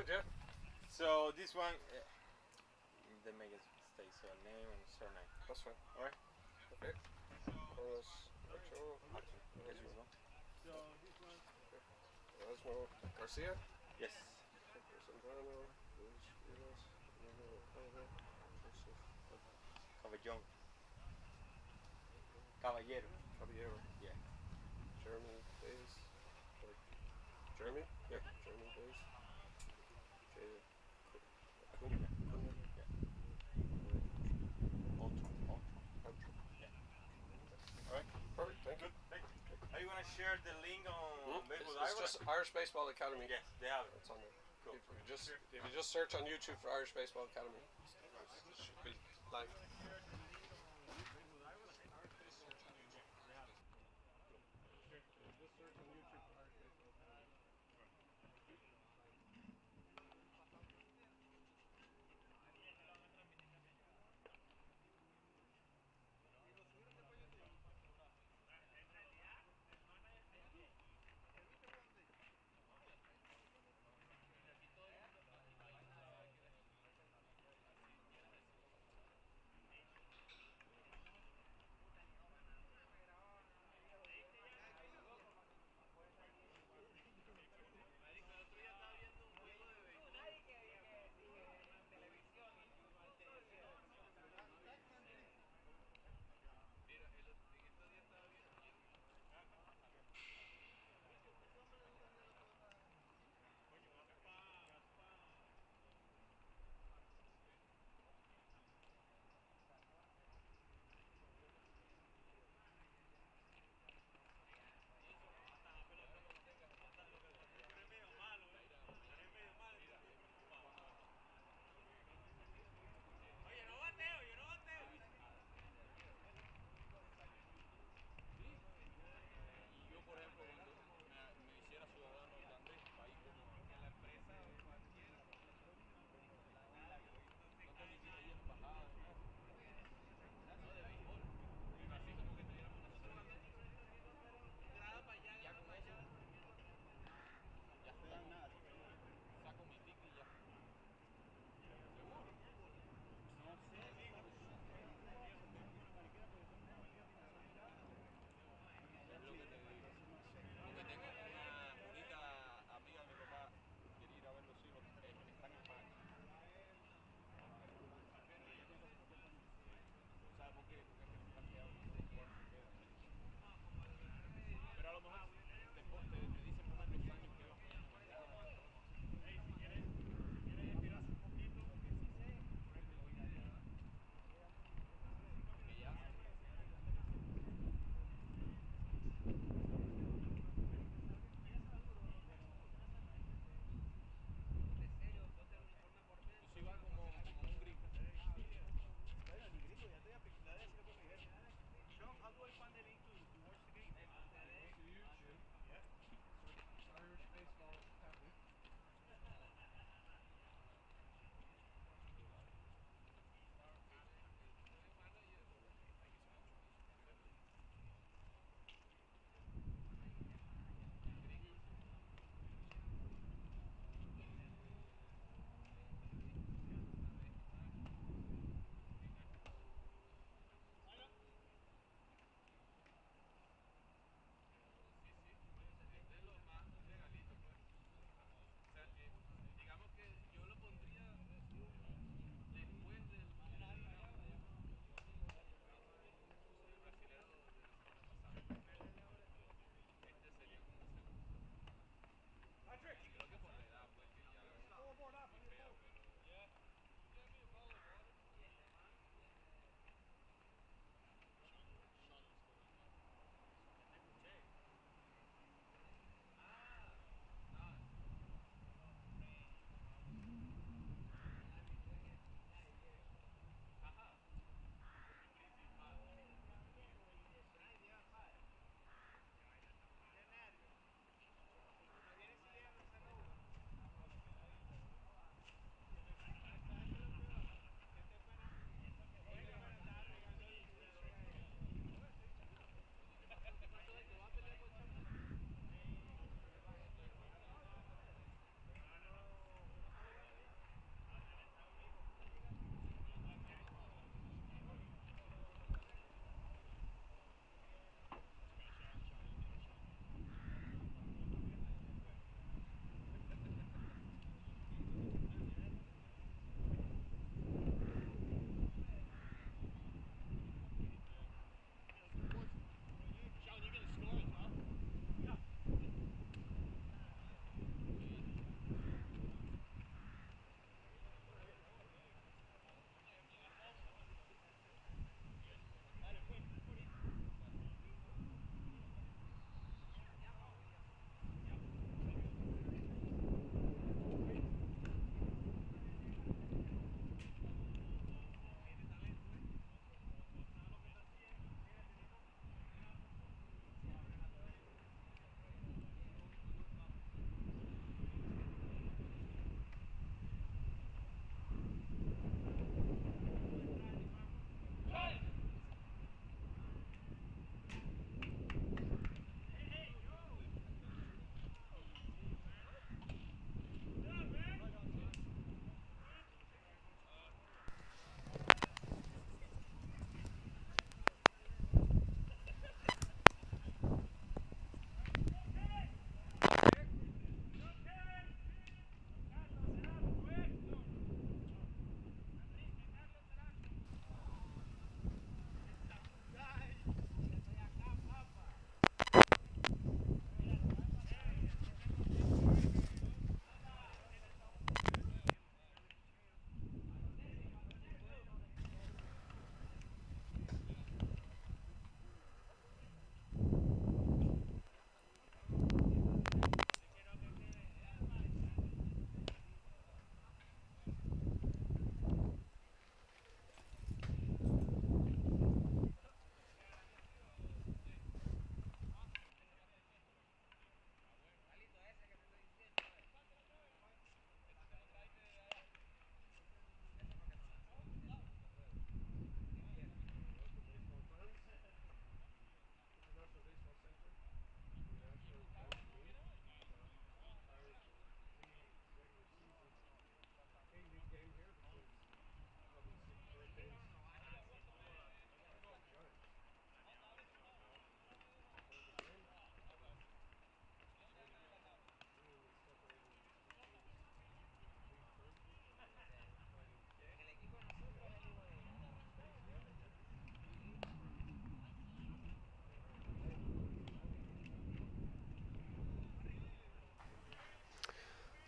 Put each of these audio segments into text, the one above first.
Good, yeah. So this one, they make it stay so name and surname. That's fine. All right. Okay. Carlos Ochoa. Yes, this one. Okay. Erasmo Garcia. Yes. Zambrano. Luis Rivas. Emmanuel Alva. Joseph Caballón. Caballero. Caballero. Yeah. Jeremy Bays. Jeremy? Yeah. Jeremy Bays. Jay Cunha. Cunha. Yeah. Outro. Yeah. All right. Perfect. Thank you. Thank you. Are you gonna share the link on Facebook? It's just Irish Baseball Academy. Yes, they have it. It's on there. Cool. If you just search on YouTube for Irish Baseball Academy, it should be live. Just search on YouTube for Irish Baseball Academy.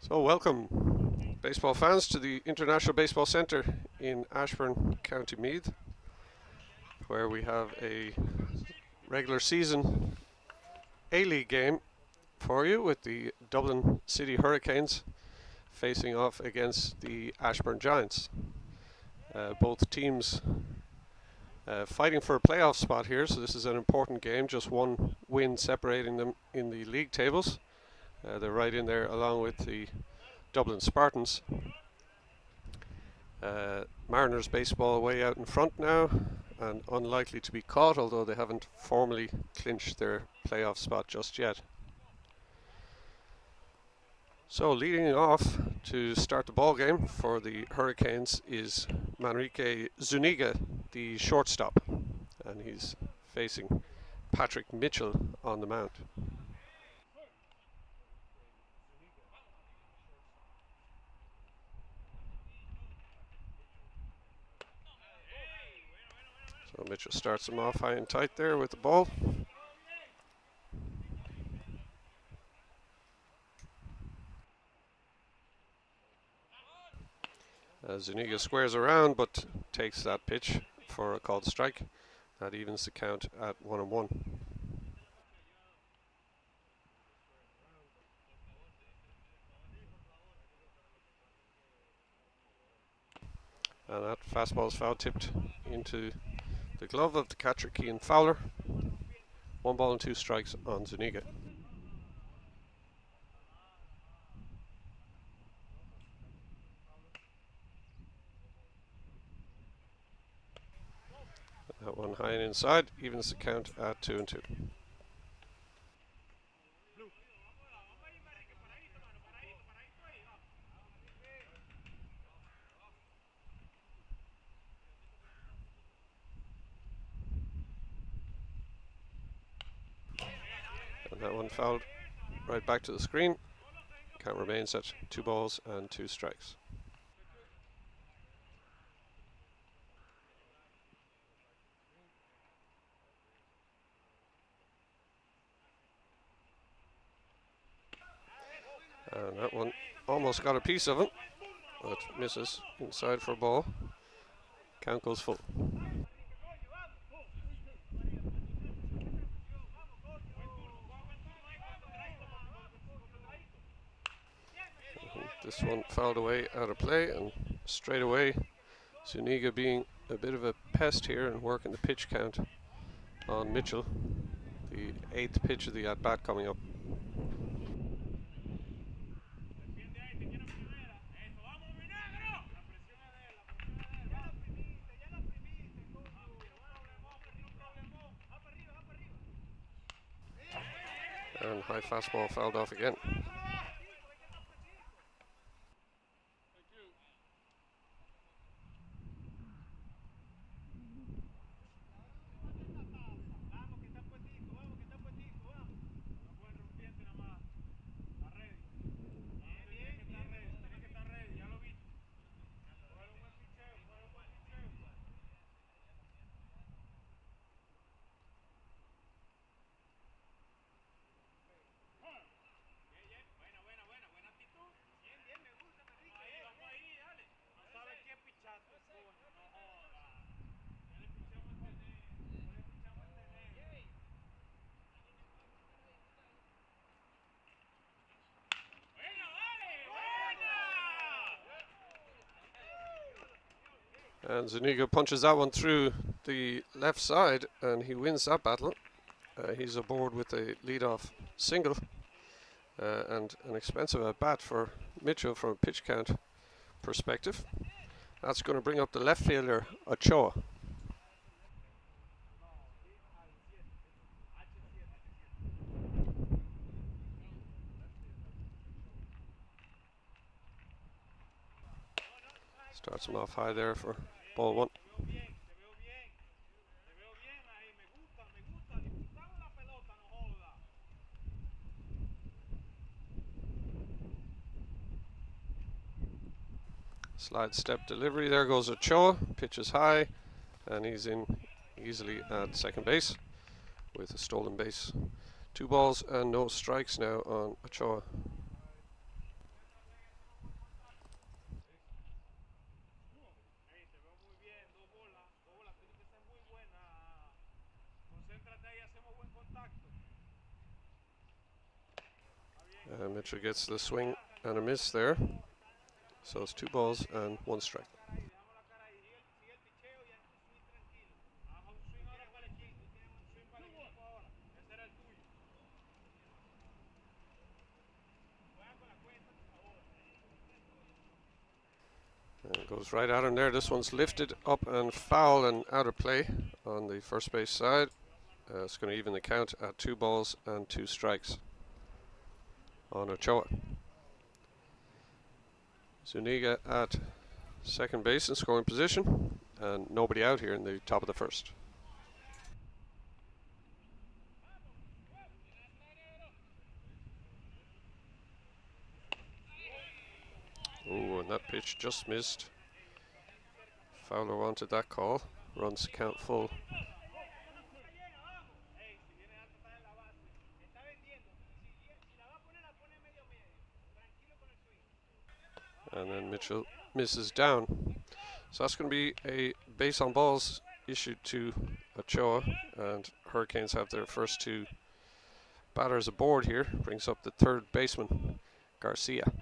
So welcome, baseball fans, to the International Baseball Centre in Ashbourne, County Meath, where we have a regular season A-League game for you with the Dublin City Hurricanes facing off against the Ashbourne Giants. Both teams fighting for a playoff spot here, so this is an important game, just one win separating them in the league tables. They're right in there along with the Dublin Spartans. Mariners baseball way out in front now and unlikely to be caught, although they haven't formally clinched their playoff spot just yet. So leading off to start the ball game for the Hurricanes is Manrique Zuniga, the shortstop, and he's facing Patrick Mitchell on the mound. So Mitchell starts him off high and tight there with the ball. Zuniga squares around but takes that pitch for a called strike. That evens the count at 1-1. And that fastball is foul tipped into the glove of the catcher Cian Fowler. 1 ball and 2 strikes on Zuniga. That one high and inside, evens the count at 2-2. And that one fouled right back to the screen. Count remains at 2 balls and 2 strikes. And that one almost got a piece of it, but misses inside for a ball. Count goes full. This one fouled away out of play, and straight away Zuniga being a bit of a pest here and working the pitch count on Mitchell. The 8th pitch of the at-bat coming up. And high fastball fouled off again. And Zuniga punches that one through the left side, and he wins that battle. He's aboard with a leadoff single, and an expensive at bat for Mitchell from a pitch count perspective. That's going to bring up the left fielder Ochoa. Starts him off high there for ball 1. Slide step delivery, there goes Ochoa, pitches high, and he's in easily at second base with a stolen base. 2 balls and no strikes now on Ochoa. And Mitchell gets the swing and a miss there. So it's 2 balls and 1 strike. And it goes right at him there. This one's lifted up and foul and out of play on the first base side. It's going to even the count at 2 balls and 2 strikes on Ochoa. Zuniga at second base in scoring position, and nobody out here in the top of the first. Oh, and that pitch just missed. Fowler wanted that call. Runs count full. And then Mitchell misses down. So that's going to be a base on balls issued to Ochoa, and Hurricanes have their first 2 batters aboard here. Brings up the third baseman, Garcia.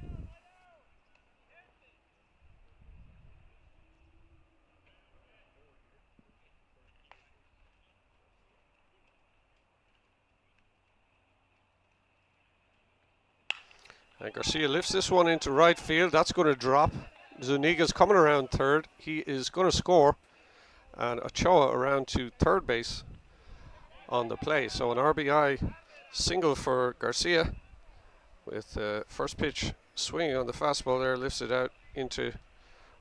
And Garcia lifts this one into right field. That's going to drop. Zuniga's coming around third. He is going to score. And Ochoa around to third base on the play. So an RBI single for Garcia with first pitch swinging on the fastball there. Lifts it out into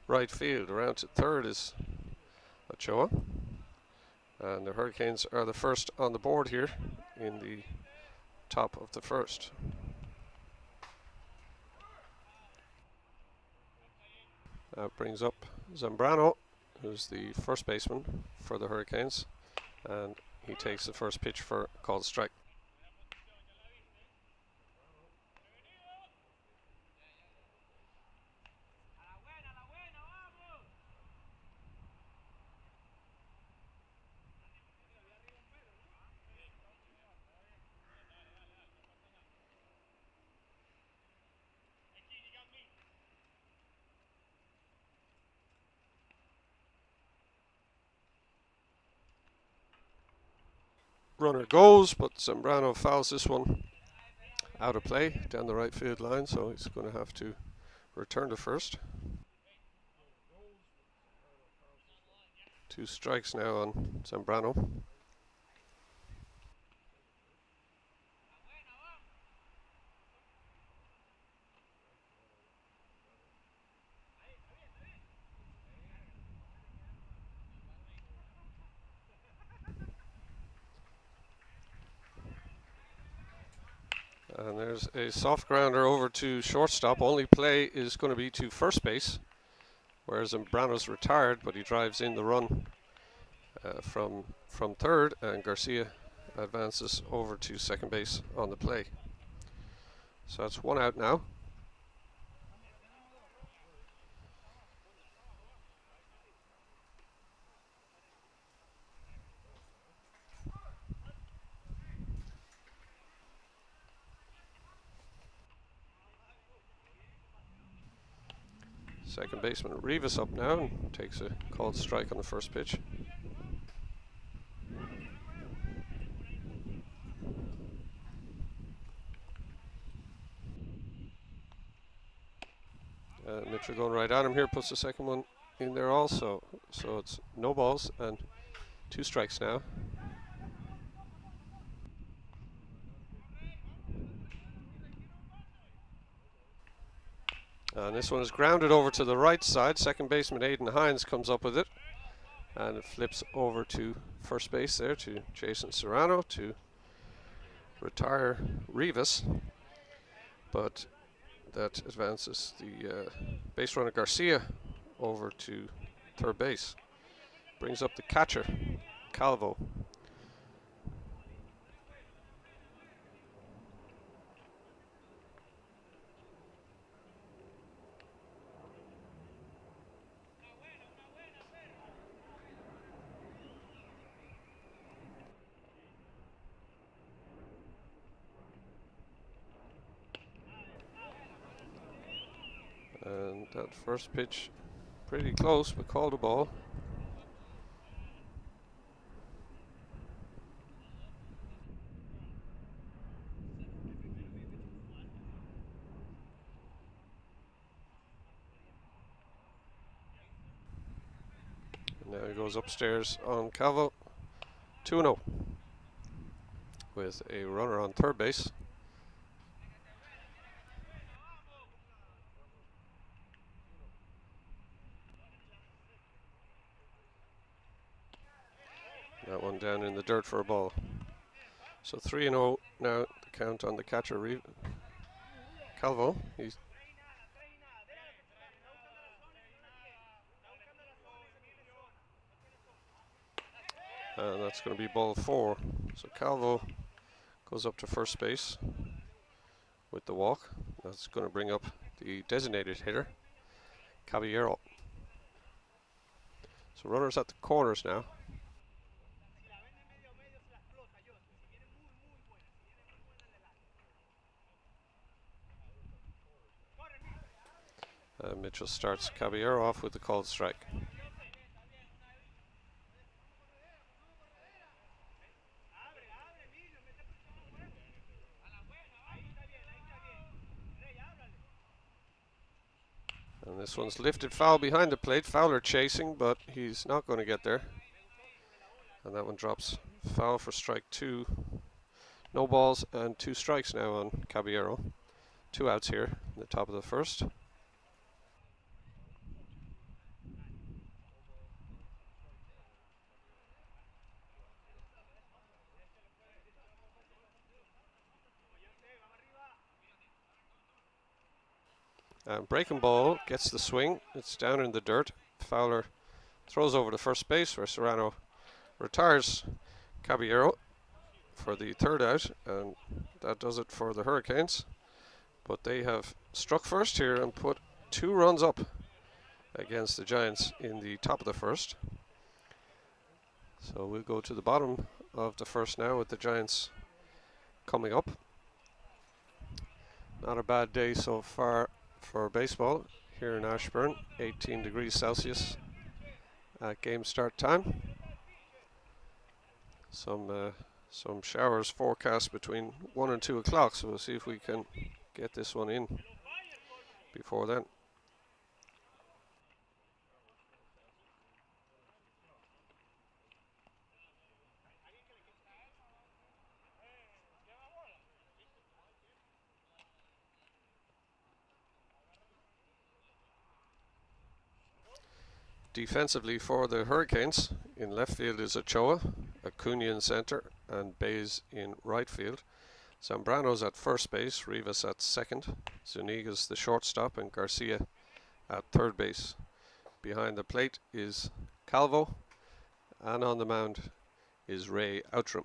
right field. Around to third is Ochoa. And the Hurricanes are the first on the board here in the top of the first. That brings up Zambrano, who's the first baseman for the Hurricanes, and he takes the first pitch for a called strike. Runner goes, but Zambrano fouls this one out of play down the right field line, so he's going to have to return to first. 2 strikes now on Zambrano. And there's a soft grounder over to shortstop. Only play is going to be to first base, whereas Zambrano's retired, but he drives in the run from third, and Garcia advances over to second base on the play. So that's 1 out now. Second baseman Rivas up now and takes a called strike on the first pitch. Mitchell going right at him here, puts the second one in there also. So it's no balls and 2 strikes now. And this one is grounded over to the right side. Second baseman Aidan Hines comes up with it. And it flips over to first base there to Jason Serrano to retire Rivas. But that advances the base runner Garcia over to third base. Brings up the catcher, Calvo. That first pitch pretty close, but called a ball. And now he goes upstairs on Calvo. 2-0 with a runner on third base. That one down in the dirt for a ball. So 3-0 now, the count on the catcher, Calvo. And that's going to be ball 4. So Calvo goes up to first base with the walk. That's going to bring up the designated hitter, Caballero. So runners at the corners now. Mitchell starts Caballero off with the called strike. And this one's lifted foul behind the plate. Fowler chasing, but he's not going to get there. And that one drops foul for strike 2. No balls and 2 strikes now on Caballero. 2 outs here in the top of the first. Breaking ball gets the swing. It's down in the dirt. Fowler throws over to first base where Serrano retires Caballero for the third out, and that does it for the Hurricanes. But they have struck first here and put 2 runs up against the Giants in the top of the first. So we'll go to the bottom of the first now with the Giants coming up. Not a bad day so far for baseball here in Ashbourne. 18 degrees Celsius at game start time. Some showers forecast between 1 and 2 o'clock, so we'll see if we can get this one in before then. Defensively for the Hurricanes, in left field is Ochoa, Acuna in center, and Bays in right field. Zambrano's at first base, Rivas at second, Zuniga's the shortstop, and Garcia at third base. Behind the plate is Calvo, and on the mound is Ray Outram.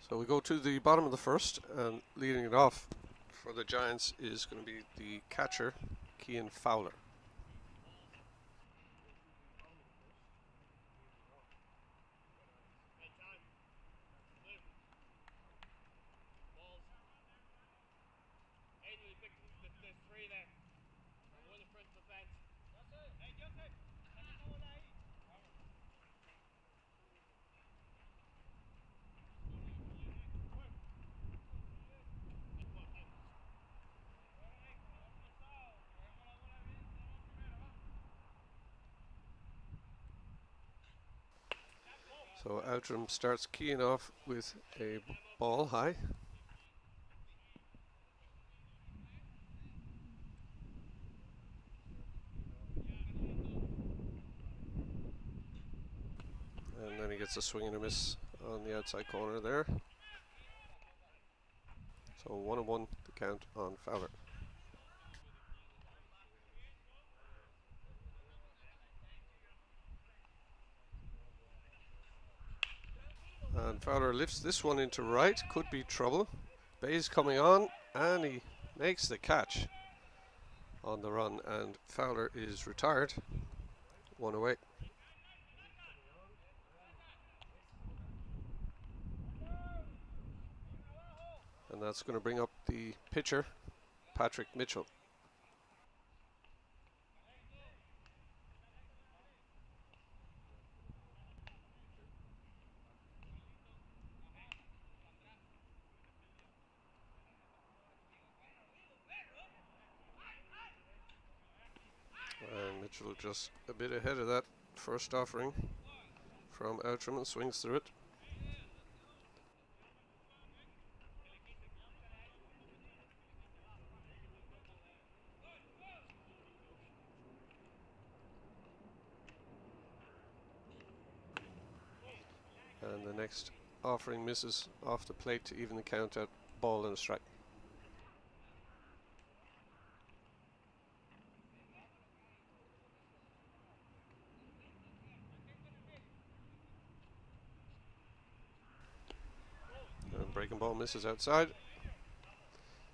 So we go to the bottom of the first, and leading it off for the Giants is going to be the catcher, Cian Fowler. So Outram starts keying off with a ball high. And then he gets a swing and a miss on the outside corner there. So 1-1 the count on Fowler. And Fowler lifts this one into right, could be trouble. Bayes coming on, and he makes the catch on the run, and Fowler is retired. One away. And that's going to bring up the pitcher, Patrick Mitchell. And Mitchell just a bit ahead of that first offering from Outram and swings through it. And the next offering misses off the plate to even the count at ball and a strike. And breaking ball misses outside.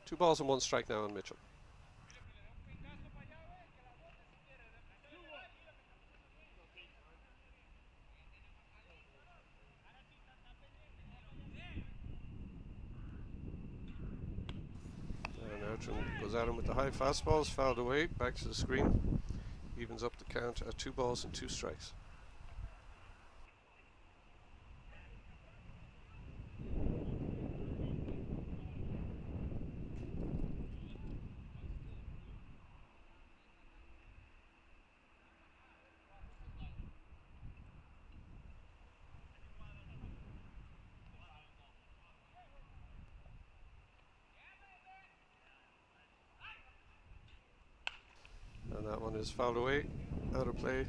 2 balls and 1 strike now on Mitchell. And Outram goes at him with the high fastballs, fouled away, back to the screen. Evens up the count at 2 balls and 2 strikes. And that one is fouled away, out of play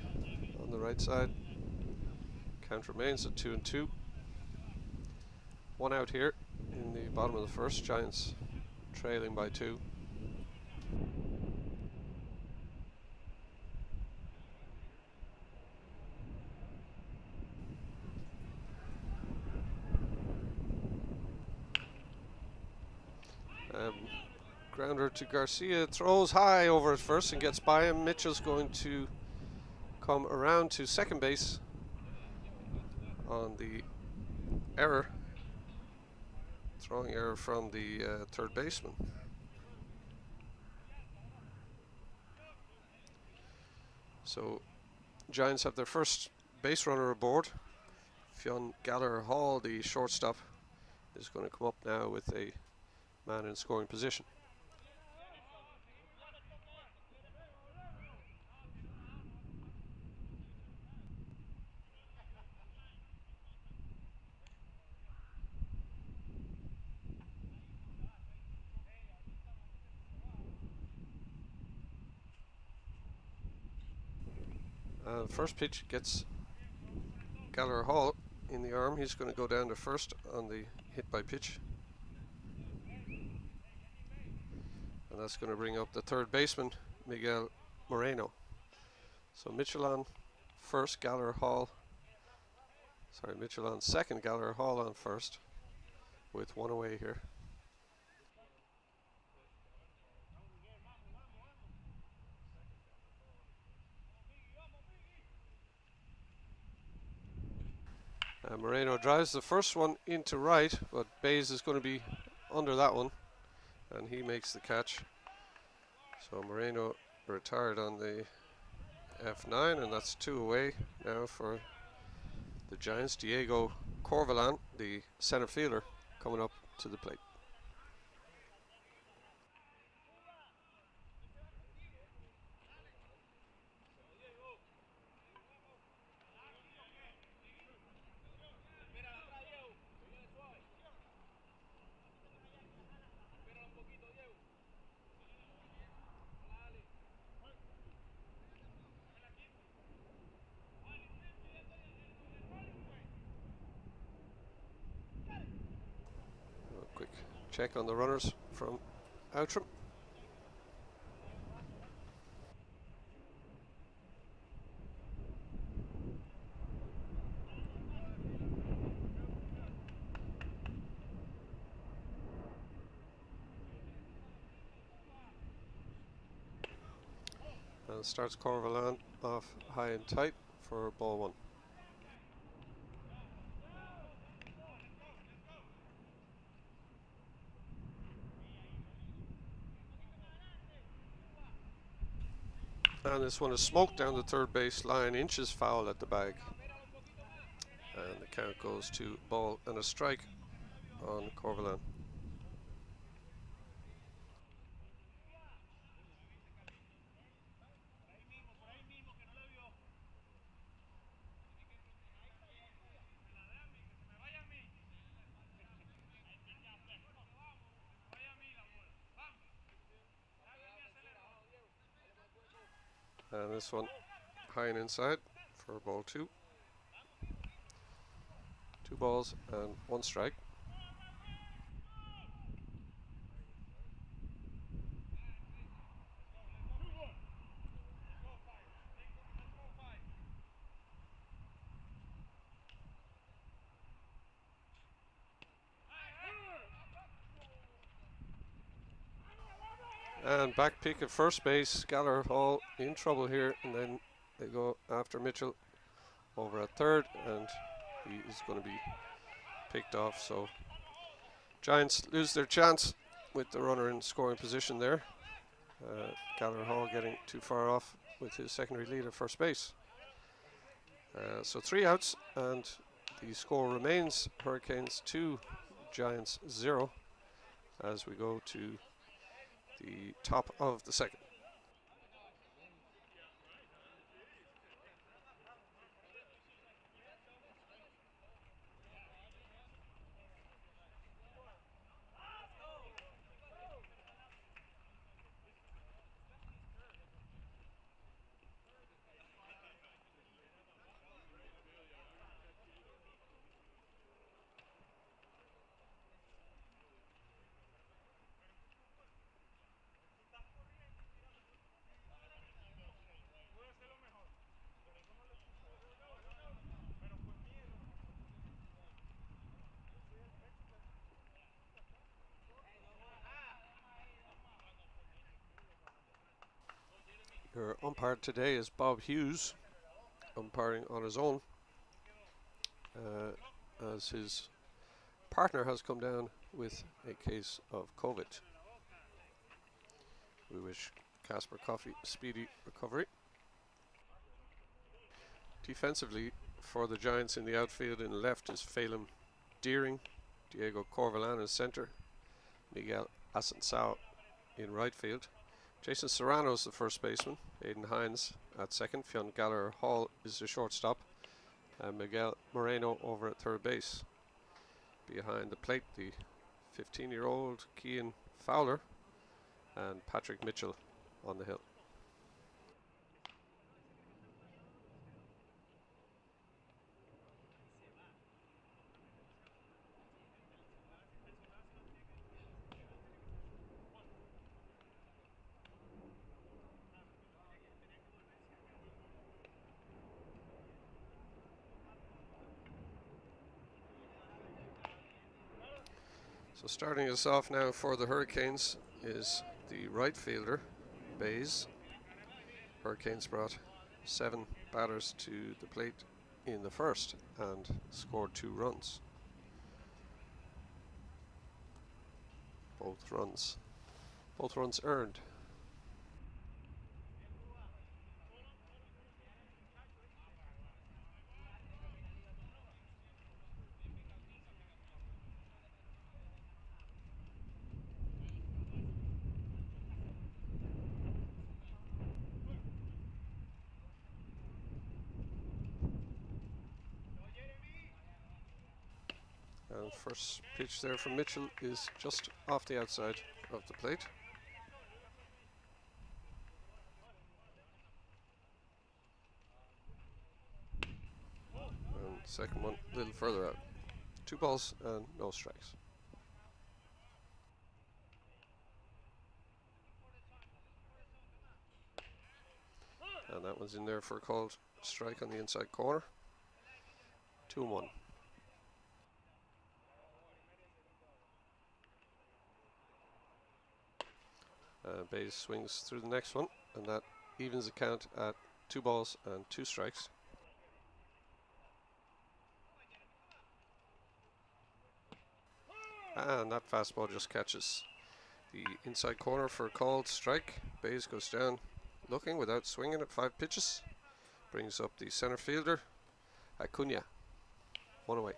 on the right side. Count remains at 2-2. 1 out here in the bottom of the first. Giants trailing by 2. Grounder to Garcia, throws high over at first and gets by him. Mitchell's going to come around to second base on the error, throwing error from the third baseman. So Giants have their first base runner aboard. Fionn Gallagher Hall, the shortstop, is going to come up now with a man in scoring position. First pitch gets Gallagher Hall in the arm. He's going to go down to first on the hit by pitch. And that's going to bring up the third baseman, Miguel Moreno. So Mitchell on first, Mitchell on second, Gallagher Hall on first. with one away here. Moreno drives the first one into right, but Bays is going to be under that one, and he makes the catch. So Moreno retired on the F9, and that's 2 away now for the Giants. Diego Corvalan, the center fielder, coming up to the plate. A quick check on the runners from Outram. And starts Corvalan off high and tight for ball 1. And this one is smoked down the third base line, inches foul at the bag. And the count goes to ball and a strike on Corvalan. And this one high and inside for ball 2. 2 balls and 1 strike. And back pick at first base. Gallagher Hall in trouble here, and then they go after Mitchell over at third, and he is going to be picked off. So Giants lose their chance with the runner in scoring position there. Gallagher Hall getting too far off with his secondary lead at first base. So 3 outs, and the score remains Hurricanes 2, Giants 0, as we go to the top of the second. Your umpire today is Bob Hughes, umpiring on his own, as his partner has come down with a case of COVID. We wish Casper Coffey speedy recovery. Defensively for the Giants in the outfield in the left is Phelan Deering, Diego Corvalan in centre, Miguel Asensao in right field. Jason Serrano is the first baseman, Aidan Hines at second, Fionn Gallagher Hall is the shortstop, and Miguel Moreno over at third base. Behind the plate, the 15-year-old Cian Fowler and Patrick Mitchell on the hill. So starting us off now for the Hurricanes is the right fielder, Bays. Hurricanes brought 7 batters to the plate in the first and scored 2 runs. Both runs earned. And first pitch there from Mitchell is just off the outside of the plate. And second one a little further out. 2 balls and no strikes. And that one's in there for a called strike on the inside corner. 2-1. Bays swings through the next one, and that evens the count at 2 balls and 2 strikes. And that fastball just catches the inside corner for a called strike. Bays goes down looking without swinging at 5 pitches. Brings up the center fielder, Acuna. 1 away.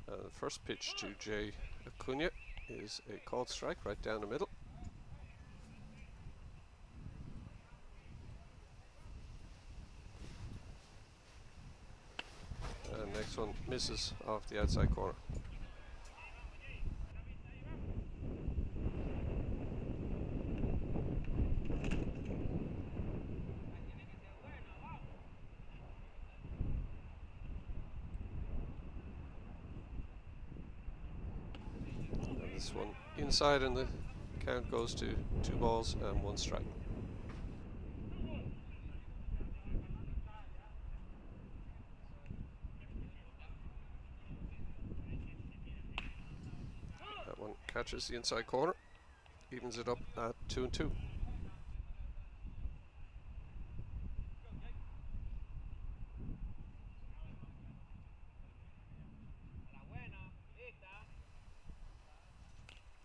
The first pitch to Jay Acuna is a called strike right down the middle. And next one misses off the outside corner. And this one inside, and the count goes to 2 balls and 1 strike. That one catches the inside corner, evens it up at 2-2.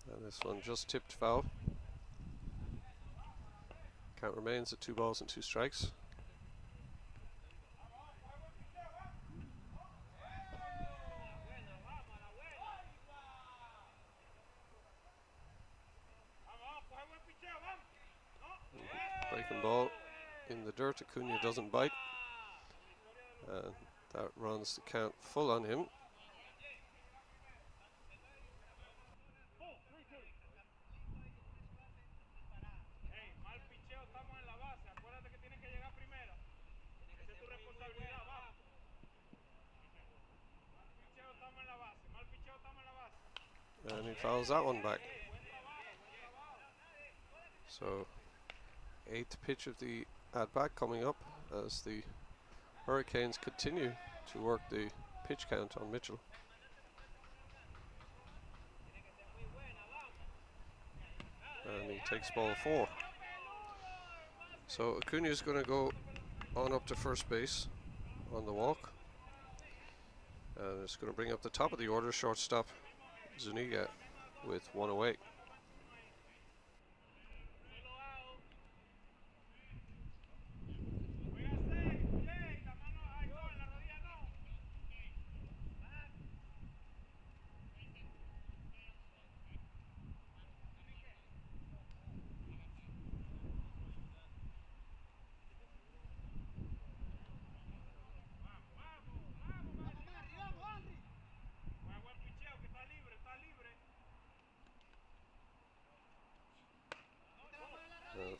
And this one just tipped foul. Count remains at 2 balls and 2 strikes. Breaking ball in the dirt. Acuna doesn't bite. And that runs the count full on him. And he fouls that one back. So 8th pitch of the at-bat coming up as the Hurricanes continue to work the pitch count on Mitchell. And he takes ball 4. So Acuna is going to go on up to first base on the walk. And it's going to bring up the top of the order, shortstop Zuniga with 1 away.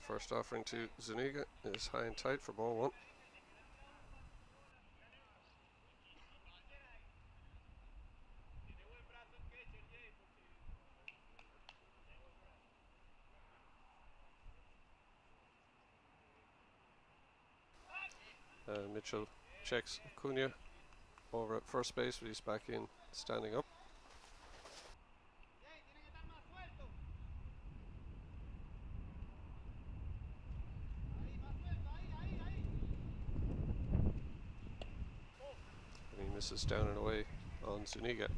First offering to Zuniga is high and tight for ball 1. Mitchell checks Acuna over at first base, but he's back in standing up. And he misses down and away on Zuniga.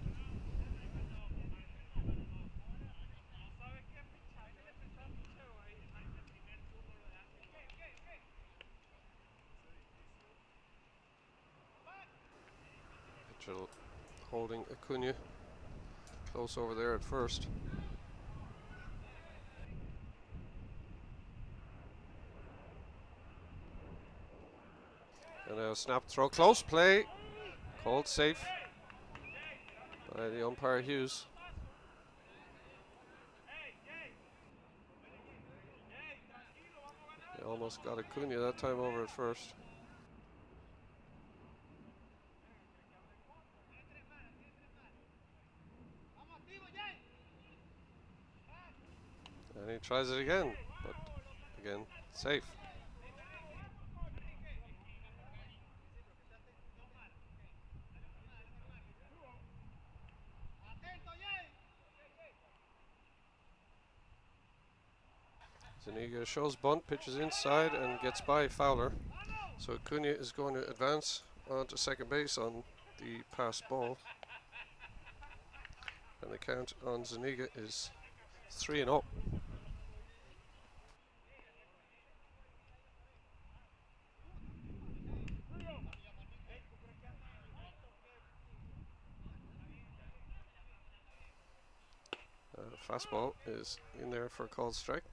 Mitchell holding Acuna close over there at first. And now snap throw, close play, called safe by the umpire Hughes. He almost got Acuna that time over at first. And he tries it again, but again, safe. Zuniga shows bunt, pitches inside and gets by Fowler. So Acuna is going to advance onto second base on the pass ball. And the count on Zuniga is 3-0. Fastball is in there for a called strike.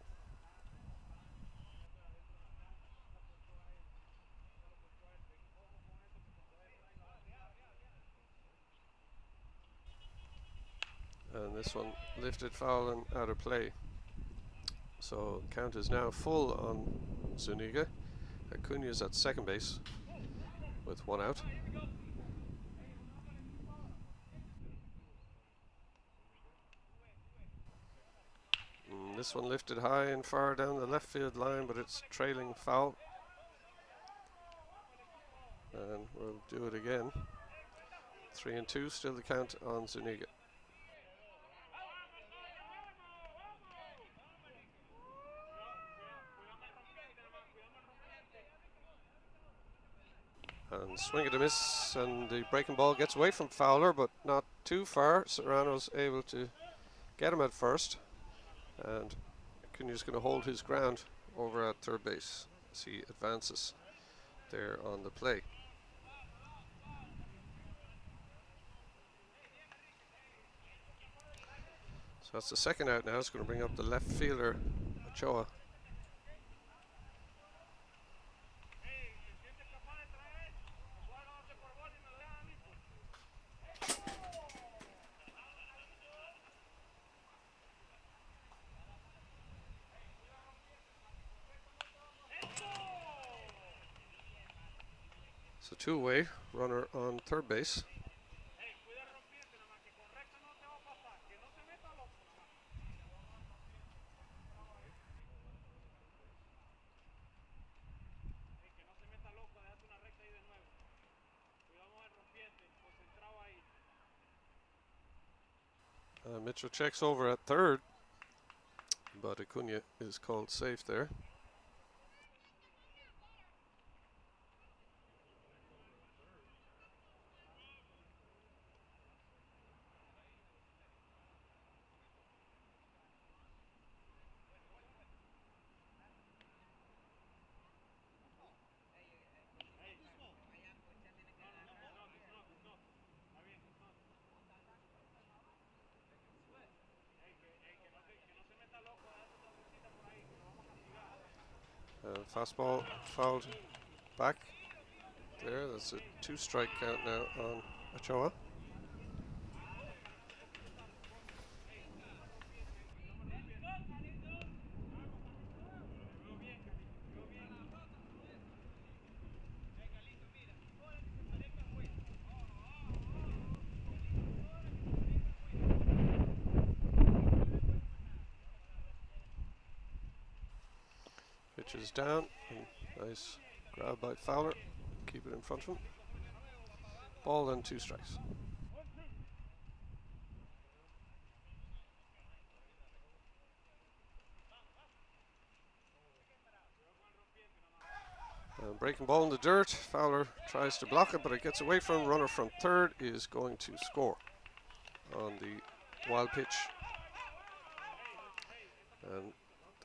And this one lifted foul and out of play. So count is now full on Zuniga. Acuna is at second base with one out. This one lifted high and far down the left field line, but it's trailing foul. And we'll do it again. 3-2, still the count on Zuniga. And swing and a miss, and the breaking ball gets away from Fowler, but not too far. Serrano's able to get him at first, and Acuna's going to hold his ground over at third base as he advances there on the play. So that's the second out now. It's going to bring up the left fielder, Ochoa. So two-way runner on third base. Mitchell checks over at third, but Acuna is called safe there. Fastball fouled back there. That's a two-strike count now on Ochoa. Pitch is down. Nice grab by Fowler. keep it in front of him. Ball and 2 strikes. Breaking ball in the dirt. Fowler tries to block it, but it gets away from him. Runner from third is going to score on the wild pitch. And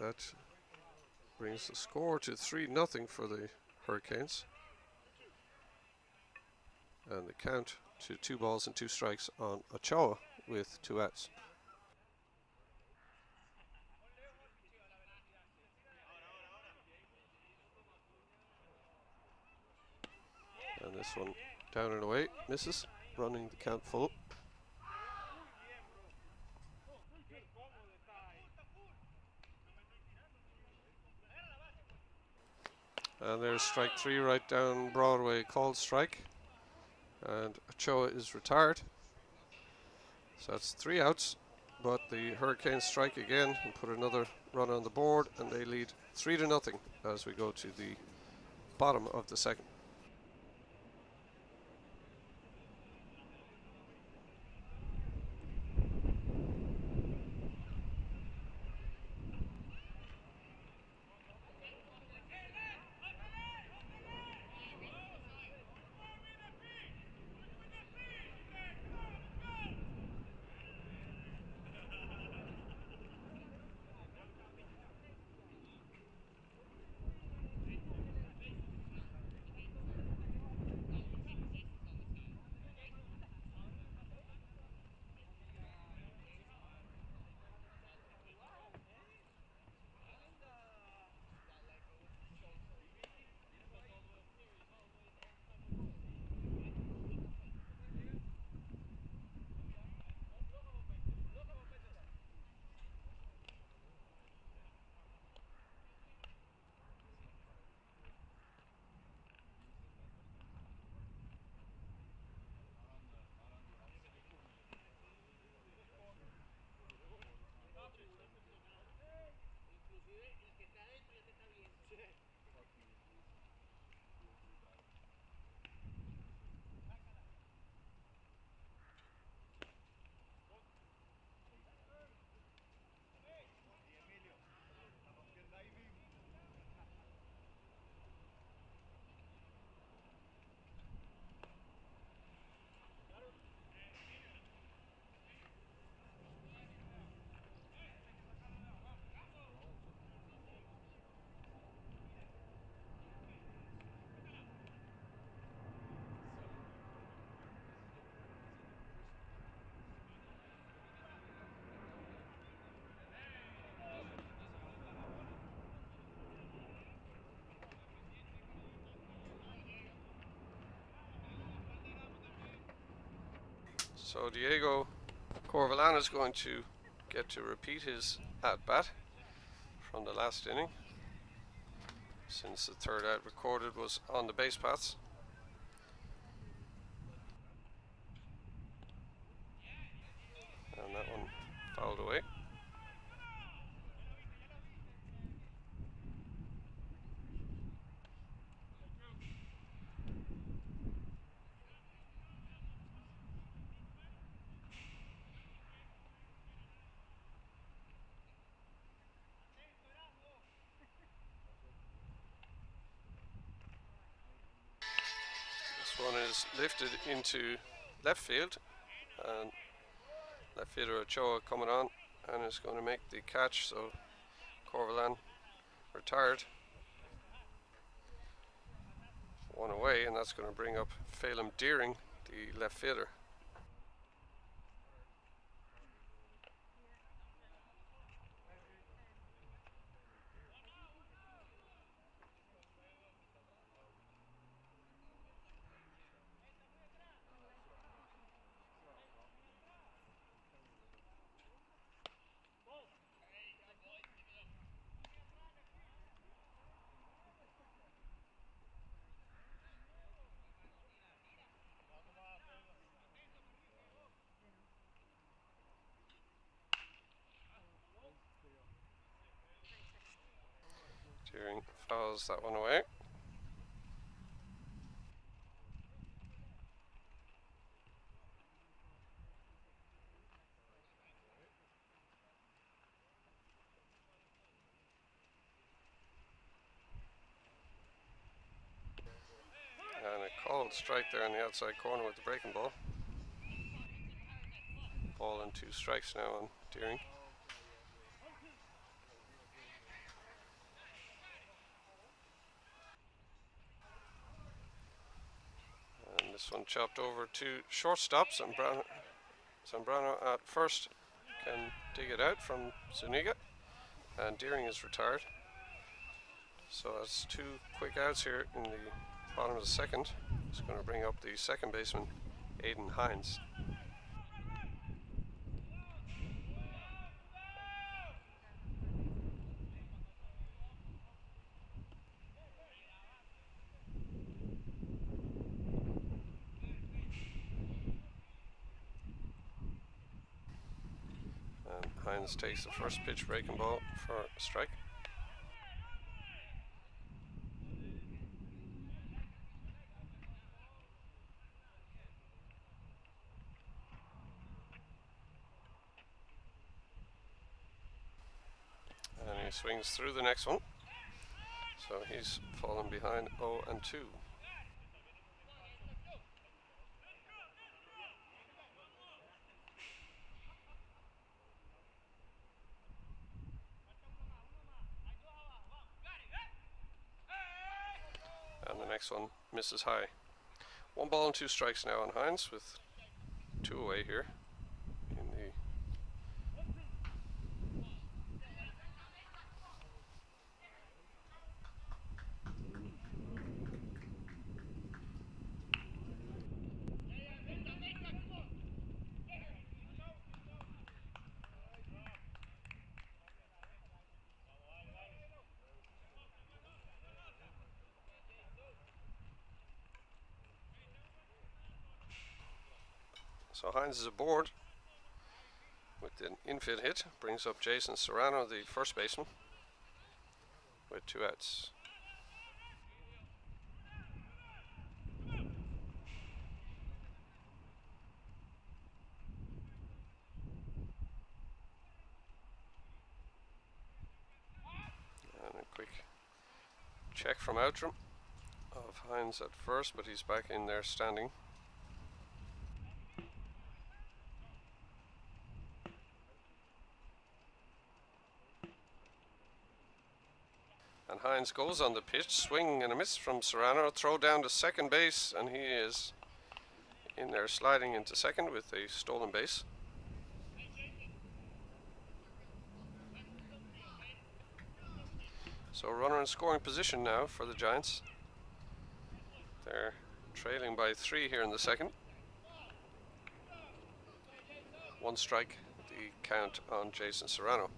that brings the score to 3-0 for the Hurricanes. And the count to 2 balls and 2 strikes on Ochoa with 2 outs. And this one down and away, misses, running the count full. And there's strike 3 right down Broadway, called strike. And Ochoa is retired. So that's 3 outs, but the Hurricanes strike again and put another run on the board, and they lead 3-0 as we go to the bottom of the second. So Diego Corvalán is going to get to repeat his at-bat from the last inning, since the third out recorded was on the base paths. And that one fouled away. This one is lifted into left field, and left fielder Ochoa coming on and is going to make the catch. So Corvalán retired, 1 away, and that's going to bring up Phelim Deering, the left fielder. Deering fouls that one away. One strike there on the outside corner with the breaking ball. Ball and 2 strikes now on Deering. And this one chopped over to shortstop. Zambrano at first can dig it out from Zuniga, and Deering is retired. So that's 2 quick outs here in the bottom of the second. It's going to bring up the second baseman, Aidan Hines. And Hines takes the first pitch, breaking ball for a strike. And he swings through the next one. So he's fallen behind 0-2. And the next one misses high. 1 ball and 2 strikes now on Hines with 2 away here in the So Hines is aboard with an infield hit, brings up Jason Serrano, the first baseman, with 2 outs. And a quick check from Outram of Hines at first, but he's back in there standing. And Hines goes on the pitch, swing and a miss from Serrano, throw down to second base, and he is in there sliding into second with a stolen base. So runner in scoring position now for the Giants. They're trailing by 3 here in the second. 1 strike, the count on Jason Serrano.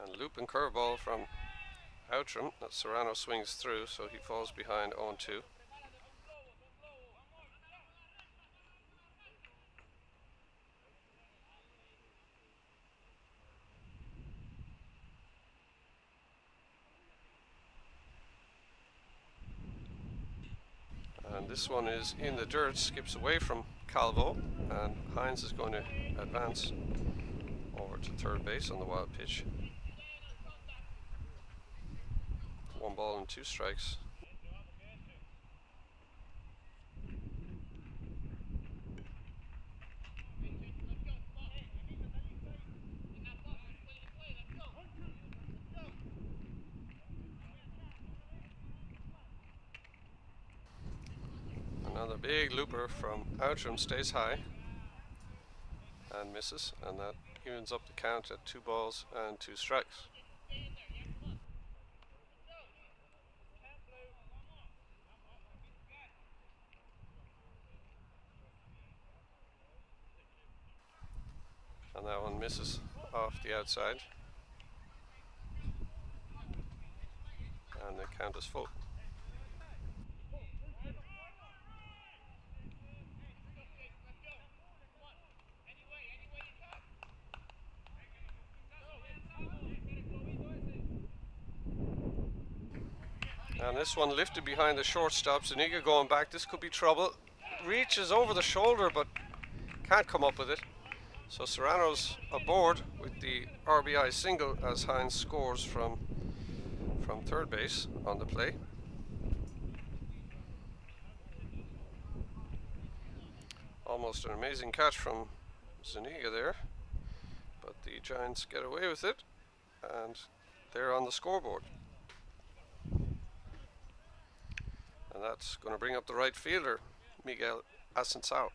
And loop and curveball from Outram that Serrano swings through, so he falls behind 0-2. And this one is in the dirt, skips away from Calvo, and Hines is going to advance over to third base on the wild pitch. 1 ball and 2 strikes. Another big looper from Outram stays high and misses, and that evens up the count at 2 balls and 2 strikes. And that one misses off the outside, and the count is full. And this one lifted behind the shortstop. Zuniga going back. This could be trouble. Reaches over the shoulder, but can't come up with it. So Serrano's aboard with the RBI single as Hines scores from third base on the play. Almost an amazing catch from Zuniga there, but the Giants get away with it, and they're on the scoreboard. And that's going to bring up the right fielder, Miguel Asensao.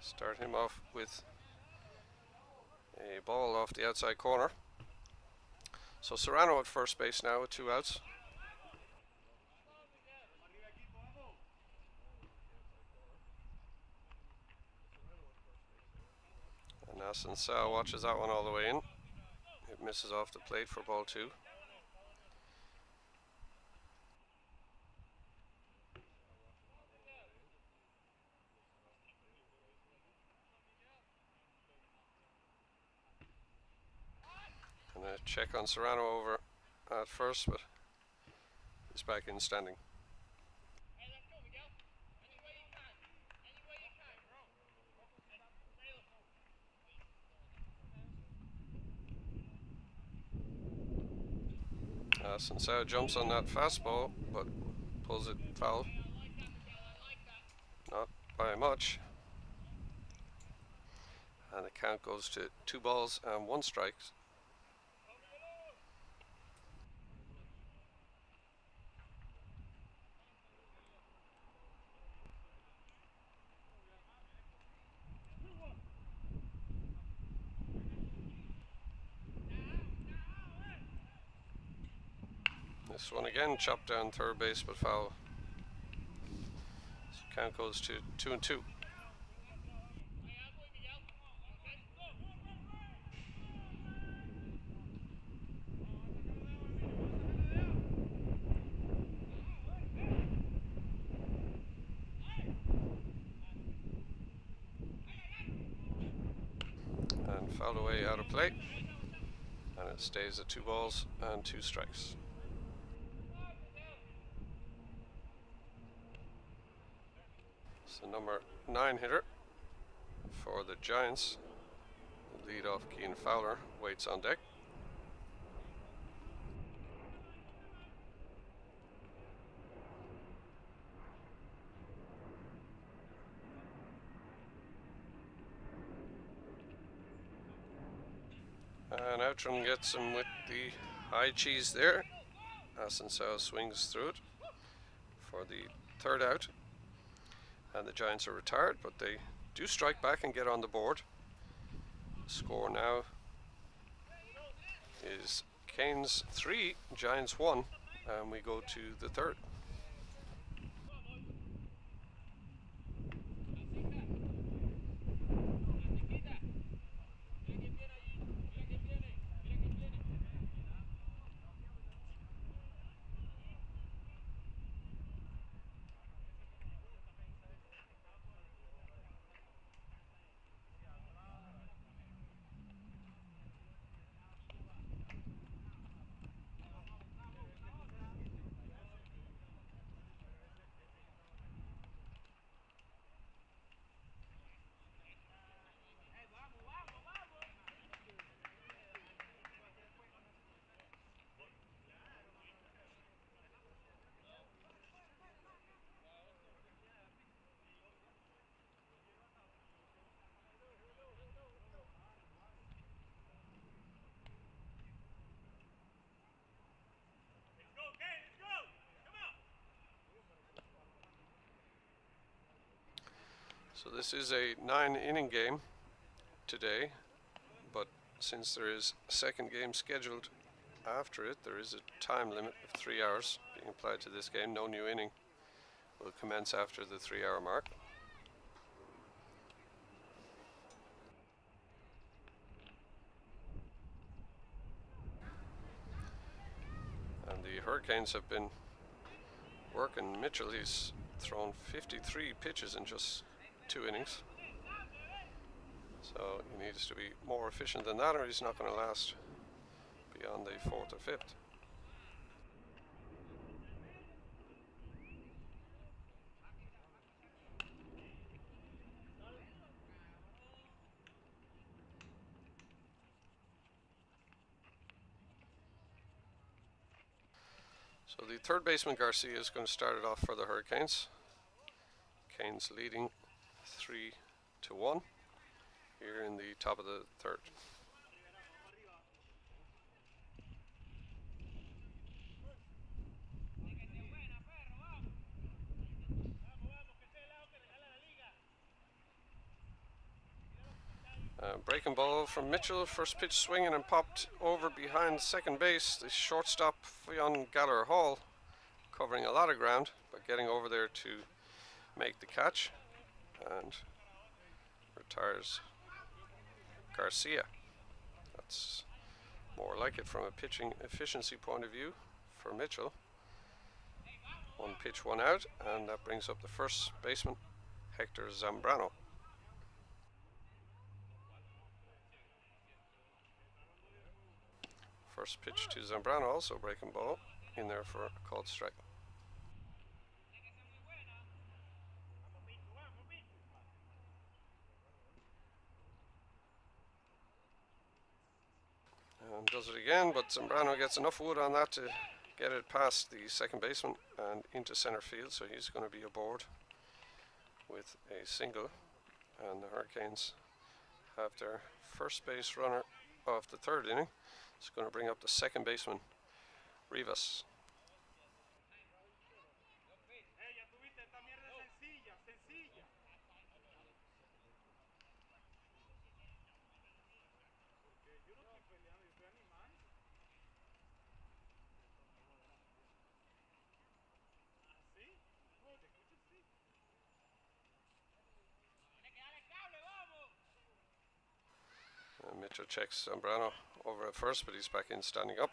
Start him off with a ball off the outside corner. So Serrano at first base now with 2 outs. And Asensao watches that one all the way in. It misses off the plate for ball 2. And a check on Serrano over at first, but he's back in standing. Asensao jumps on that fastball, but pulls it foul. Not by much. And the count goes to 2 balls and 1 strike. This one again chopped down third base, but foul. So count goes to 2-2. And fouled away out of play. And it stays at 2 balls and 2 strikes. So number 9 hitter for the Giants, the leadoff Keane Fowler, waits on deck. And Outram gets him with the high cheese there. Asensao swings through it for the 3rd out. And the Giants are retired, but they do strike back and get on the board. The score now is Canes 3, Giants 1, and we go to the 3rd. So this is a 9-inning game today, but since there is a second game scheduled after it, there is a time limit of 3 hours being applied to this game. No new inning will commence after the 3-hour mark. And the Hurricanes have been working Mitchell. He's thrown 53 pitches in just 2 innings. So he needs to be more efficient than that, or he's not going to last beyond the 4th or 5th. So the third baseman Garcia is going to start it off for the Hurricanes. Canes leading 3-1 here in the top of the third. Breaking ball from Mitchell, first pitch swinging and popped over behind second base. The shortstop Fionn Gallagher Hall covering a lot of ground, but getting over there to make the catch and retires Garcia. That's more like it from a pitching efficiency point of view for Mitchell. One pitch, one out, and that brings up the first baseman, Hector Zambrano. First pitch to Zambrano, also breaking ball, in there for a called strike. And does it again, but Zambrano gets enough wood on that to get it past the second baseman and into center field, so he's going to be aboard with a single. And the Hurricanes have their first base runner of the third inning. It's going to bring up the second baseman, Rivas. Mitchell checks Zambrano over at first, but he's back in standing up.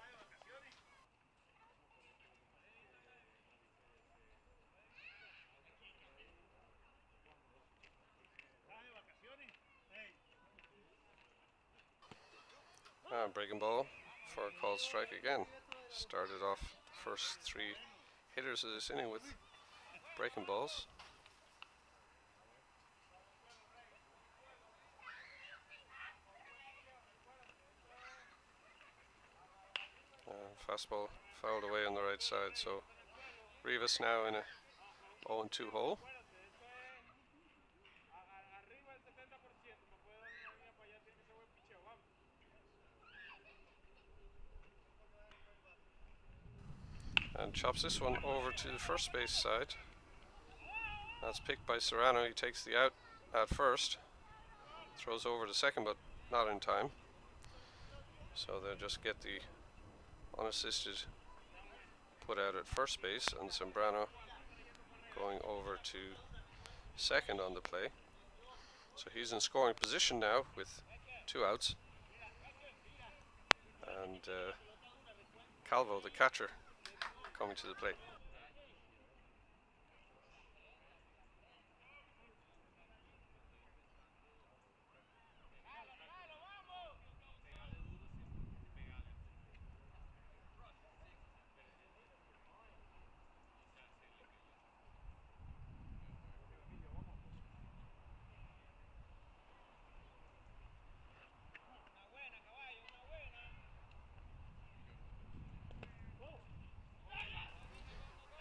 Breaking ball for a called strike again. Started off the first three hitters of this inning with breaking balls. Fastball fouled away on the right side, so Rivas now in a 0-2 hole. And chops this one over to the first base side. That's picked by Serrano. He takes the out at first, throws over to second, but not in time. So they'll just get the unassisted put out at first base, and Zambrano going over to second on the play. So he's in scoring position now with 2 outs. And Calvo, the catcher, coming to the plate.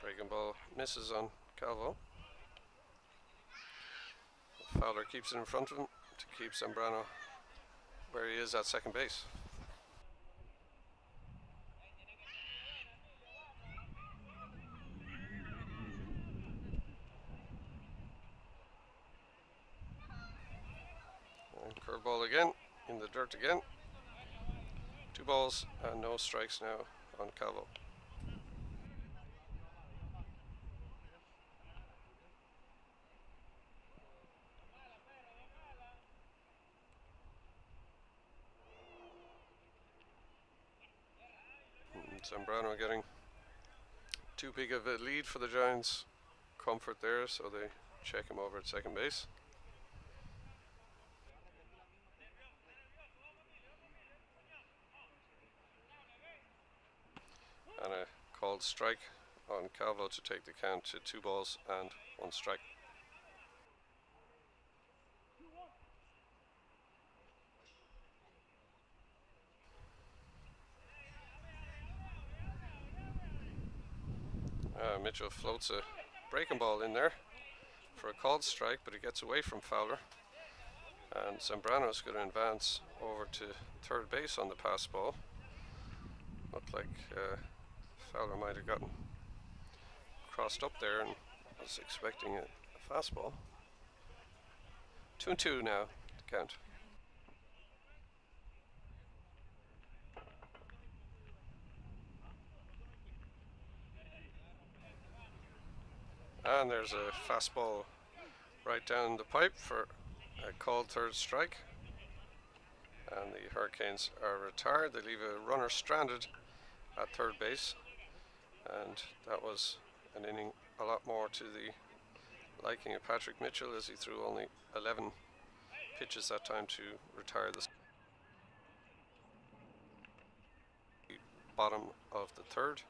Breaking ball misses on Calvo. Fowler keeps it in front of him to keep Zambrano where he is at second base. And curveball again, in the dirt again. 2 balls and no strikes now on Calvo. Zambrano getting too big of a lead for the Giants. Comfort there, so they check him over at second base. And a called strike on Calvo to take the count to 2 balls and 1 strike. Mitchell floats a breaking ball in there for a called strike, but it gets away from Fowler. And Zambrano's going to advance over to third base on the pass ball. Looked like Fowler might have gotten crossed up there and was expecting a fastball. 2-2 now, the count. And there's a fastball right down the pipe for a called third strike. And the Hurricanes are retired. They leave a runner stranded at third base. And that was an inning a lot more to the liking of Patrick Mitchell, as he threw only 11 pitches that time to retire the bottom of the third.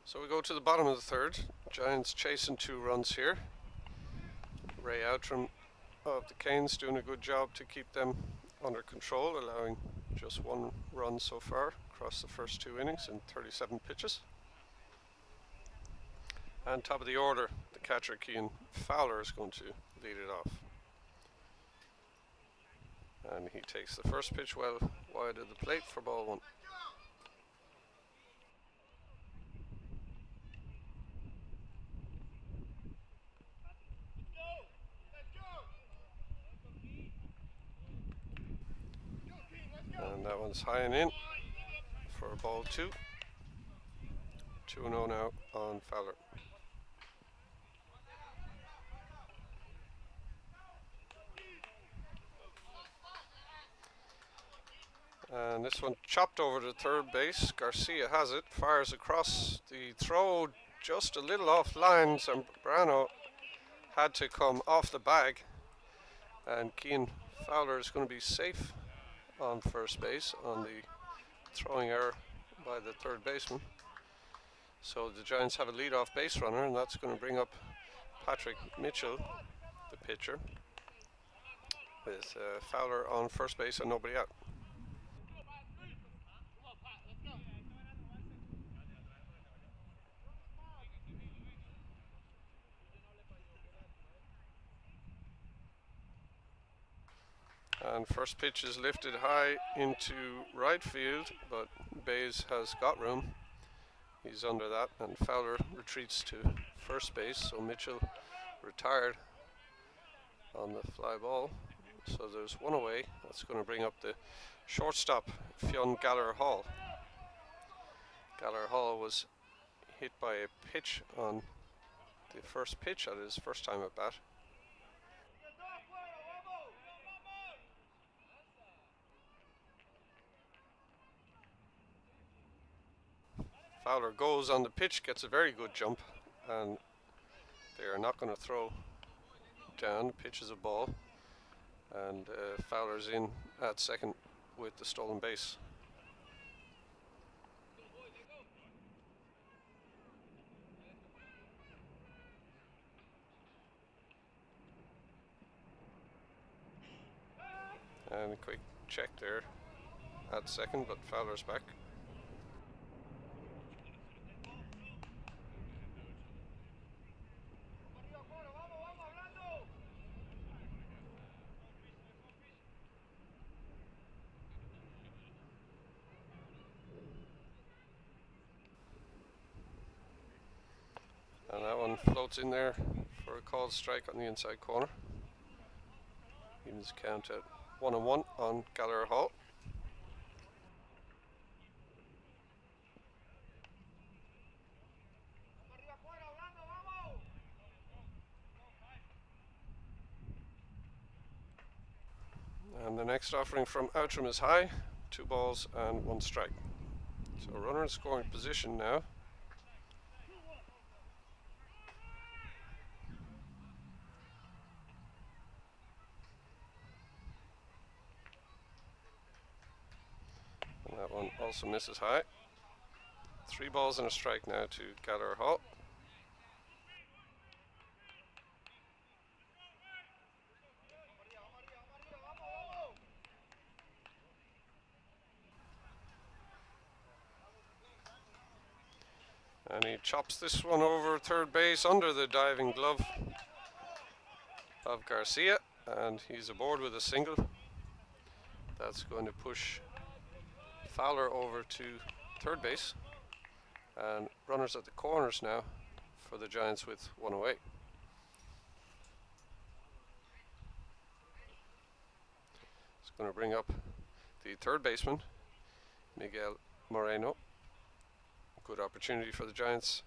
So we go to the bottom of the third. Giants chasing 2 runs here. Ray Outram of the Canes doing a good job to keep them under control, allowing just 1 run so far across the first 2 innings in 37 pitches. And top of the order, the catcher Keane Fowler is going to lead it off. And he takes the first pitch well wide of the plate for ball 1. And that one's high and in for ball 2. 2-0 now on Fowler. And this one chopped over to third base. Garcia has it, fires across the throw just a little off line. Zambrano had to come off the bag, and Keane Fowler is going to be safe on first base on the throwing error by the third baseman. So the Giants have a leadoff base runner, and that's going to bring up Patrick Mitchell, the pitcher, with Fowler on first base and nobody out. And first pitch is lifted high into right field, but Bays has got room. He's under that, and Fowler retreats to first base, so Mitchell retired on the fly ball. So there's 1 away. That's going to bring up the shortstop, Fionn Gallagher Hall. Gallagher Hall was hit by a pitch on the first pitch at his first time at bat. Fowler goes on the pitch, gets a very good jump, and they are not going to throw down. The pitch is a ball, And Fowler's in at second with the stolen base. And a quick check there at second, but Fowler's back. And that one floats in there for a called strike on the inside corner. Evens count at 1-1 on Gallagher Hall. And the next offering from Outram is high, 2 balls and 1 strike. So runner in scoring position now. And that one also misses high. 3 balls and a strike now to Gallagher Hall. And he chops this one over third base under the diving glove of Garcia, and he's aboard with a single. That's going to push Fowler over to third base, and runners at the corners now for the Giants with 1 away. It's going to bring up the third baseman, Miguel Moreno. Good opportunity for the Giants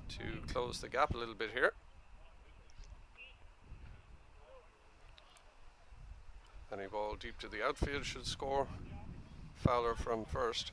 to close the gap a little bit here. Any ball deep to the outfield should score. Fowler from first.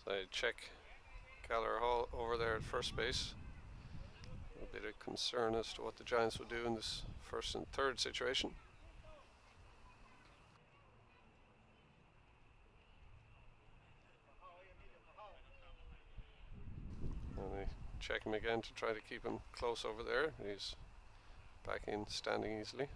So I check Gallagher Hall over there at first base. A bit of concern as to what the Giants would do in this first and third situation. And they check him again to try to keep him close over there. He's back in, standing easily.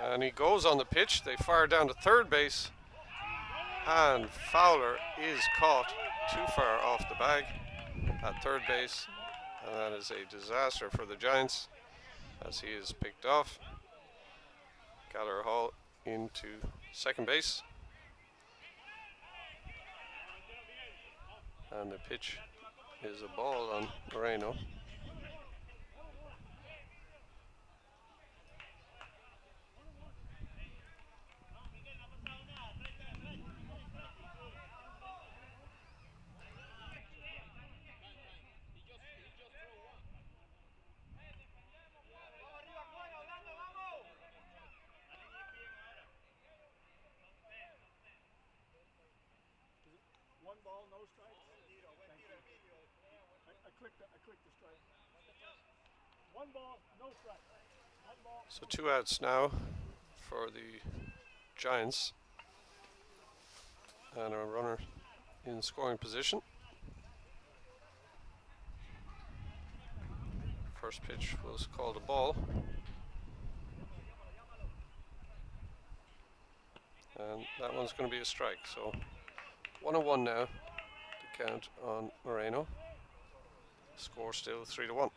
And he goes on the pitch. They fire down to third base, and Fowler is caught too far off the bag at third base, and that is a disaster for the Giants as he is picked off. Gallagher Hall into second base, and the pitch is a ball on Moreno. One ball, no strikes. Thank you. I clicked the strike. One ball, no strikes. One ball. So 2 outs now for the Giants, and a runner in scoring position. First pitch was called a ball, and that one's going to be a strike. So 1-1 now, the count on Moreno. Score still 3-1.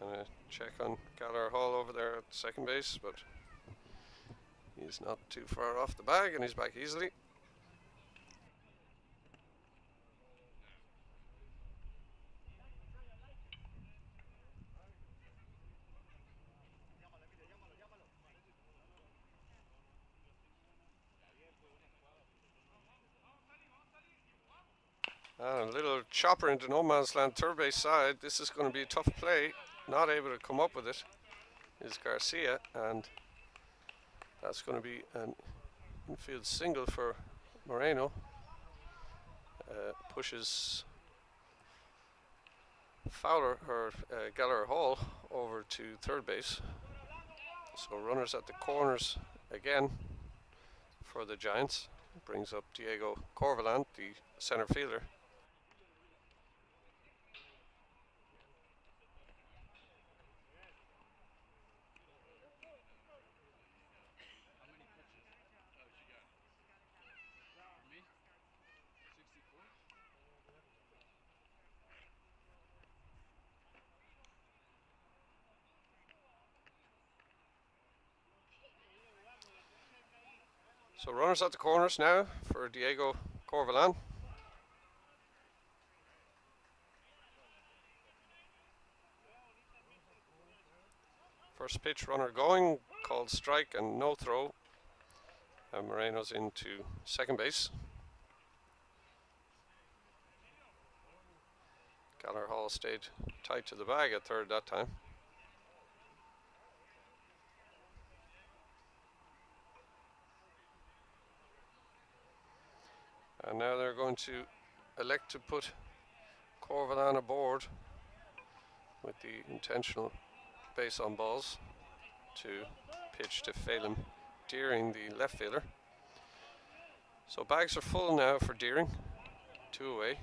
And a check on Gallagher Hall over there at second base, but he's not too far off the bag and he's back easily. And a little chopper into no man's land, third base side. This is going to be a tough play. Not able to come up with it is Garcia, and that's going to be an infield single for Moreno. Pushes Fowler or Gallagher Hall over to third base. So runners at the corners again for the Giants. Brings up Diego Corvalant, the center fielder. So runners at the corners now for Diego Corvalan. First pitch, runner going, called strike and no throw. And Moreno's into second base. Gallagher Hall stayed tight to the bag at third that time. And now they're going to elect to put Corvalan aboard with the intentional base on balls to pitch to Phelan Deering, the left fielder. So bags are full now for Deering, 2 away.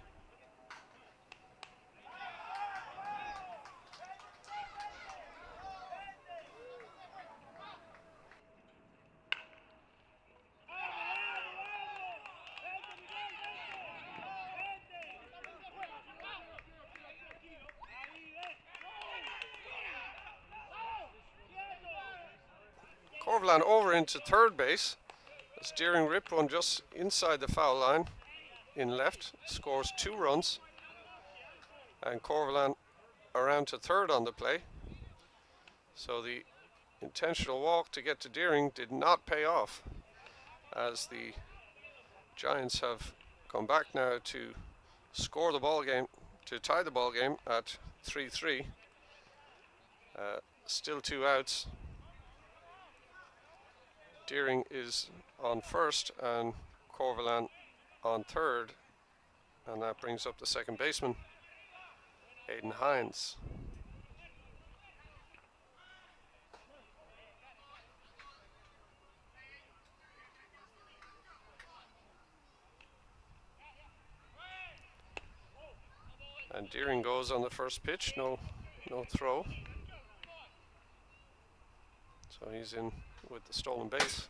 Corvalan over into third base as Deering ripped one just inside the foul line in left, scores 2 runs, and Corvalan around to third on the play. So the intentional walk to get to Deering did not pay off, as the Giants have come back now to score the ball game, to tie the ball game at 3-3. Still 2 outs. Deering is on first and Corvalan on third, and that brings up the second baseman, Aidan Hines. And Deering goes on the first pitch, no throw. So he's in with the stolen base.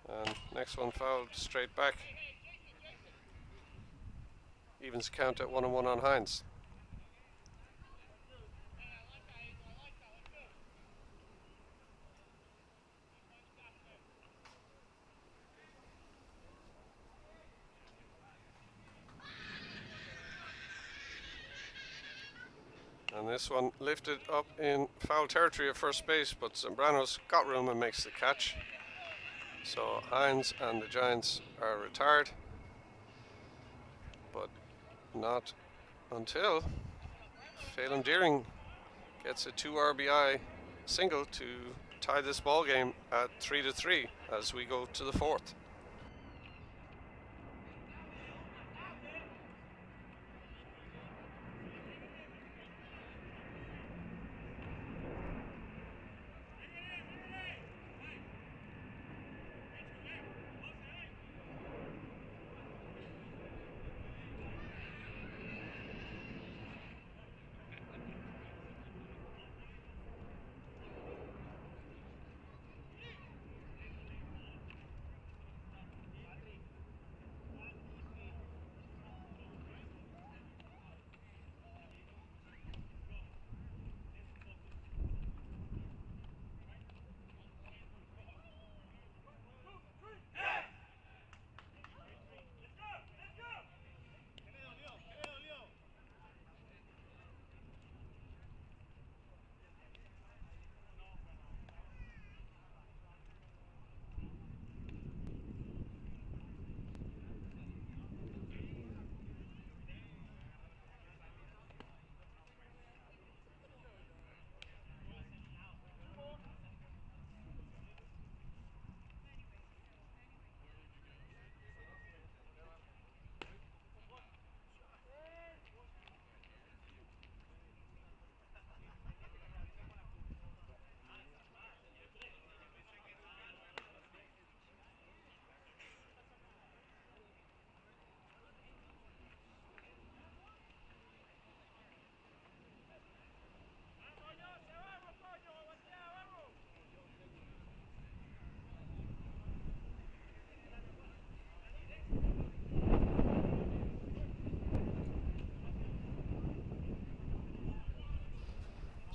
And next one fouled straight back. Evens count at 1-1 on Hines. And this one lifted up in foul territory at first base, but Zambrano's got room and makes the catch. So Hines and the Giants are retired, but not until Phelan Deering gets a 2 RBI single to tie this ball game at 3-3 as we go to the fourth.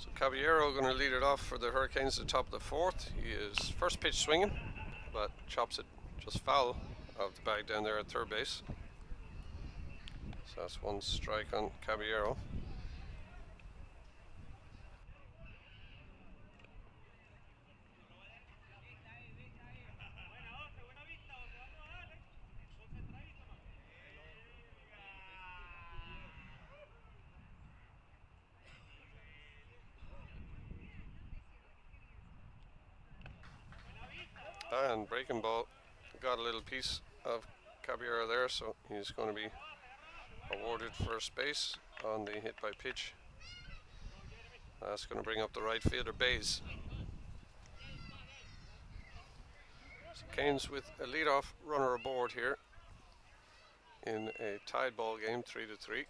So Caballero going to lead it off for the Hurricanes at the top of the fourth. He is first pitch swinging, but chops it just foul of the bag down there at third base. So that's one strike on Caballero. And breaking ball got a little piece of Caballero there, so he's going to be awarded first base on the hit by pitch. That's going to bring up the right fielder Bays. So Canes with a leadoff runner aboard here in a tied ball game, 3-3.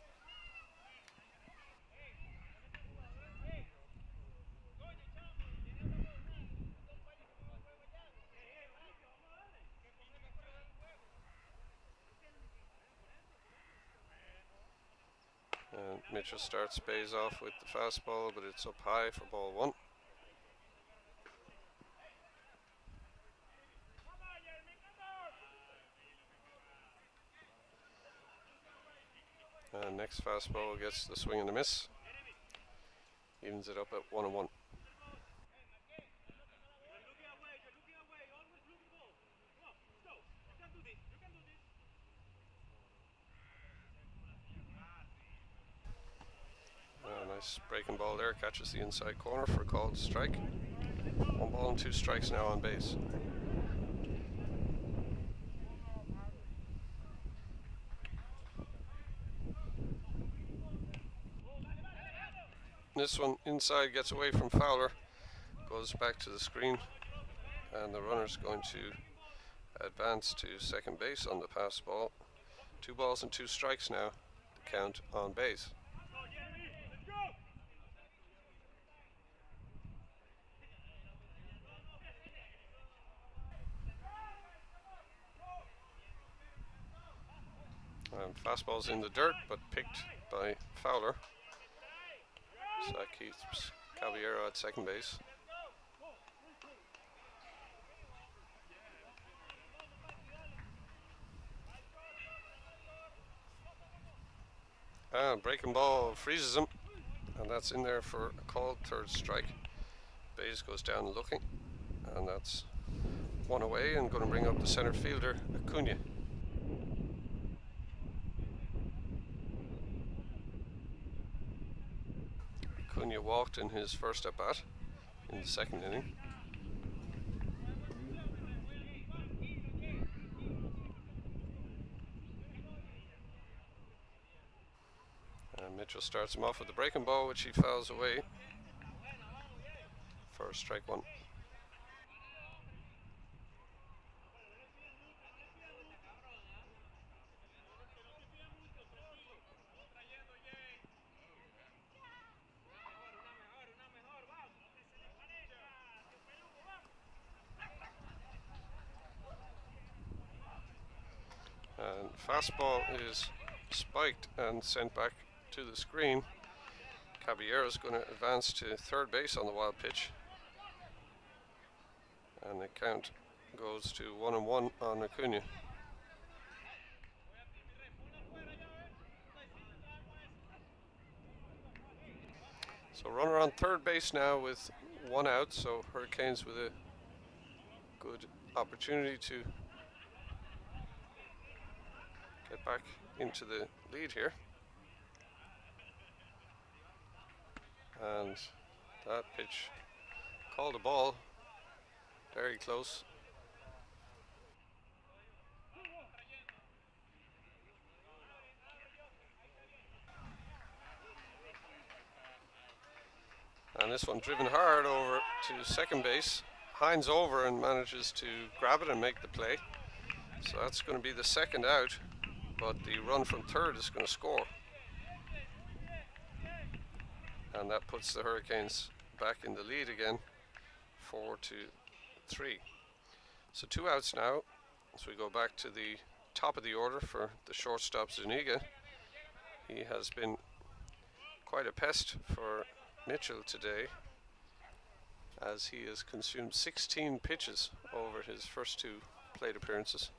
And Mitchell starts Bays off with the fastball, but it's up high for ball one. And next fastball gets the swing and a miss. Evens it up at 1-1. Nice breaking ball there, catches the inside corner for a called strike. 1 ball and 2 strikes now on base. This one inside gets away from Fowler, goes back to the screen, and the runner's going to advance to second base on the pass ball. 2 balls and 2 strikes now, the count on base. Fastball's in the dirt, but picked by Fowler. So that keeps Caballero at second base. And breaking ball freezes him, and that's in there for a called third strike. Bays goes down looking, and that's 1 away, and going to bring up the center fielder, Acuna. Acuna walked in his first at bat in the second inning. And Mitchell starts him off with the breaking ball, which he fouls away for strike 1. And fastball is spiked and sent back to the screen. Caballero is going to advance to third base on the wild pitch, and the count goes to 1-1 on Acuna. So runner on third base now with 1 out, so Hurricanes with a good opportunity to get back into the lead here. And that pitch called a ball, very close. And this one driven hard over to second base. Hines over and manages to grab it and make the play. So that's going to be the second out, but the run from third is going to score. And that puts the Hurricanes back in the lead again, 4-3. So 2 outs now. So we go back to the top of the order for the shortstop Zuniga. He has been quite a pest for Mitchell today, as he has consumed 16 pitches over his first 2 plate appearances.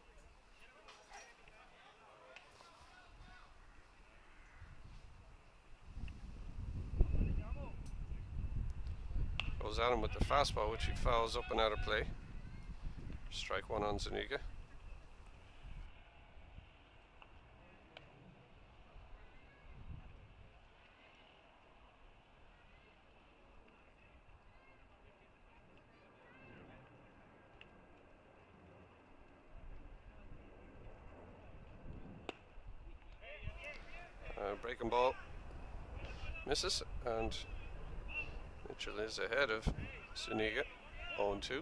Goes at him with the fastball, which he fouls up and out of play. Strike 1 on Zuniga. Breaking ball misses, and Mitchell is ahead of Zuniga, 0-2.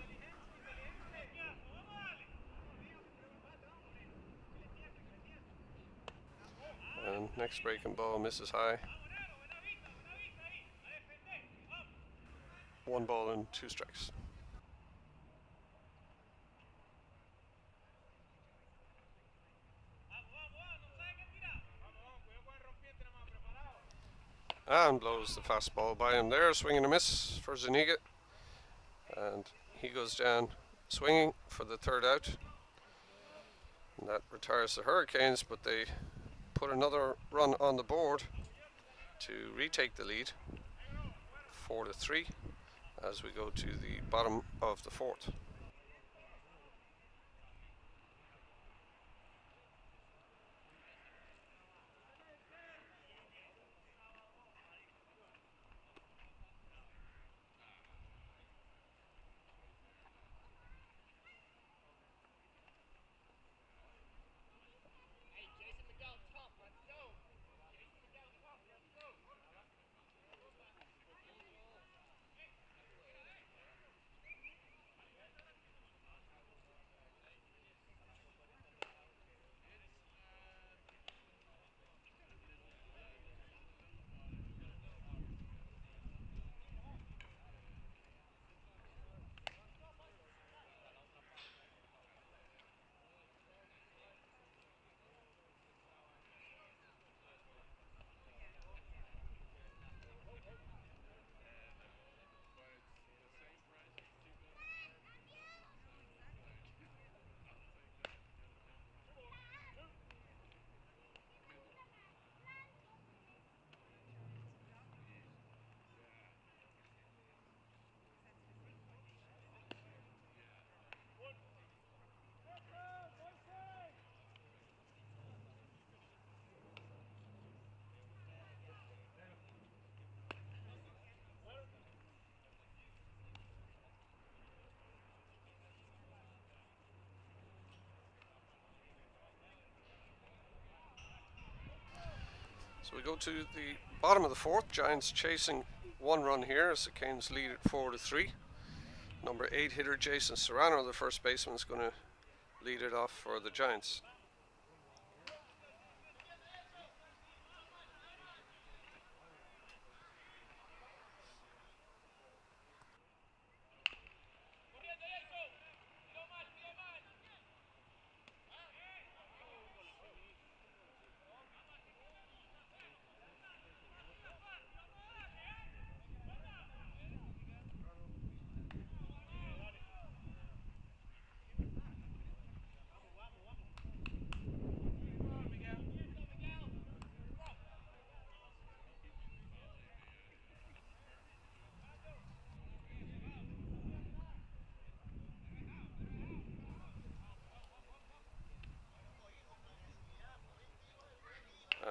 And next breaking ball misses high. 1 ball and 2 strikes. And blows the fastball by him there, swing and a miss for Zuniga. And he goes down swinging for the 3rd out. And that retires the Hurricanes, but they put another run on the board to retake the lead, 4-3, as we go to the bottom of the 4th. So we go to the bottom of the 4th. Giants chasing 1 run here as the Canes lead at 4-3. Number 8 hitter Jason Serrano, the first baseman, is going to lead it off for the Giants.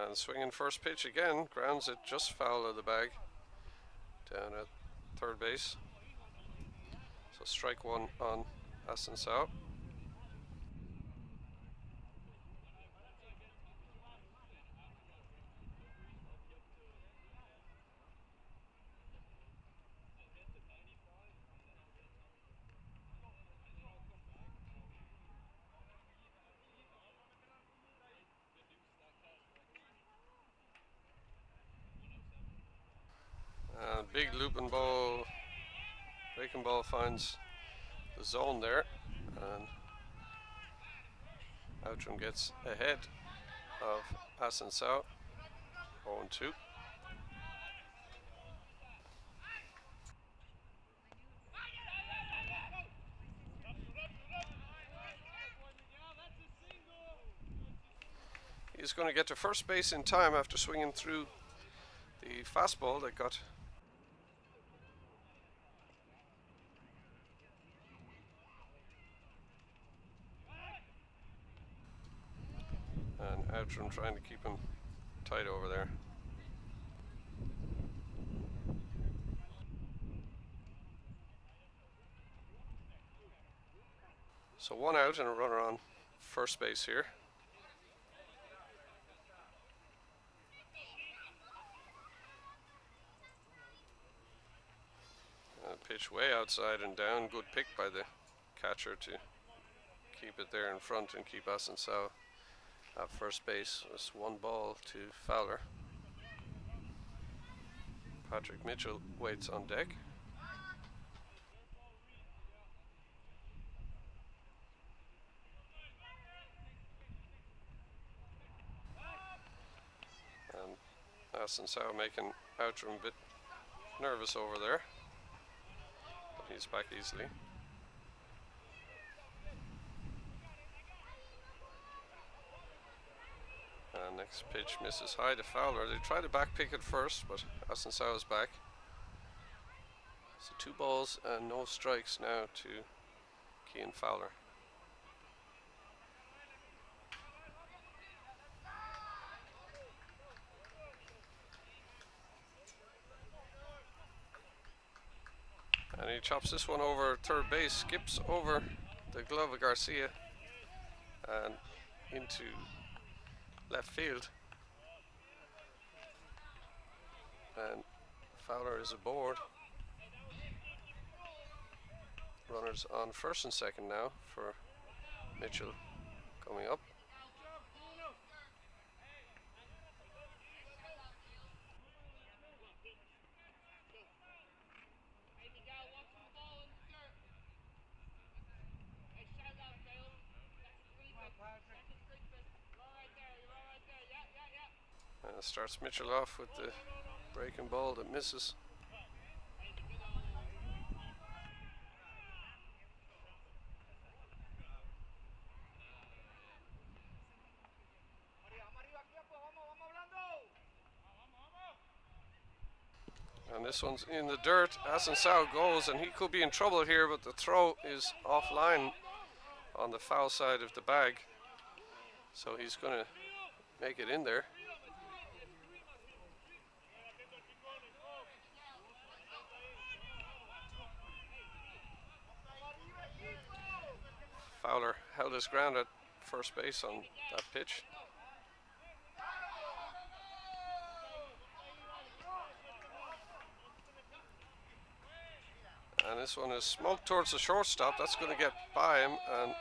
And swinging first pitch again, grounds it just foul of the bag down at 3rd base. So strike 1 on Asensao. Big looping ball, breaking ball finds the zone there, and Outram gets ahead of Asensao, 0-2. he's going to get to first base in time after swinging through the fastball that got. And Outram trying to keep him tight over there. So 1 out and a runner on first base here. Pitch way outside and down. Good pick by the catcher to keep it there in front and keep Asensao at first base. It's 1 ball to Fowler. Patrick Mitchell waits on deck. And Asensao making Outram a bit nervous over there. But he's back easily. And next pitch misses high to Fowler. They try to back pick it first, but Asensao is back. So 2 balls and no strikes now to Cian Fowler. And he chops this one over third base, skips over the glove of Garcia and into left field. And Fowler is aboard. Runners on first and second now for Mitchell coming up. And starts Mitchell off with the breaking ball that misses. And this one's in the dirt. Asensao goes, and he could be in trouble here, but the throw is offline on the foul side of the bag. So he's going to make it in there. Fowler held his ground at first base on that pitch. And this one is smoked towards the shortstop. That's going to get by him, and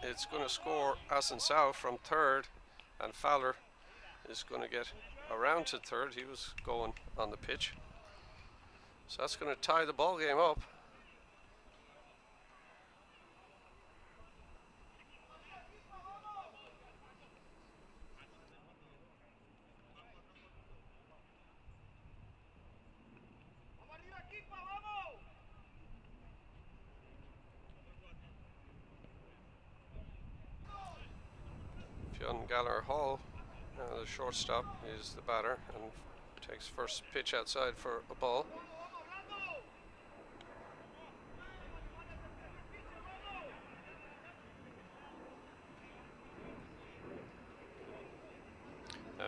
it's going to score Asensao from third, and Fowler is going to get around to third. He was going on the pitch. So that's going to tie the ball game up. Gallagher Hall, the shortstop, is the batter and takes first pitch outside for a ball.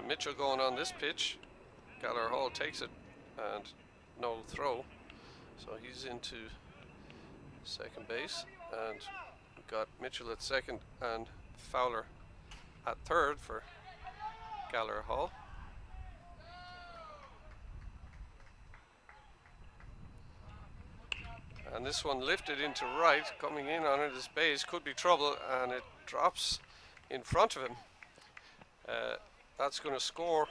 Mitchell going on this pitch. Gallagher Hall takes it and no throw, so he's into second base, and we've got Mitchell at second and Fowler at third for Gallagher Hall. And this one lifted into right, coming in on it is Bays, could be trouble, and it drops in front of him. That's going to score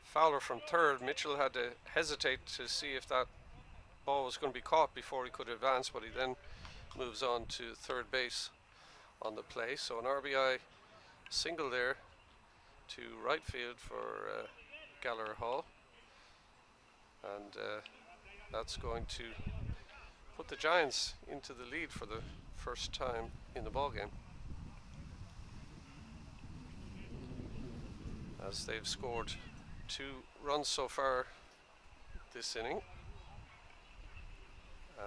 Fowler from third. Mitchell had to hesitate to see if that ball was going to be caught before he could advance, but he then moves on to third base on the play. So an RBI single there to right field for Gallagher Hall, and that's going to put the Giants into the lead for the first time in the ball game. as they've scored 2 runs so far this inning,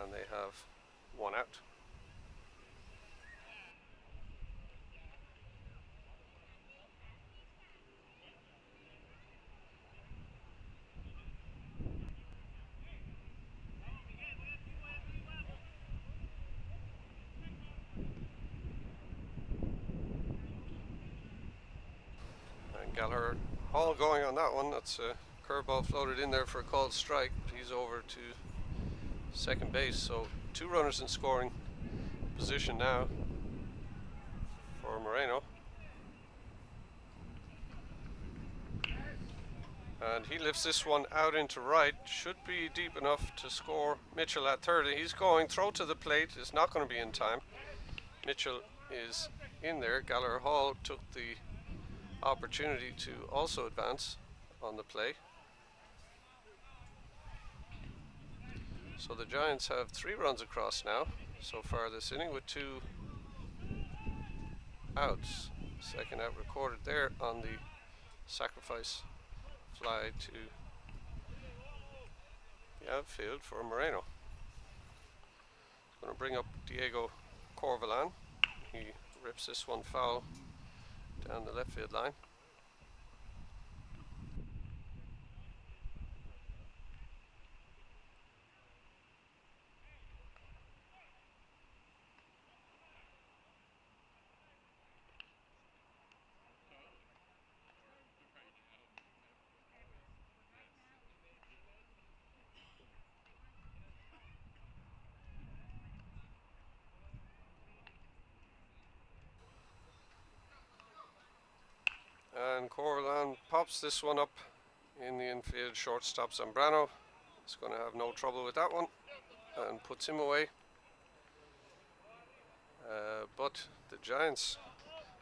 and they have 1 out. And Gallagher Hall going on that one. That's a curveball floated in there for a called strike, but he's over to second base. So 2 runners in scoring position now for Moreno. And he lifts this one out into right. Should be deep enough to score Mitchell at third. He's going, throw to the plate. It's not going to be in time. Mitchell is in there. Gallagher Hall took the opportunity to also advance on the play. So the Giants have 3 runs across now so far this inning with 2 outs. Second out recorded there on the sacrifice fly to the outfield for Moreno. Going to bring up Diego Corvalan. He rips this one foul down the left field line. And Corvalan pops this one up in the infield. Shortstop Zambrano is going to have no trouble with that one and puts him away. But the Giants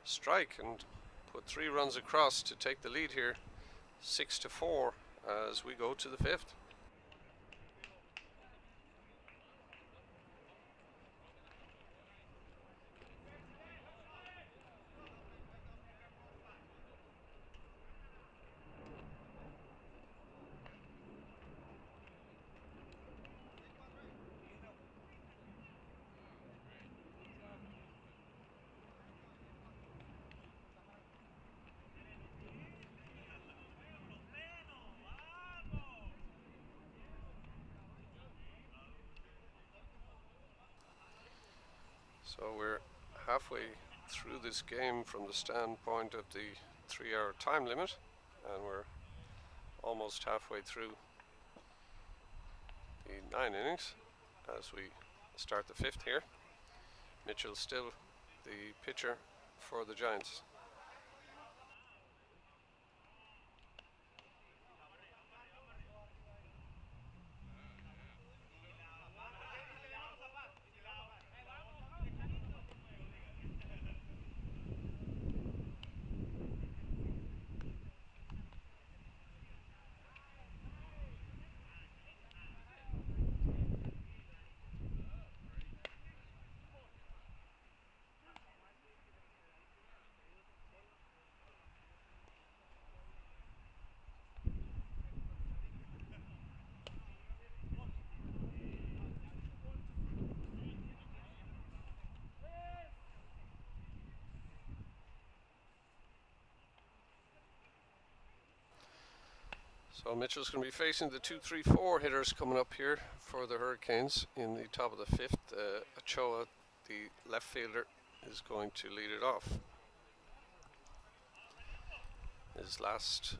strike and put 3 runs across to take the lead here, 6-4 as we go to the 5th. So we're halfway through this game from the standpoint of the 3-hour time limit, and we're almost halfway through the 9 innings as we start the 5th here. Mitchell's still the pitcher for the Giants. So Mitchell's going to be facing the 2-3-4 hitters coming up here for the Hurricanes in the top of the 5th. Ochoa, the left fielder, is going to lead it off. His last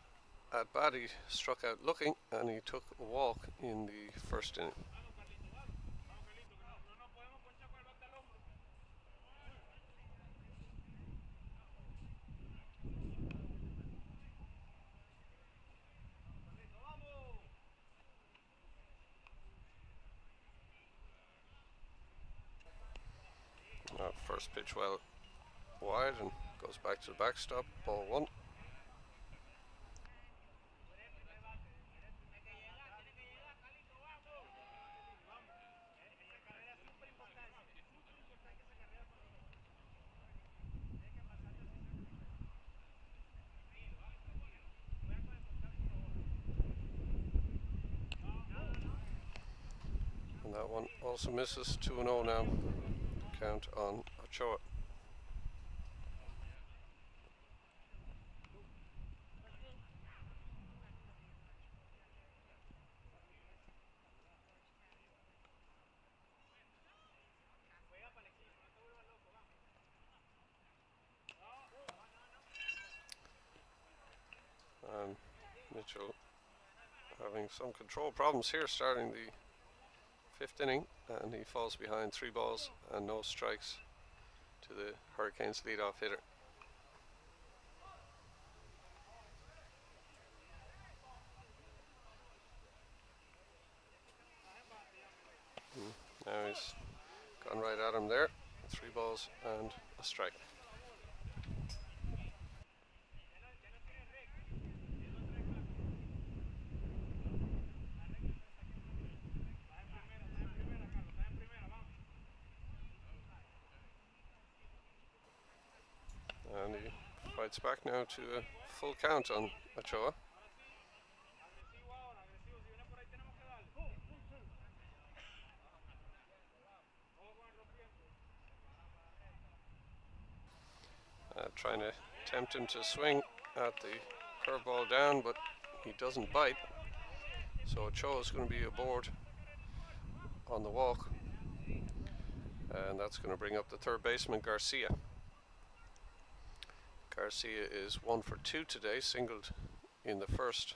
at bat, he struck out looking and he took a walk in the 1st inning. First pitch well wide and goes back to the backstop, ball 1. that one also misses. 2-0 now. Count on Ochoa. And Mitchell having some control problems here starting the 5th inning, and he falls behind 3 balls and no strikes to the Hurricanes leadoff hitter. Now he's gone right at him there. 3 balls and a strike. And he fights back now to a full count on Ochoa. Trying to tempt him to swing at the curveball down, but he doesn't bite. So Ochoa is going to be aboard on the walk, and that's going to bring up the third baseman, Garcia. Garcia is 1 for 2 today, singled in the first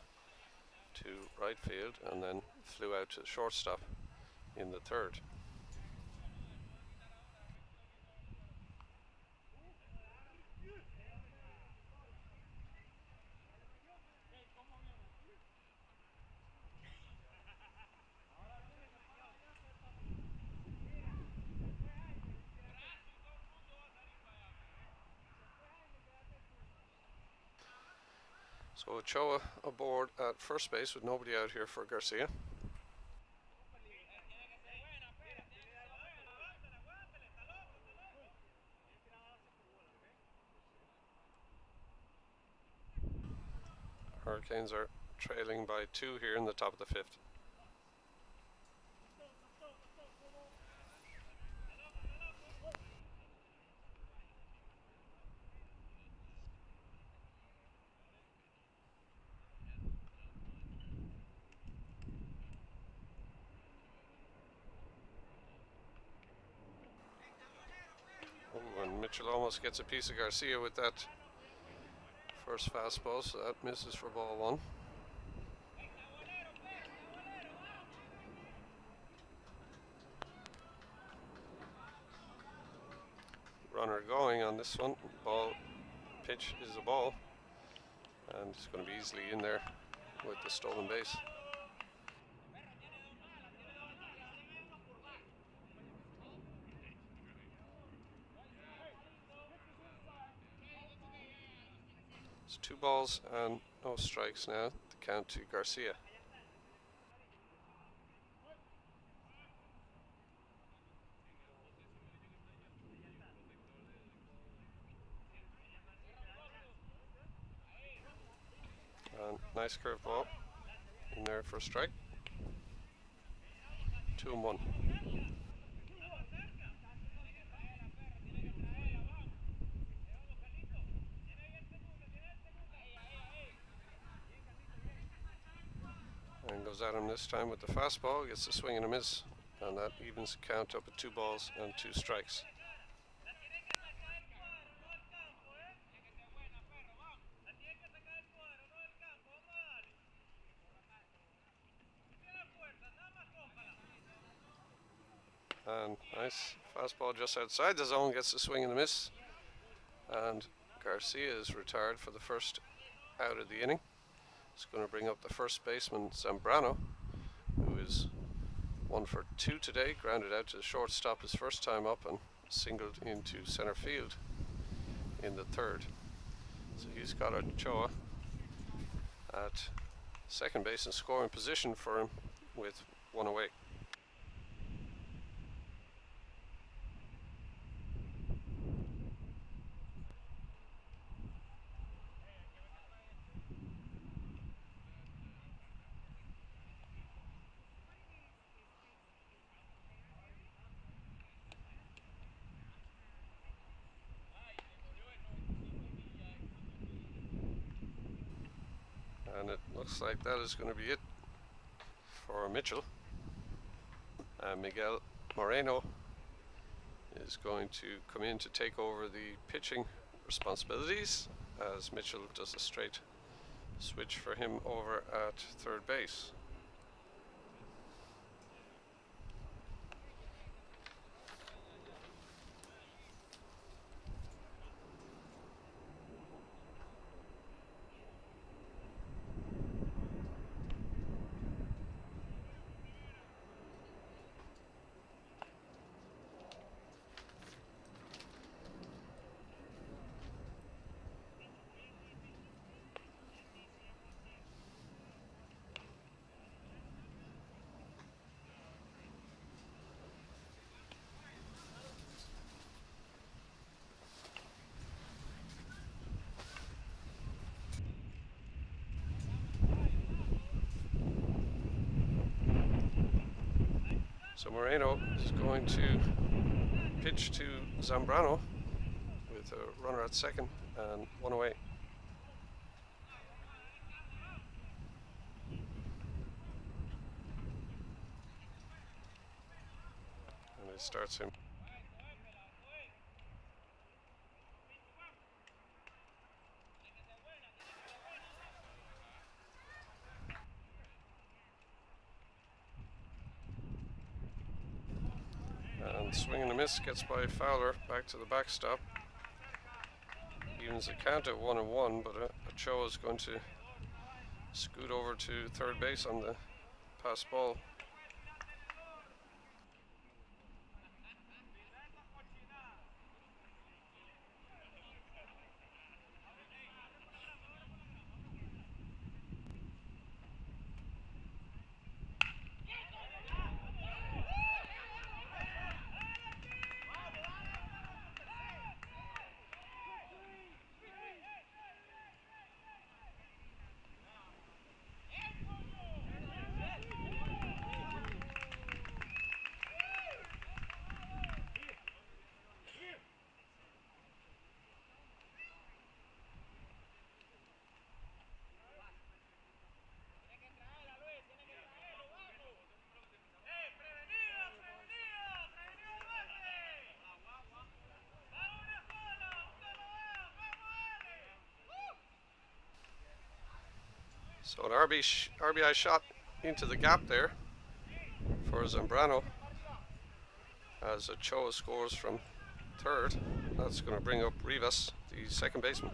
to right field and then flew out to shortstop in the third. So Ochoa aboard at first base with nobody out here for Garcia. Hurricanes are trailing by 2 here in the top of the 5th. Oh, and Mitchell almost gets a piece of Garcia with that first fastball, so that misses for ball 1. Runner going on this one. Ball pitch is a ball, and it's going to be easily in there with the stolen base. It's 2 balls and no strikes now to count to Garcia. And nice curveball in there for a strike. 2-1. And goes at him this time with the fastball, gets a swing and a miss, and that evens the count up at 2 balls and 2 strikes. And nice fastball just outside the zone, gets a swing and a miss, and Garcia is retired for the first out of the inning. It's going to bring up the first baseman, Zambrano, who is 1 for 2 today, grounded out to the shortstop his first time up and singled into center field in the third. So he's got Ochoa at second base and scoring position for him with 1 away. And it looks like that is going to be it for Mitchell. And Miguel Moreno is going to come in to take over the pitching responsibilities as Mitchell does a straight switch for him over at third base. So Moreno is going to pitch to Zambrano with a runner at second and one away. And it starts him. And swing and a miss, gets by Fowler back to the backstop. Evens the count at 1-1, but Ochoa is going to scoot over to third base on the pass ball. So an RBI shot into the gap there for Zambrano as Ochoa scores from third. That's going to bring up Rivas, the second baseman.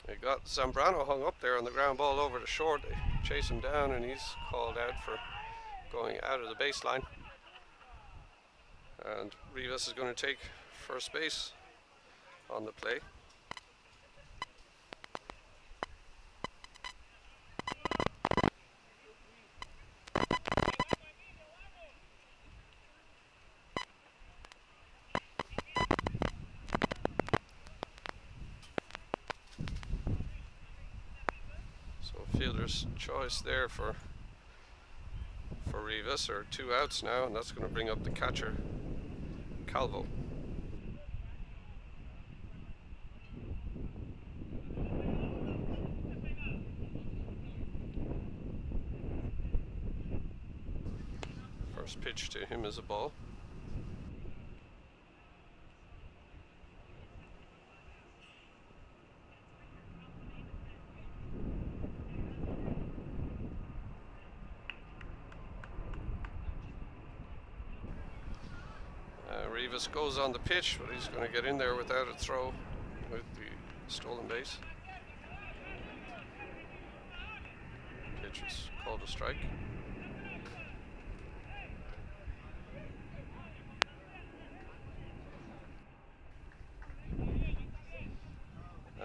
They got Zambrano hung up there on the ground ball over to short. They chase him down and he's called out for going out of the baseline. And Rivas is going to take first base on the play. Fielder's choice there for Rivas, or 2 outs now, and that's going to bring up the catcher Calvo. First pitch to him is a ball. Rivas goes on the pitch, but he's going to get in there without a throw with the stolen base. Pitch is called a strike.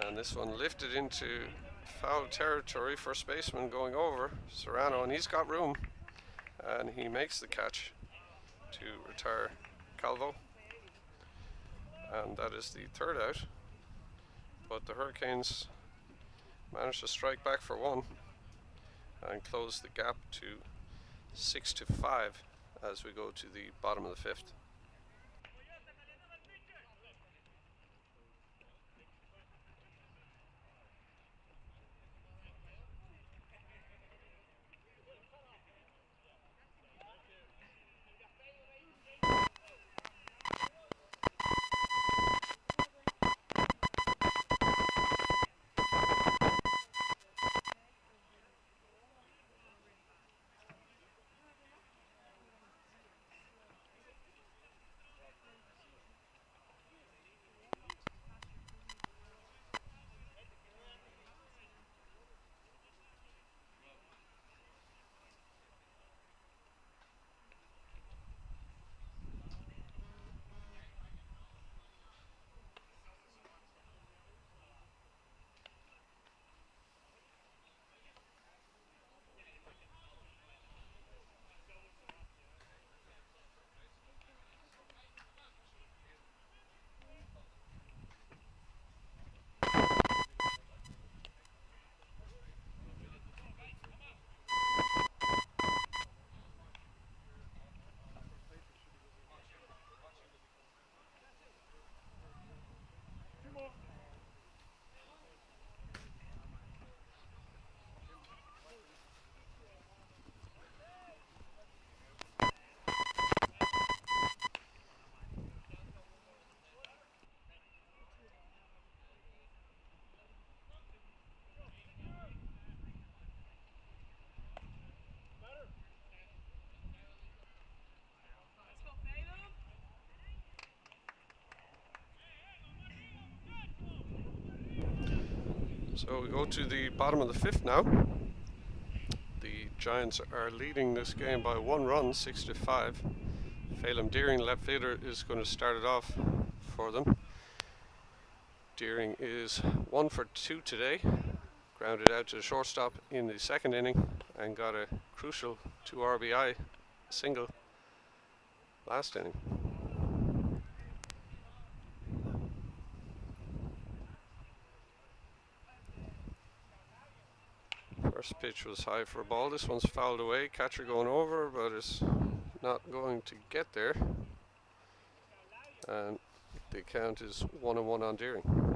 And this one lifted into foul territory. First baseman going over, Serrano, and he's got room. And he makes the catch to retire Calvo. And that is the third out. But the Hurricanes managed to strike back for one and close the gap to 6-5 as we go to the bottom of the fifth. So we go to the bottom of the fifth now. The Giants are leading this game by 1 run, 6-5. Phelim Deering, left fielder, is going to start it off for them. Deering is 1 for 2 today. Grounded out to the shortstop in the second inning and got a crucial 2 RBI single last inning. First pitch was high for a ball. This one's fouled away. Catcher going over, but is not going to get there. And the count is 1-1 on Deering.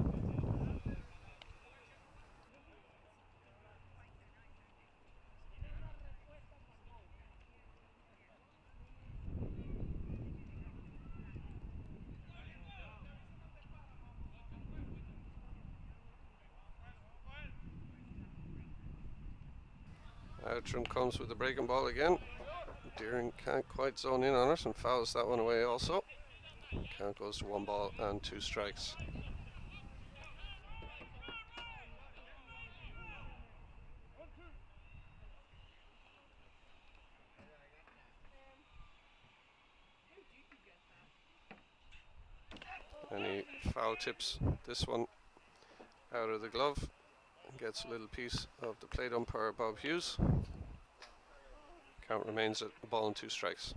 Outram comes with the breaking ball again. Deering can't quite zone in on it and fouls that one away also. Count goes to 1 ball and 2 strikes. And he foul tips this one out of the glove and gets a little piece of the plate umpire Bob Hughes. Count remains at 1 ball and 2 strikes.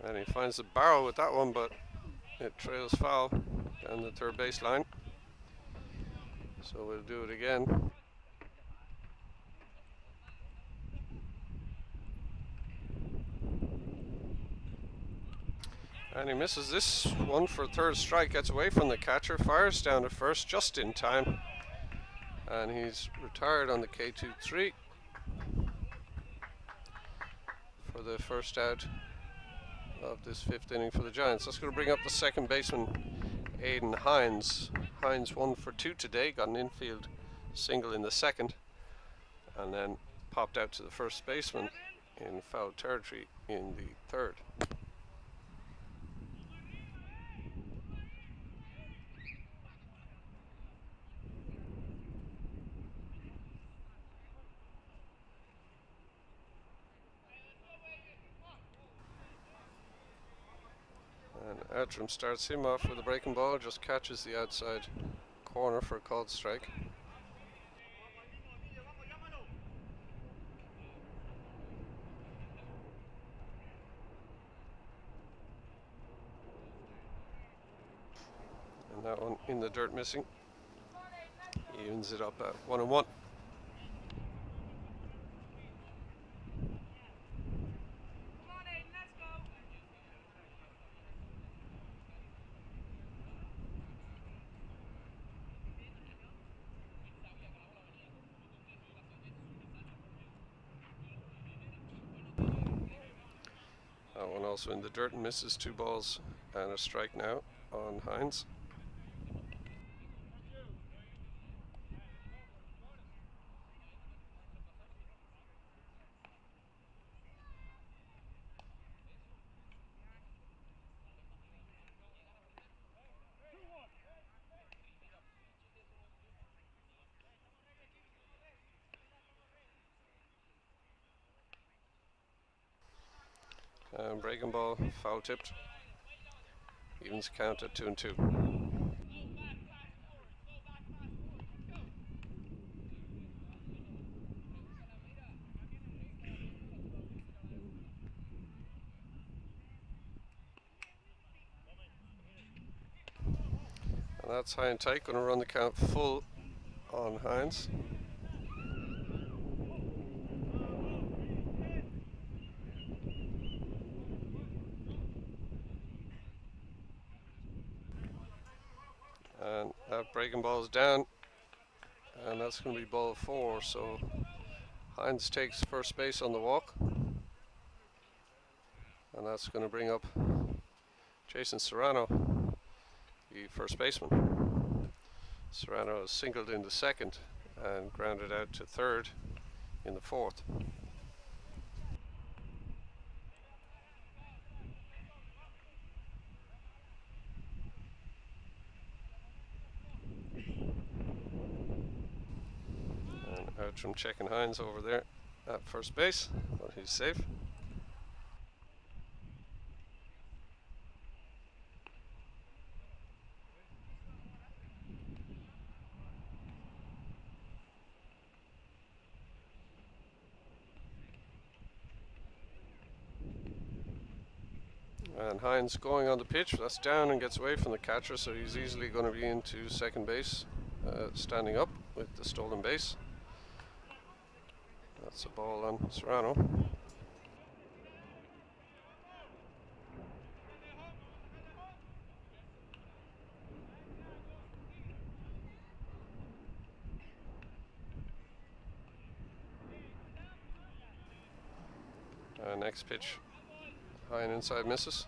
And he finds the barrel with that one, but it trails foul down the third baseline. So we'll do it again. And he misses this one for third strike, gets away from the catcher, fires down to first just in time. And he's retired on the K2-3 for the first out of this fifth inning for the Giants. That's going to bring up the second baseman, Aidan Hines. Hines 1 for 2 today, got an infield single in the second, and then popped out to the first baseman in foul territory in the third. And Outram starts him off with a breaking ball, just catches the outside corner for a called strike. That one in the dirt missing. Evens it up at 1-1. That one also in the dirt and misses. 2 balls and a strike now on Hines. And breaking ball, foul tipped. Evens count at 2-2. And that's high and tight, going to run the count full on Hines. And that breaking ball is down, and that's going to be ball 4. So Hines takes first base on the walk, and that's going to bring up Jason Serrano, the first baseman. Serrano is singled in the second and grounded out to third in the fourth. And Outram checking Hines over there at first base, but he's safe. And Hines going on the pitch, that's down and gets away from the catcher, so he's easily going to be into second base, standing up with the stolen base. That's a ball on Serrano. Next pitch, high and inside, misses.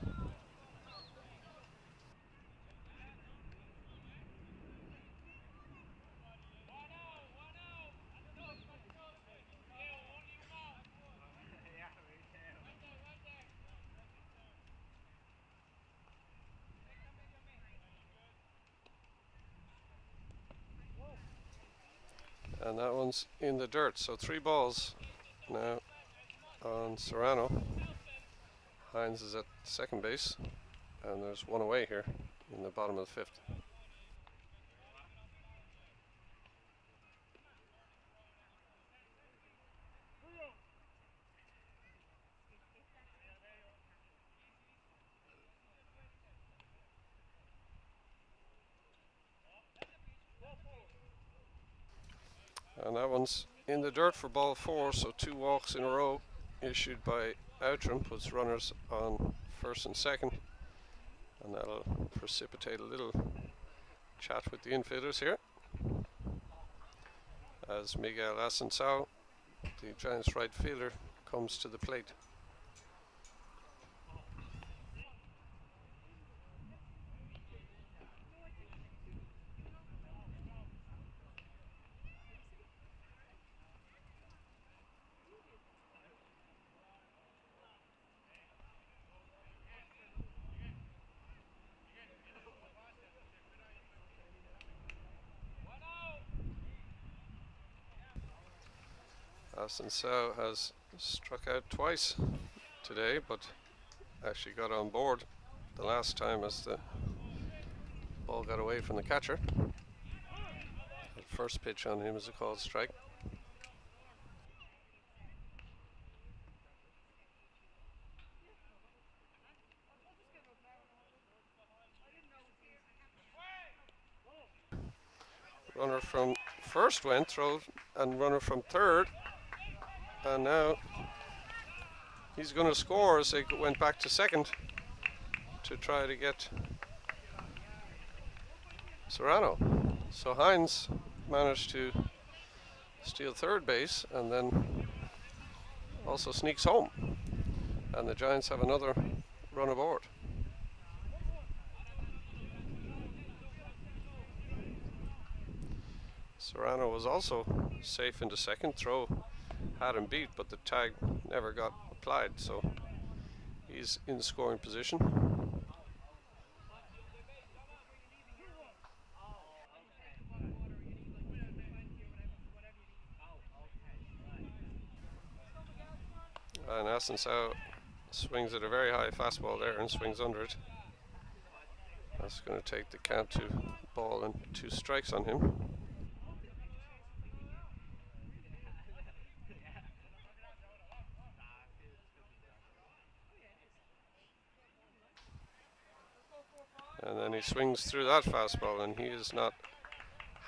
And that one's in the dirt, so 3 balls now on Serrano. Hines is at second base, and there's 1 away here in the bottom of the 5th. And that one's in the dirt for ball 4, so 2 walks in a row issued by Outram, puts runners on first and second, and that'll precipitate a little chat with the infielders here as Miguel Asensao, the Giants right fielder, comes to the plate. Asensao has struck out twice today, but actually got on board the last time as the ball got away from the catcher. The first pitch on him is a called strike. Runner from first went, throw, and runner from third. And now he's going to score as they went back to second to try to get Serrano. So Hines managed to steal third base and then also sneaks home. And the Giants have another run aboard. Serrano was also safe into second. Throw had him beat, but the tag never got applied, so he's in scoring position. And Asensau swings at a very high fastball there and swings under it. That's going to take the count to ball and 2 strikes on him. And then he swings through that fastball, and he is not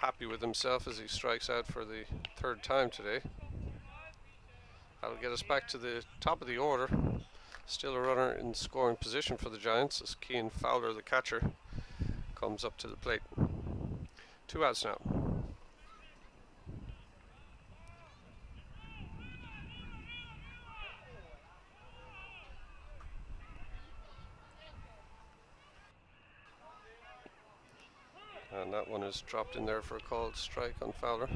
happy with himself as he strikes out for the 3rd time today. That'll get us back to the top of the order. Still a runner in scoring position for the Giants as Cian Fowler, the catcher, comes up to the plate. 2 outs now. And that one is dropped in there for a called strike on Fowler.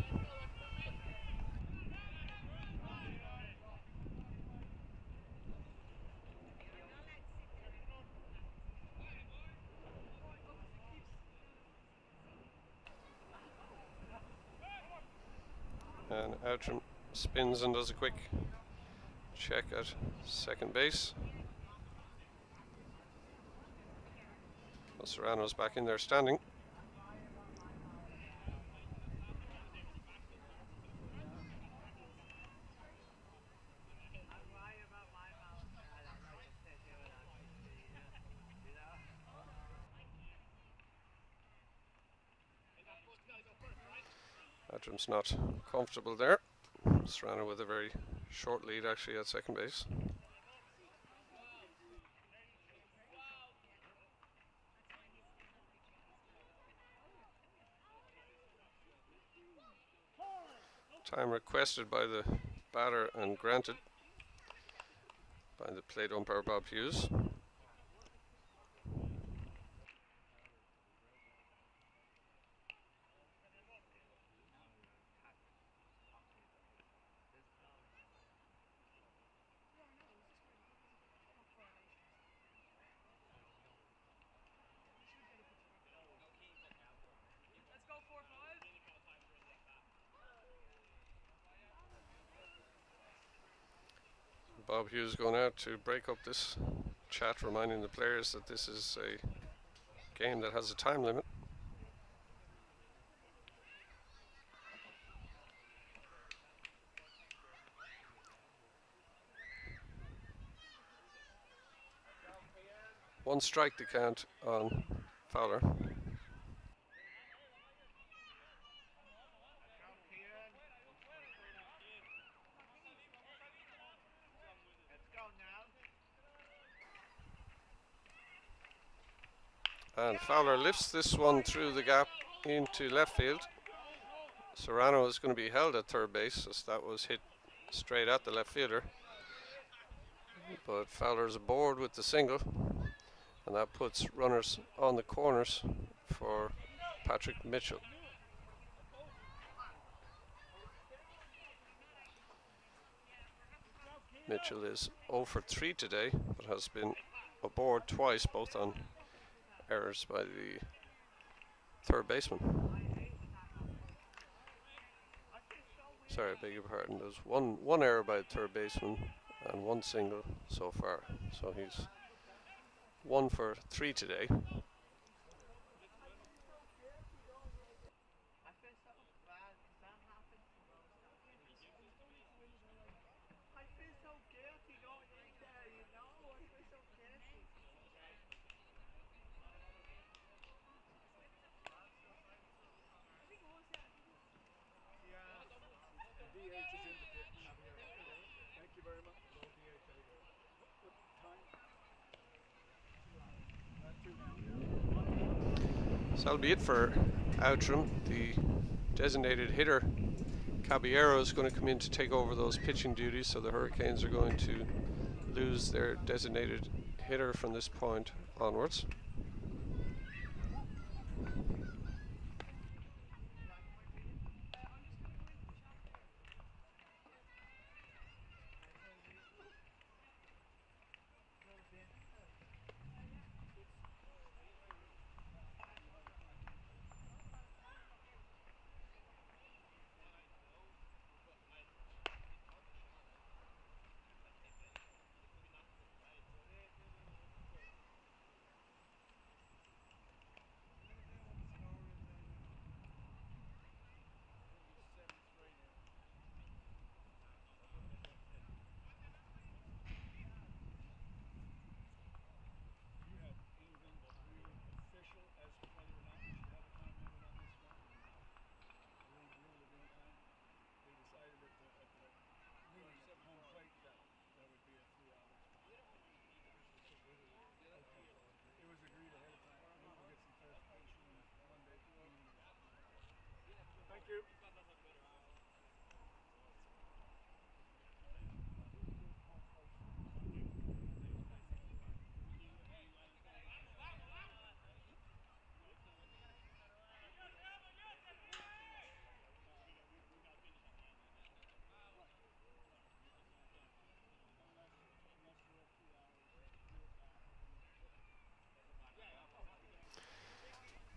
And Outram spins and does a quick check at second base. Well, Serrano's back in there standing. Outram's not comfortable there. Serrano with a very short lead actually at second base. Time requested by the batter and granted by the plate umpire Bob Hughes. Bob Hughes going out to break up this chat, reminding the players that this is a game that has a time limit. One strike to count on Fowler. And Fowler lifts this one through the gap into left field. Serrano is going to be held at third base as that was hit straight at the left fielder. But Fowler's aboard with the single, and that puts runners on the corners for Patrick Mitchell. Mitchell is 0 for 3 today, but has been aboard twice, both on errors by the third baseman. Sorry, I beg your pardon. There's one error by the third baseman and 1 single so far. So he's 1 for 3 today. you very much. What time? 2 now. So that'll be it for Outram. The designated hitter Caballero is going to come in to take over those pitching duties, so the Hurricanes are going to lose their designated hitter from this point onwards. Thank you.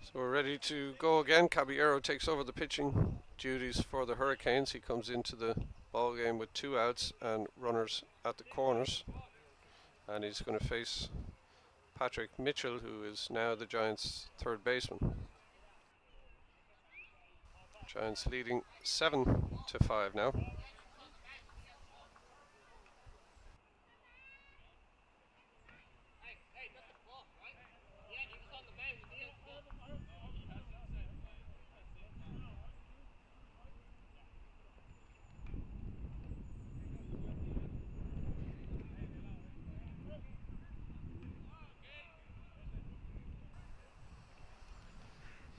So we're ready to go again. Caballero takes over the pitching duties for the Hurricanes. He comes into the ball game with 2 outs and runners at the corners, and he's going to face Patrick Mitchell, who is now the Giants' third baseman. Giants leading 7-5 now.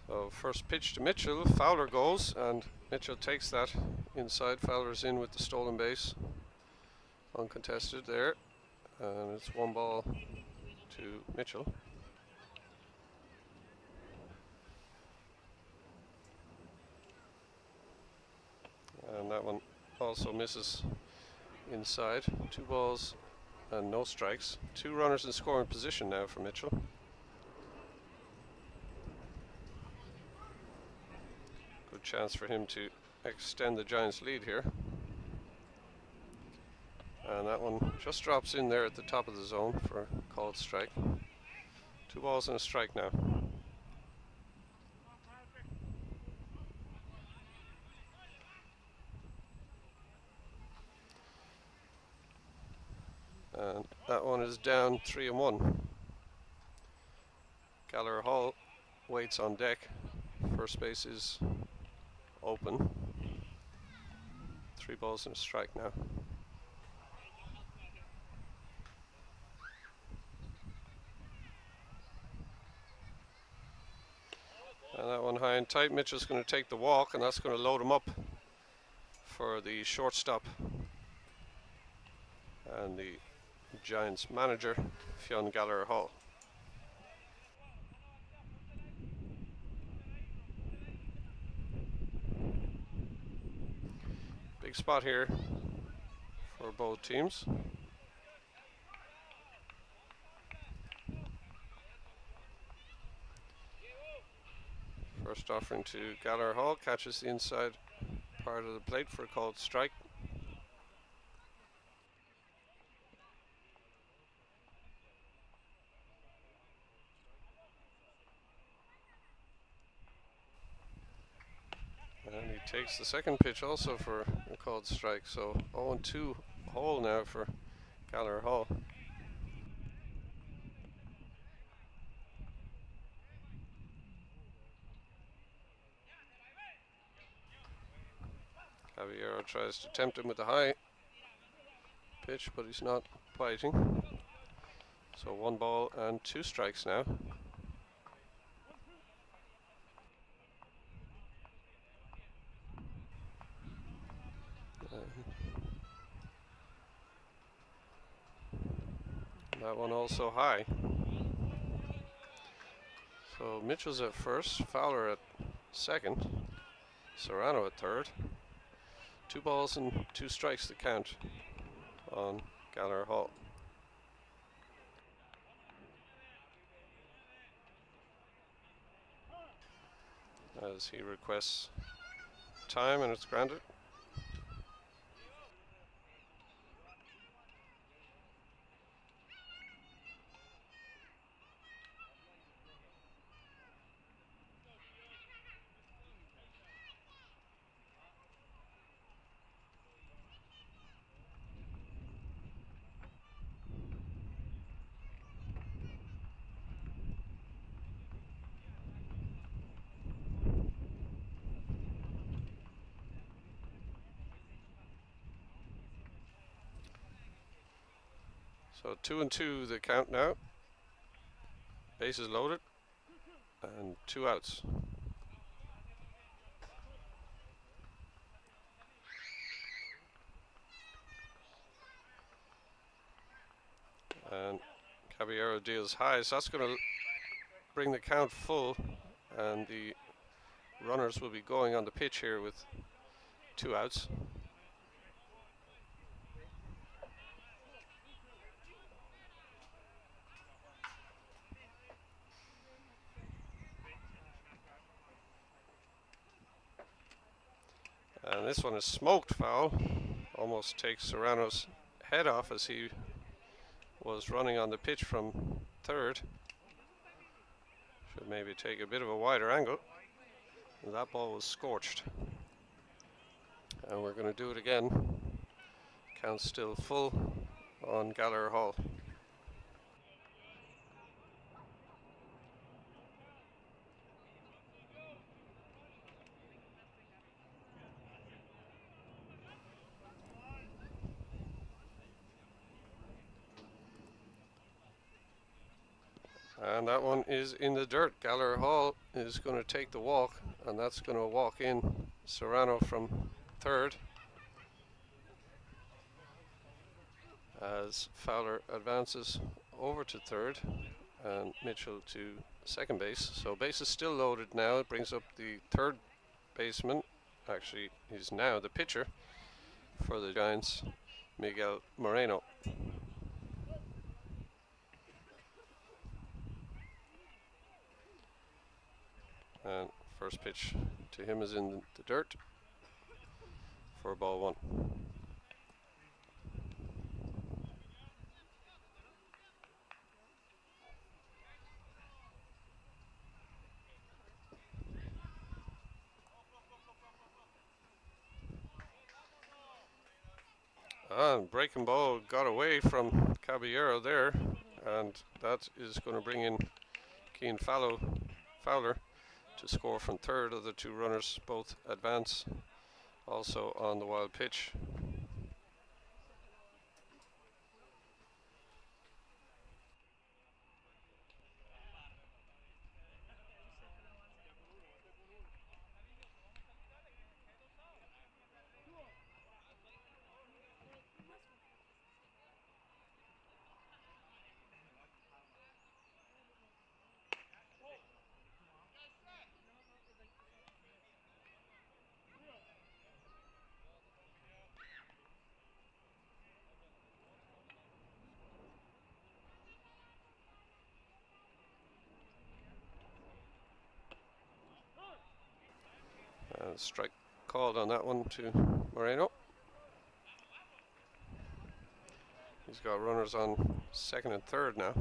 So first pitch to Mitchell, Fowler goes, and Mitchell takes that inside. Fowler's in with the stolen base, uncontested there, and it's 1 ball to Mitchell. And that one also misses inside. 2 balls and no strikes. 2 runners in scoring position now for Mitchell. Good chance for him to extend the Giants' lead here. And that one just drops in there at the top of the zone for a called strike. 2 balls and a strike now. And that one is down 3-1. Gallagher Hall waits on deck. First base is open. 3 balls and a strike now. And that one high and tight. Mitchell's going to take the walk, and that's going to load him up for the shortstop and the Giants manager, Fionn Gallagher Hall. Big spot here for both teams. First offering to Gallagher Hall, catches the inside part of the plate for a called strike. And he takes the second pitch also for a called strike. So 0-2 hole now for Gallagher Hall. Caballero tries to tempt him with a high pitch, but he's not biting. So 1 ball and 2 strikes now. That one also high. So Mitchell's at first, Fowler at second, Serrano at third. 2 balls and 2 strikes to count on Gallagher Hall. As he requests time, and it's granted. So 2-2 the count now. Bases loaded and 2 outs. And Caballero deals high, so that's going to bring the count full, and the runners will be going on the pitch here with 2 outs. And this one is smoked foul. Almost takes Serrano's head off as he was running on the pitch from third. Should maybe take a bit of a wider angle. And that ball was scorched. And we're going to do it again. Count still full on Gallagher Hall. And that one is in the dirt. Gallagher Hall is going to take the walk, and that's going to walk in Serrano from third as Fowler advances over to third and Mitchell to second base. So base is still loaded now. It brings up the third baseman. Actually, he's now the pitcher for the Giants, Miguel Moreno. And first pitch to him is in the dirt for ball 1. And breaking ball got away from Caballero there, and that is going to bring in Keane Fowler to score from third. Of the 2 runners both advance also on the wild pitch. Strike called on that one to Moreno. He's got runners on second and third now.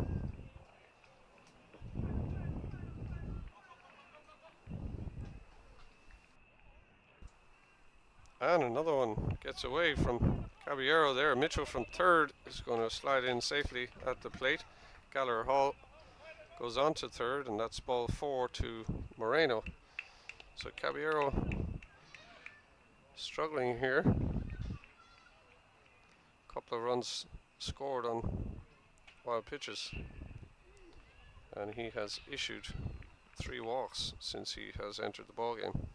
And another one gets away from Caballero there. Mitchell from third is going to slide in safely at the plate. Gallagher Hall goes on to third, and that's ball 4 to Moreno. So Caballero struggling here. Couple couple of runs scored on wild pitches, and he has issued 3 walks since he has entered the ball game.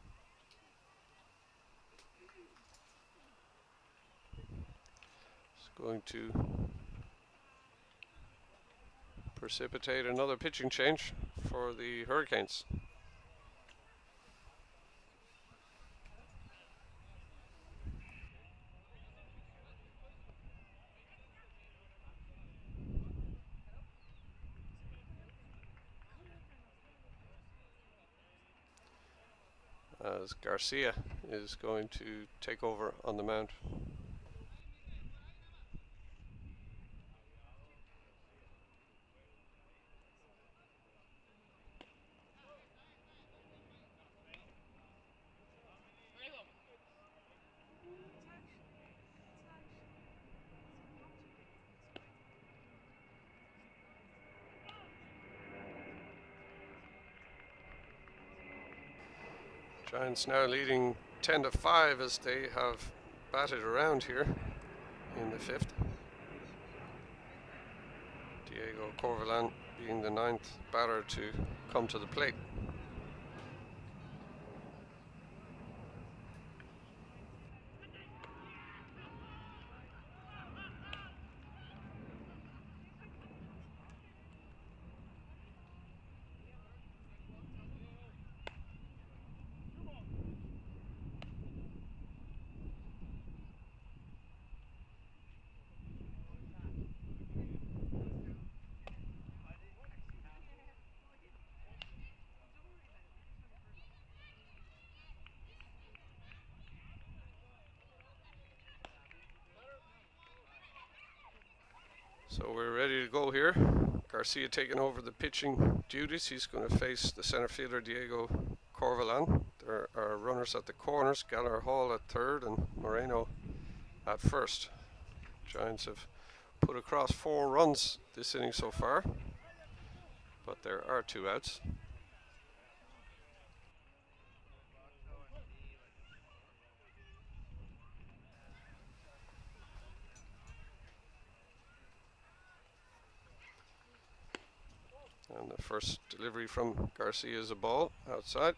It's going to precipitate another pitching change for the Hurricanes. As Garcia is going to take over on the mound. Giants now leading 10-5 as they have batted around here in the 5th. Diego Corvalan being the 9th batter to come to the plate. So we're ready to go here. Garcia taking over the pitching duties. He's going to face the center fielder Diego Corvalan. There are runners at the corners, Gallagher Hall at 3rd and Moreno at 1st. Giants have put across 4 runs this inning so far, but there are 2 outs. And the first delivery from Garcia is a ball outside.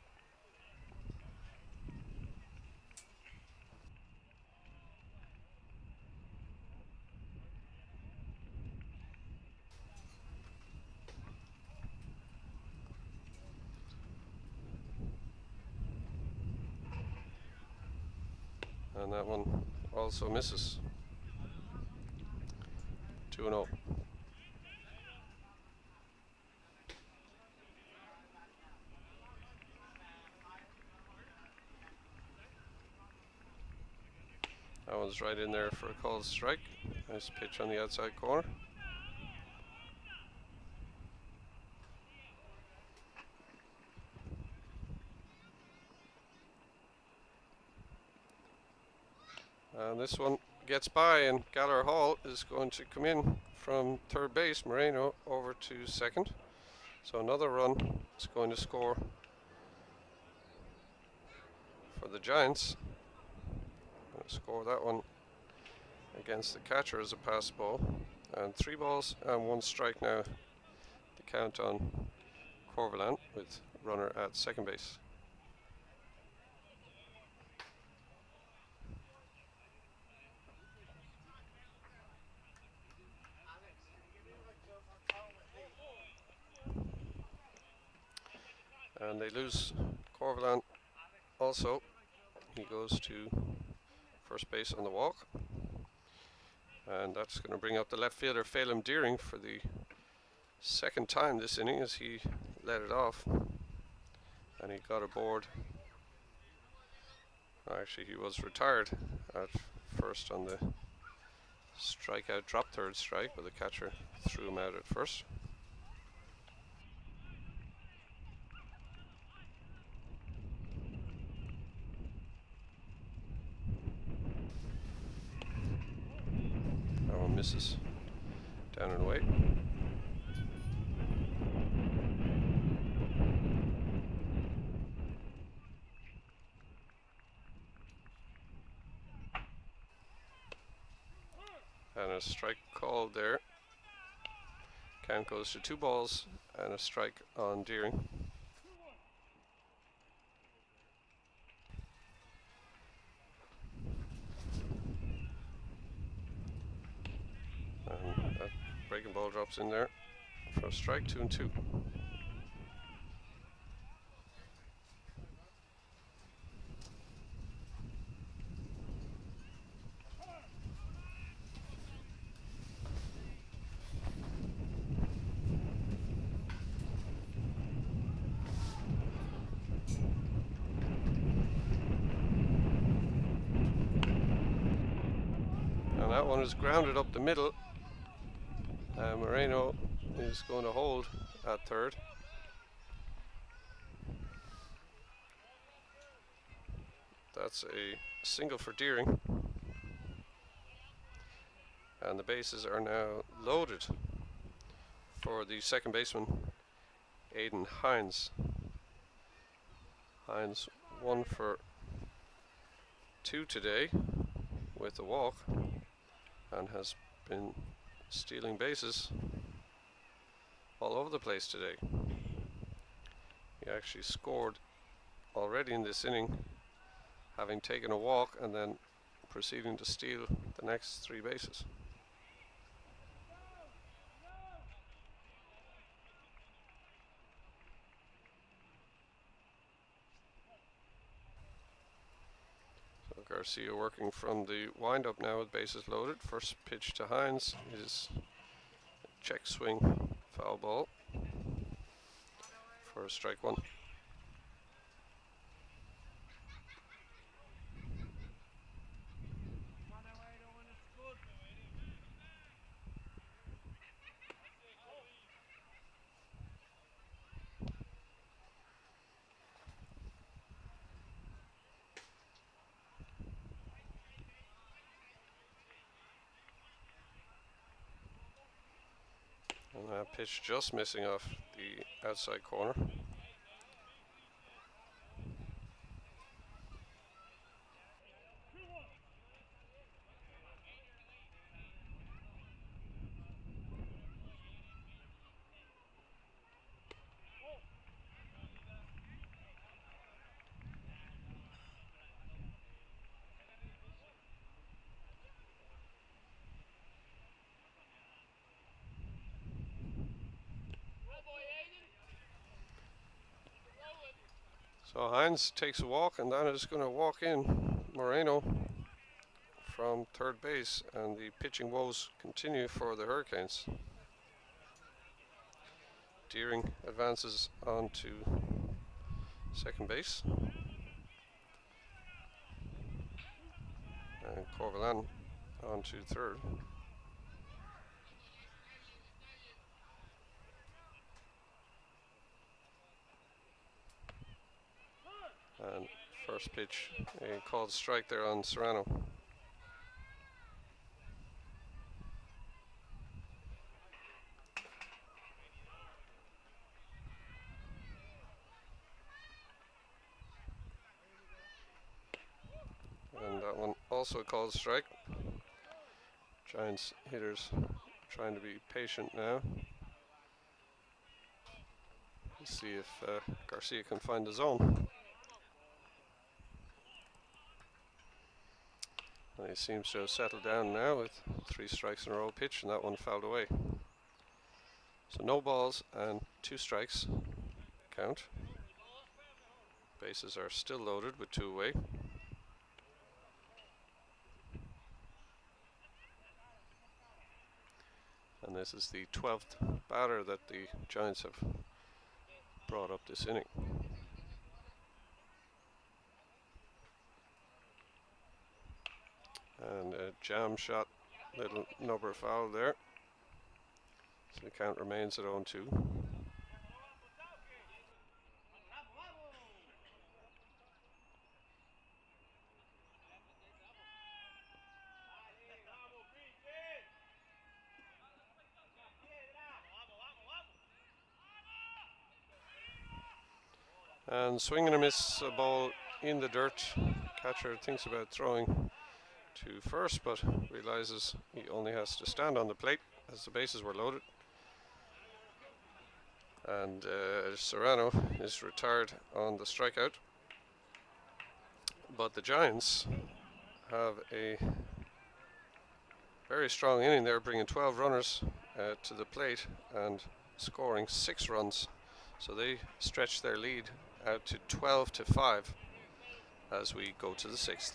And that one also misses. 2-0. That one's right in there for a called strike. Nice pitch on the outside corner. And this one gets by, and Gallagher Hall is going to come in from 3rd base. Moreno over to 2nd. So another run is going to score for the Giants. Going to score that one against the catcher as a pass ball. And 3 balls and 1 strike now. The count on Corvalan with runner at 2nd base. And they lose Corvalan also. He goes to 1st base on the walk. And that's going to bring up the left fielder Phelan Deering for the 2nd time this inning as he led it off. And he got aboard. Actually, he was retired at 1st on the strikeout, drop 3rd strike, but the catcher threw him out at 1st. Misses down and away. And a A strike called there. Count goes to 2 balls and a strike on Deering. And that breaking ball drops in there for a strike, 2-2. And that one is grounded up the middle. Moreno is going to hold at third. That's a single for Deering. And the bases are now loaded for the second baseman, Aidan Hines. Hines 1 for 2 today with a walk and has been stealing bases all over the place today. He actually scored already in this inning, having taken a walk and then proceeding to steal the next 3 bases. So Garcia working from the windup now with bases loaded. First pitch to Hines is a check swing foul ball for strike 1. And that pitch just missing off the outside corner. So Hines takes a walk, and that is going to walk in Moreno from third base, and the pitching woes continue for the Hurricanes. Deering advances on to second base, and Corvalán on to third. And first pitch, a called strike there on Serrano. And that one also a called strike. Giants hitters trying to be patient now. Let's see if Garcia can find the zone. And he seems to have settled down now with 3 strikes in a row pitch, and that one fouled away. So no balls and 2 strikes count. Bases are still loaded with 2 away. And this is the 12th batter that the Giants have brought up this inning. And a jam shot, little number foul there. So the count remains at 0-2. And swing and a miss, a ball in the dirt. Catcher thinks about throwing to first, but realizes he only has to stand on the plate as the bases were loaded. And Serrano is retired on the strikeout. But the Giants have a very strong inning there, bringing 12 runners to the plate and scoring 6 runs. So they stretch their lead out to 12-5 as we go to the 6th.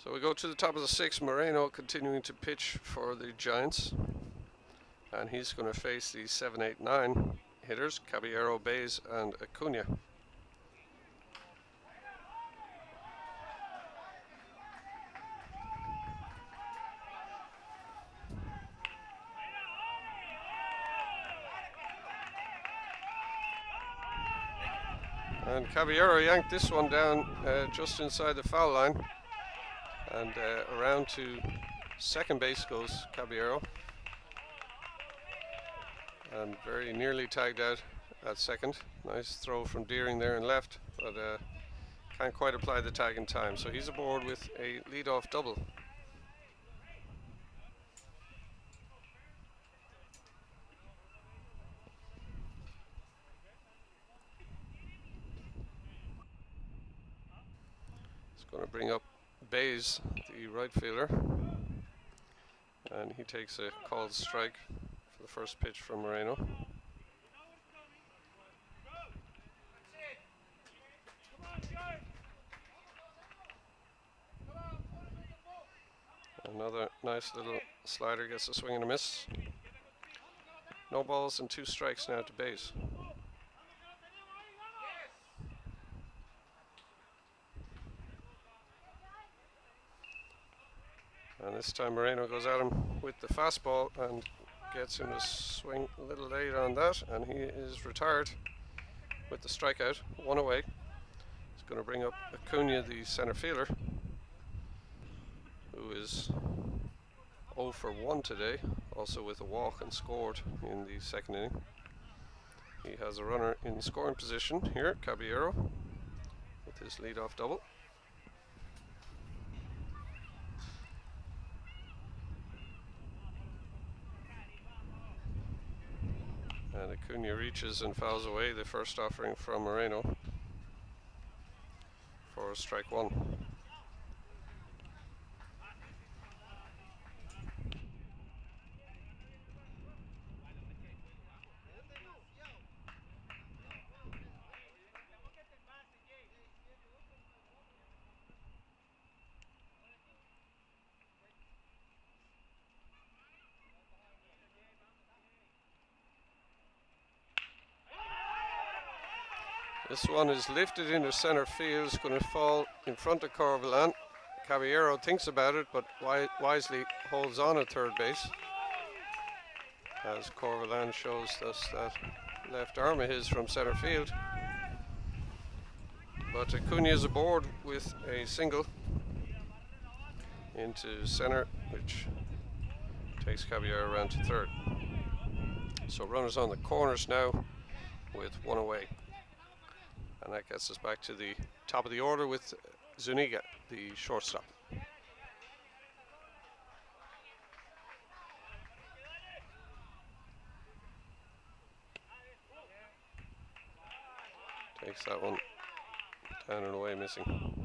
So we go to the top of the 6th. Moreno continuing to pitch for the Giants, and he's going to face the 7, 8, 9 hitters, Caballero, Bays, and Acuna. And Caballero yanked this one down just inside the foul line, and around to second base goes Caballero, and very nearly tagged out at second. Nice throw from Deering there and left, but can't quite apply the tag in time, so he's aboard with a leadoff double. Going to bring up Bays, the right fielder, and he takes a called strike for the first pitch from Moreno. Another nice little slider, gets a swing and a miss. No balls and 2 strikes now to Bays. And this time Moreno goes at him with the fastball and gets him to swing a little late on that, and he is retired with the strikeout, 1 away. He's going to bring up Acuna, the center fielder, who is 0 for 1 today, also with a walk, and scored in the 2nd inning. He has a runner in scoring position here, Caballero, with his leadoff double. And Acuna reaches and fouls away the first offering from Moreno for strike 1. This one is lifted into center field. It's going to fall in front of Corvalán. Caballero thinks about it, but wisely holds on at third base, as Corvalán shows us that left arm of his from center field. But Acuna is aboard with a single into center, which takes Caballero around to third. So runners on the corners now with one away. And that gets us back to the top of the order with Zuniga, the shortstop. Takes that one down and away, missing.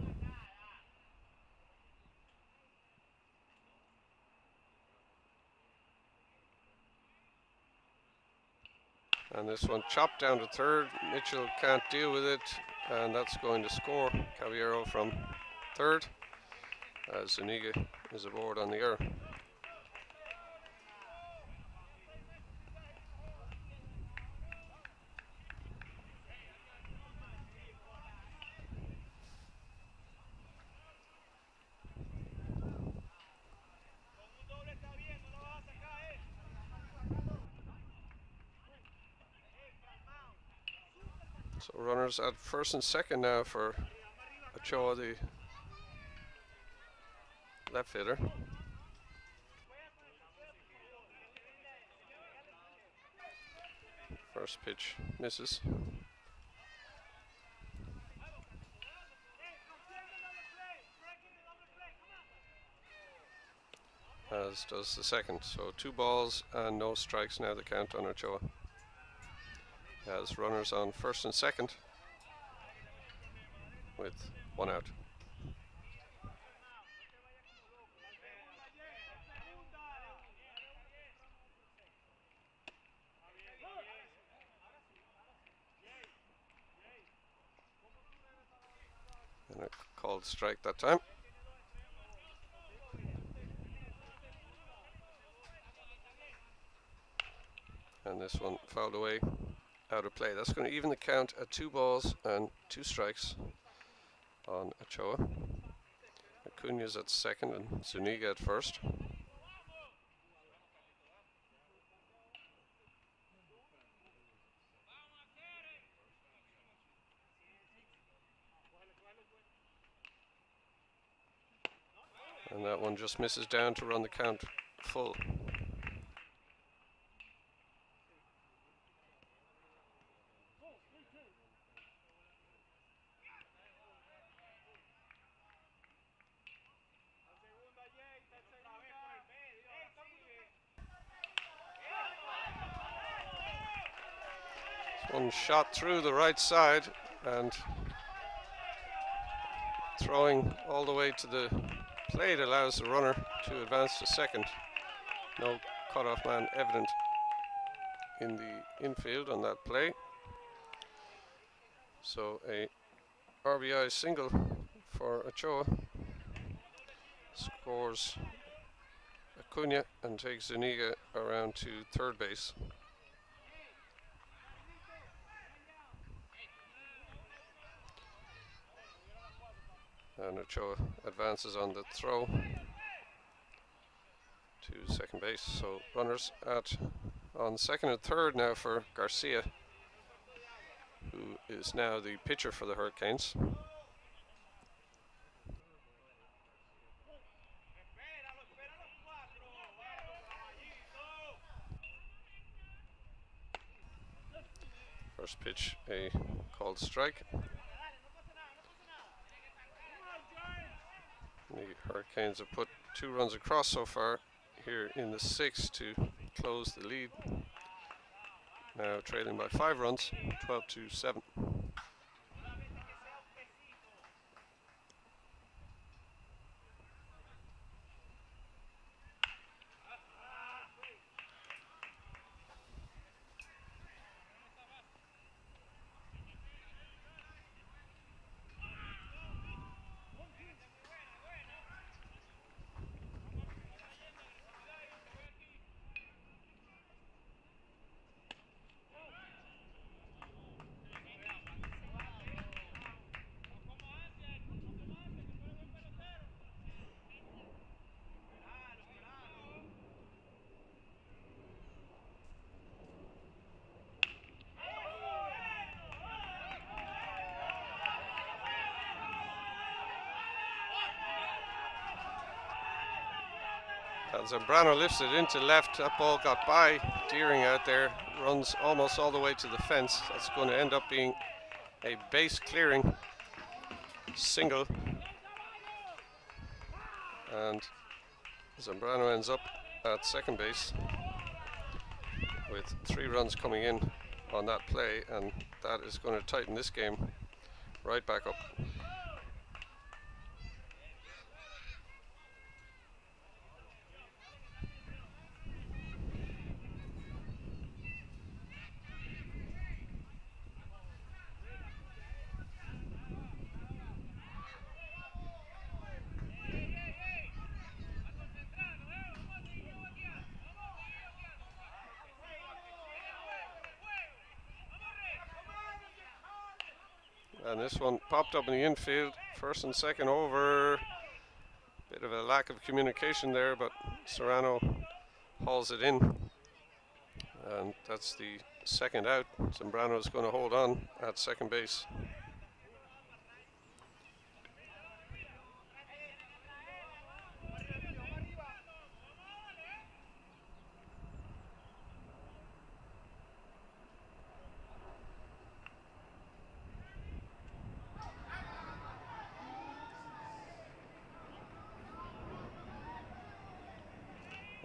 And this one chopped down to third. Mitchell can't deal with it, and that's going to score. Caballero from third, as Zuniga is aboard on the error. So runners at first and second now for Ochoa, the left fielder. First pitch misses. As does the second. So 2 balls and no strikes now the count on Ochoa. Has runners on first and second with 1 out. And a called strike that time. And this one fouled away, out of play. That's going to even the count at 2 balls and 2 strikes on Ochoa. Acuña's at second and Zuniga at first. And that one just misses down to run the count full. One shot through the right side and throwing all the way to the plate allows the runner to advance to second. No cutoff man evident in the infield on that play. So a RBI single for Ochoa. Scores Acuña and takes Zuniga around to third base. And Ochoa advances on the throw to second base. So runners on second and third now for Garcia, who is now the pitcher for the Hurricanes. First pitch, a called strike. The Hurricanes have put 2 runs across so far here in the 6th to close the lead. Now trailing by 5 runs, 12-7. And Zambrano lifts it into left. That ball got by Deering out there. Runs almost all the way to the fence. That's going to end up being a base clearing single. And Zambrano ends up at second base with 3 runs coming in on that play, and that is going to tighten this game right back up. And this one popped up in the infield, first and second over. Bit of a lack of communication there, but Serrano hauls it in. And that's the second out. Zambrano is going to hold on at second base.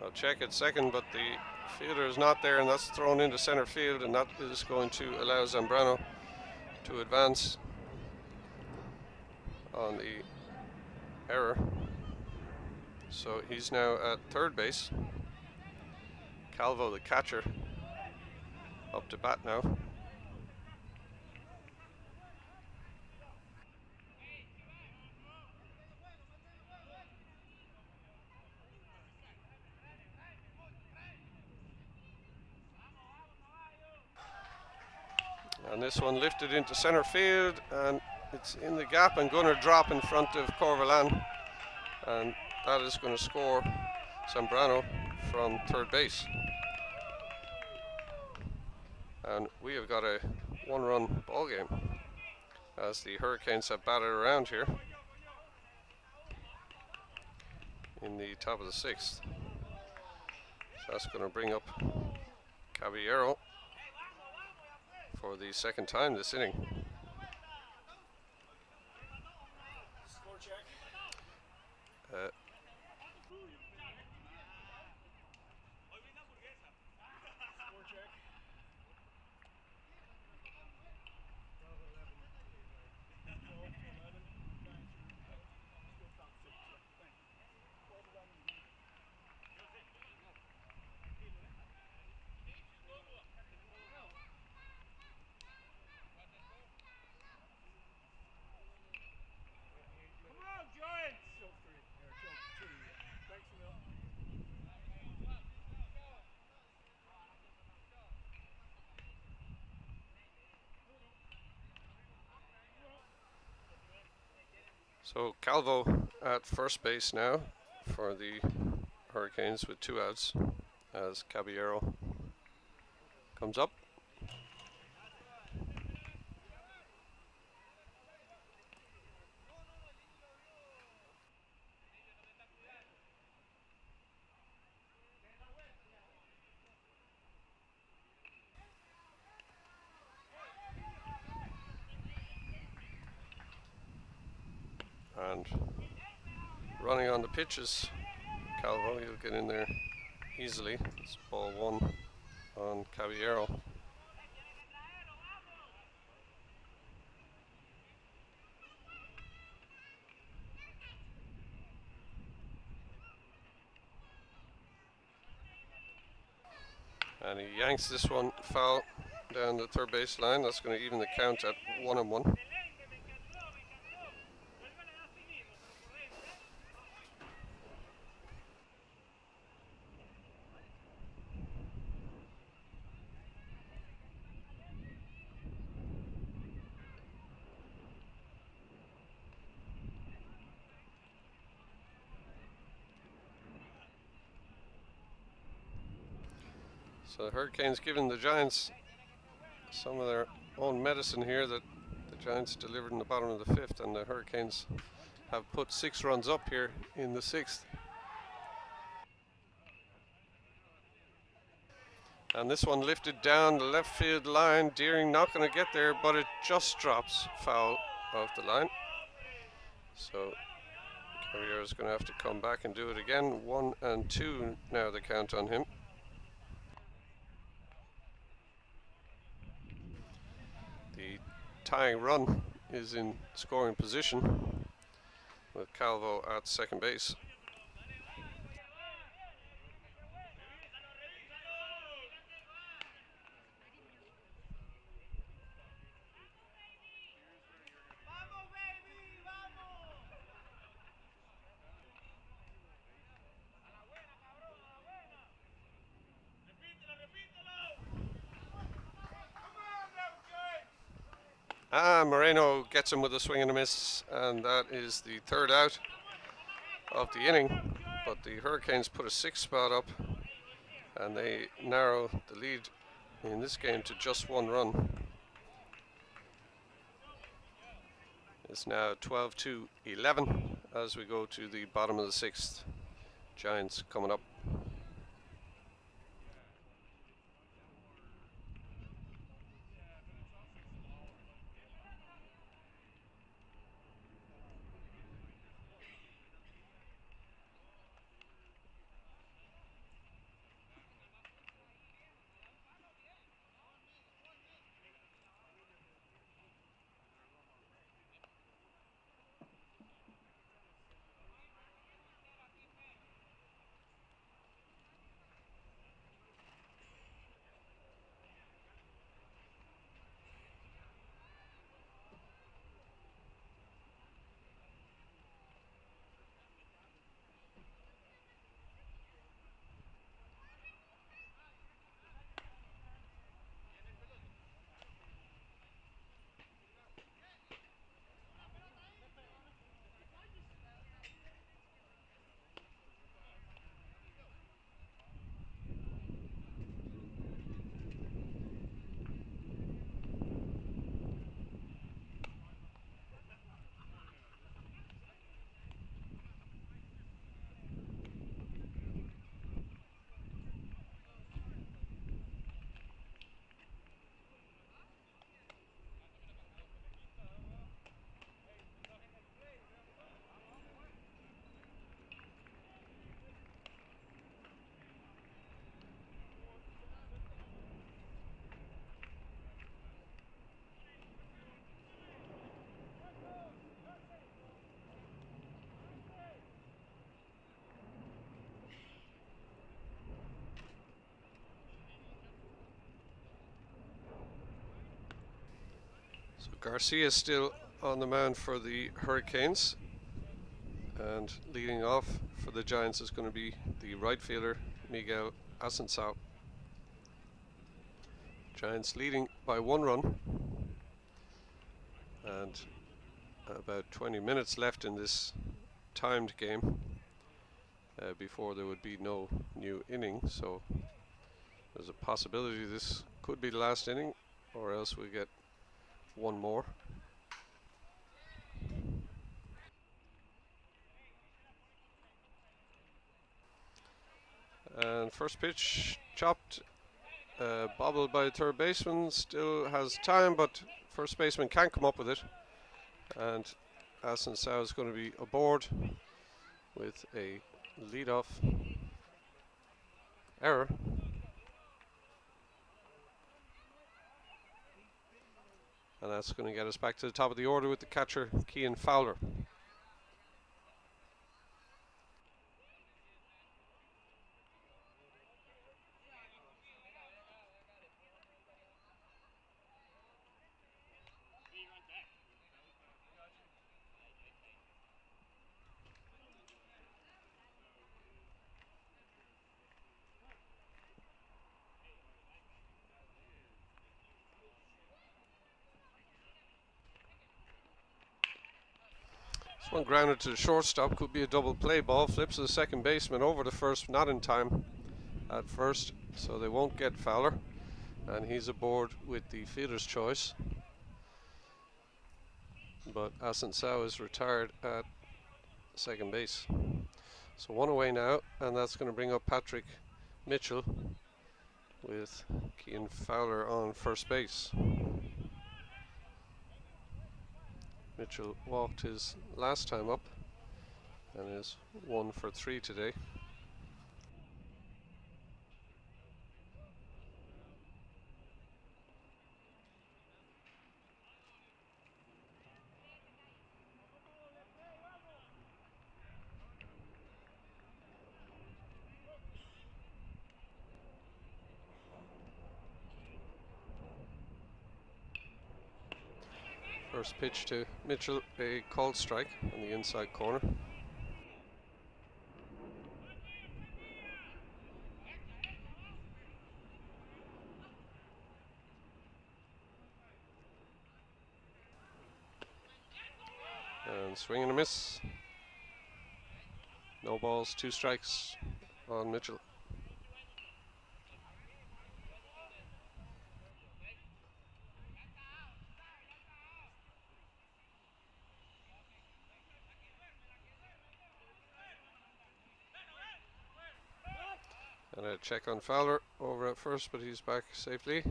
I'll check at second, but the fielder is not there, and that's thrown into center field, and that is going to allow Zambrano to advance on the error. So he's now at third base. Calvo, the catcher, up to bat now. And this one lifted into center field, and it's in the gap and going to drop in front of Corvalan, and that is going to score Zambrano from third base. And we have got a 1-run ball game as the Hurricanes have batted around here in the top of the 6th. So that's going to bring up Caballero for the second time this inning. Score check. Score check. 12, 11, 9, still top 6. Thank you. 12, 11, 9. Come on, Giants! Still 3. Or still 2. Thanks, Emil. So Calvo at first base now for the Hurricanes with 2 outs as Caballero comes up. And running on the pitches, Calvo, he'll get in there easily. It's ball 1 on Caballero. And he yanks this one foul down the third base line. That's going to even the count at 1-1. So the Hurricanes giving the Giants some of their own medicine here that the Giants delivered in the bottom of the 5th, and the Hurricanes have put 6 runs up here in the 6th. And this one lifted down the left field line. Deering not going to get there, but it just drops foul of the line. So Carrier is going to have to come back and do it again. 1 and 2 now the count on him. The tying run is in scoring position with Calvo at second base. Moreno gets him with a swing and a miss, and that is the third out of the inning. But the Hurricanes put a 6 spot up, and they narrow the lead in this game to just 1 run. It's now 12-11 as we go to the bottom of the 6th. Giants coming up. So Garcia is still on the mound for the Hurricanes, and leading off for the Giants is going to be the right fielder Miguel Asensao. Giants leading by 1 run, and about 20 minutes left in this timed game before there would be no new inning, so there's a possibility this could be the last inning, or else we get one more. And first pitch chopped, bobbled by the third baseman, still has time, but first baseman can't come up with it, and Asensao is going to be aboard with a leadoff error. And that's going to get us back to the top of the order with the catcher, Cian Fowler. This one grounded to the shortstop, could be a double play ball, flips to the second baseman over the first, not in time at first, so they won't get Fowler, and he's aboard with the fielder's choice. But Asensao is retired at second base. So one away now, and that's going to bring up Patrick Mitchell with Cian Fowler on first base. Mitchell walked his last time up and is 1 for 3 today. First pitch to Mitchell, a called strike on the inside corner. And swing and a miss. No balls, 2 strikes on Mitchell. And a check on Fowler over at first, but he's back safely.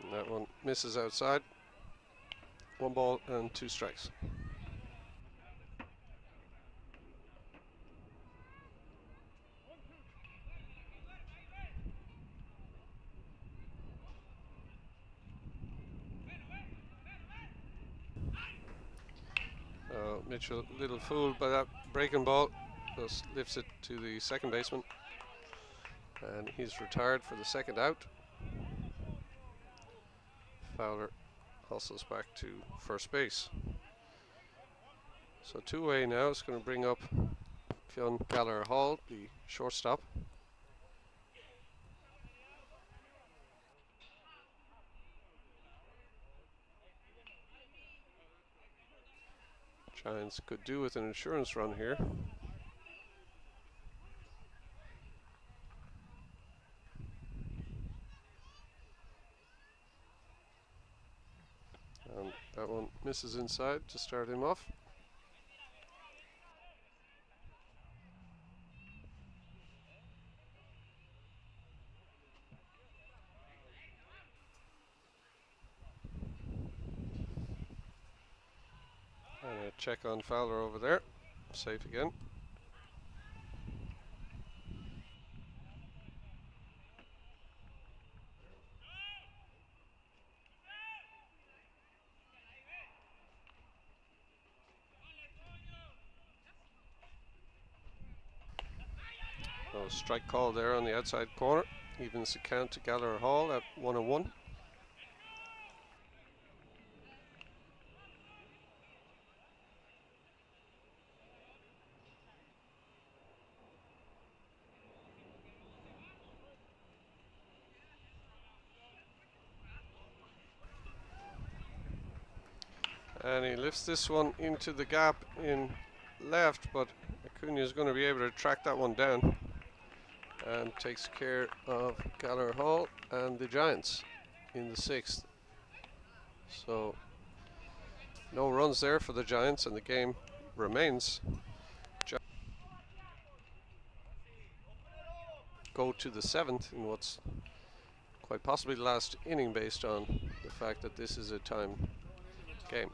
And that one misses outside. 1 ball and 2 strikes. Mitchell, a little fooled by that breaking ball, just lifts it to the second baseman, and he's retired for the second out. Fowler hustles back to first base. So 2-away now. It's going to bring up Fionn Gallagher Hall, the shortstop. Giants could do with an insurance run here. And that one misses inside to start him off. And a check on Fowler over there. Safe again. Oh, strike call there on the outside corner. Evens the count to Gallagher Hall at 1-1. And he lifts this one into the gap in left, but Acuna is going to be able to track that one down and takes care of Gallagher Hall and the Giants in the 6th. So no runs there for the Giants, and the game remains. Go to the 7th in what's quite possibly the last inning, based on the fact that this is a time game.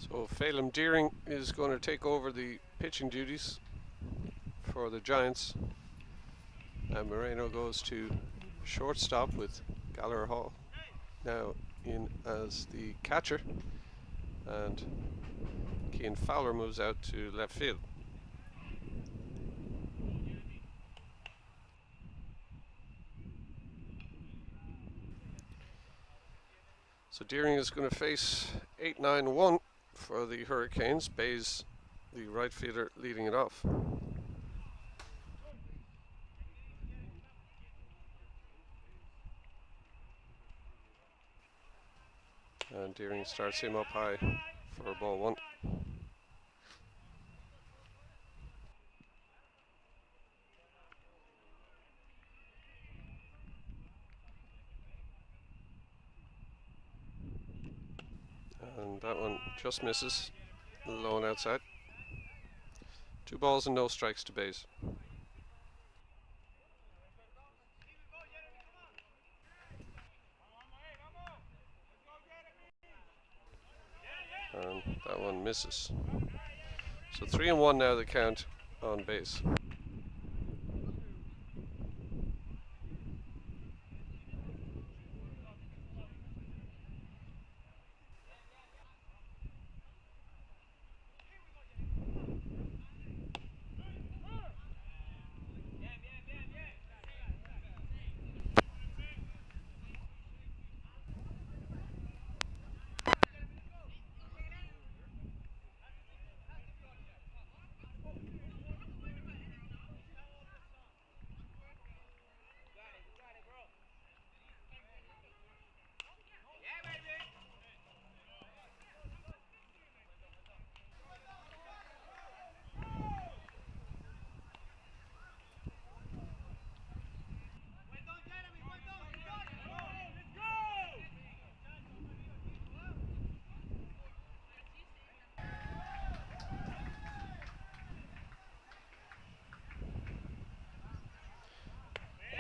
So Phelim Deering is going to take over the pitching duties for the Giants, and Moreno goes to shortstop with Gallagher Hall now in as the catcher, and Cian Fowler moves out to left field. So Deering is going to face 8-9-1 for the Hurricanes. Bays, the right fielder, leading it off. And Deering starts him up high for ball one. And that one just misses, low and outside. 2 balls and no strikes to Bays. And that one misses. So 3-1 now the count on Bays.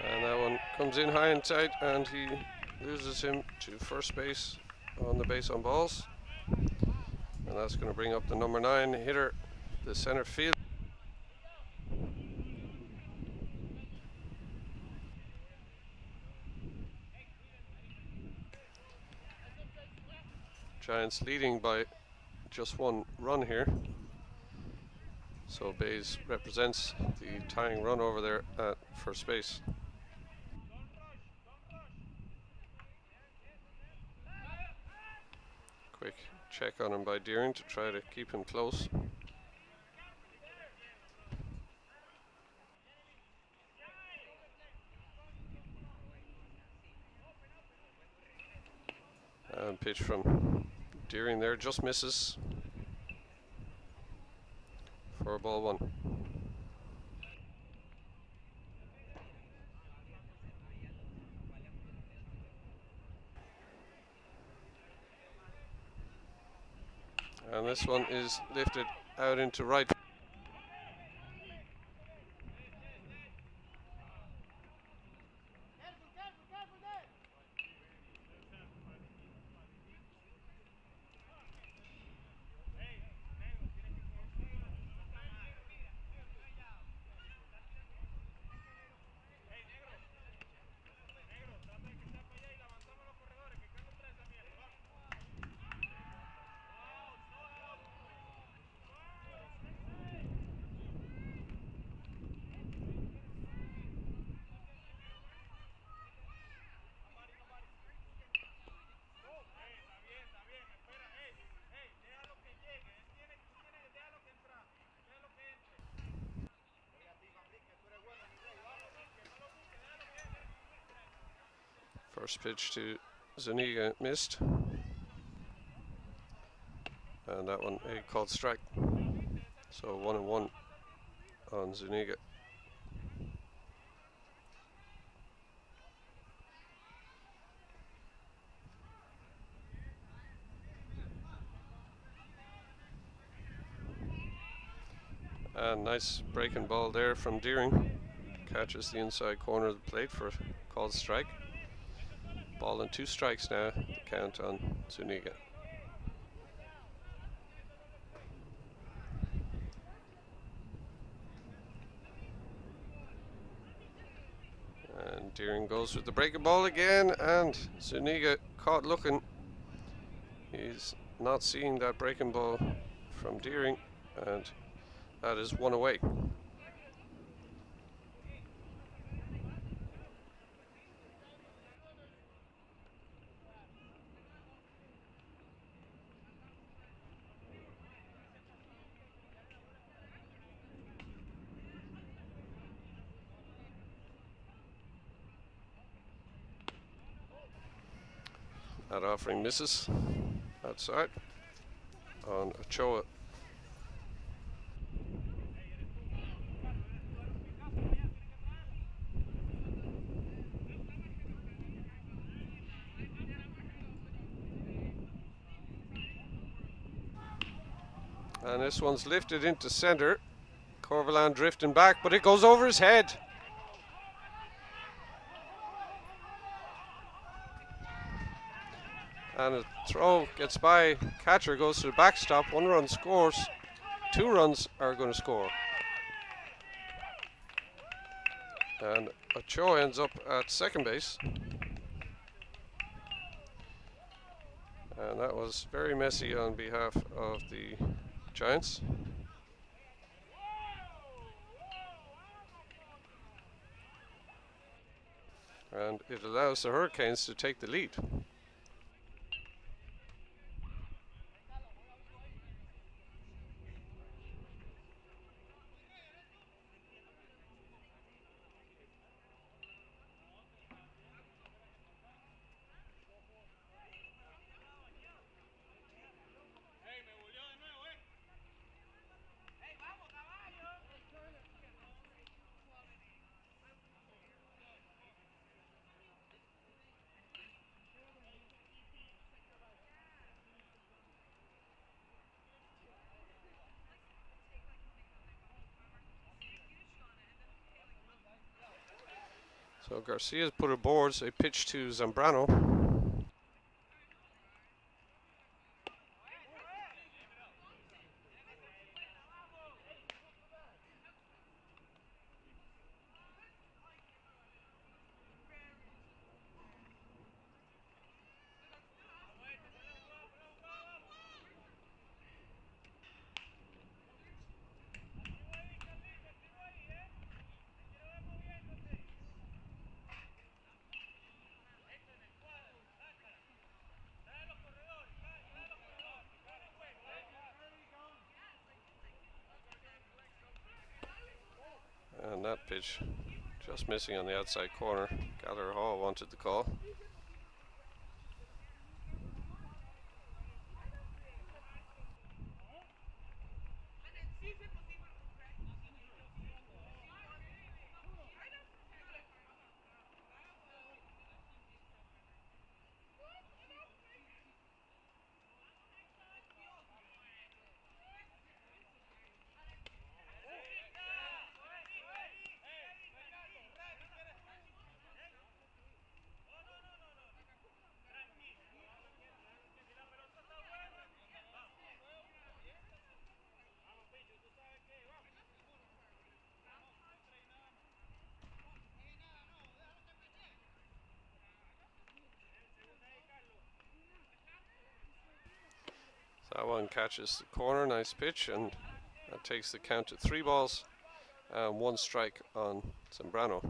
And that one comes in high and tight, and he loses him to first base on the base on balls. And that's going to bring up the number 9 hitter, the center field. Giants leading by just 1 run here. So Bays represents the tying run over there at first base. Quick check on him by Deering to try to keep him close. And pitch from Deering there just misses for ball 1. And this one is lifted out into right. First pitch to Zuniga missed, and that one a called strike. So 1-1 on Zuniga. And nice breaking ball there from Deering. Catches the inside corner of the plate for a called strike. Ball and 2 strikes now, the count on Zuniga. And Deering goes with the breaking ball again, and Zuniga caught looking. He's not seeing that breaking ball from Deering, and that is one away. That offering misses outside on Ochoa. And this one's lifted into centre. Corvalan drifting back, but it goes over his head. And a throw gets by. Catcher goes to the backstop. 1 run scores. 2 runs are going to score. And Ochoa ends up at second base. And that was very messy on behalf of the Giants. And it allows the Hurricanes to take the lead. So Garcia's put aboard a pitch to Zambrano. And that pitch just missing on the outside corner. Gallagher Hall wanted the call. That one catches the corner, nice pitch, and that takes the count to 3 balls and 1 strike on Zambrano.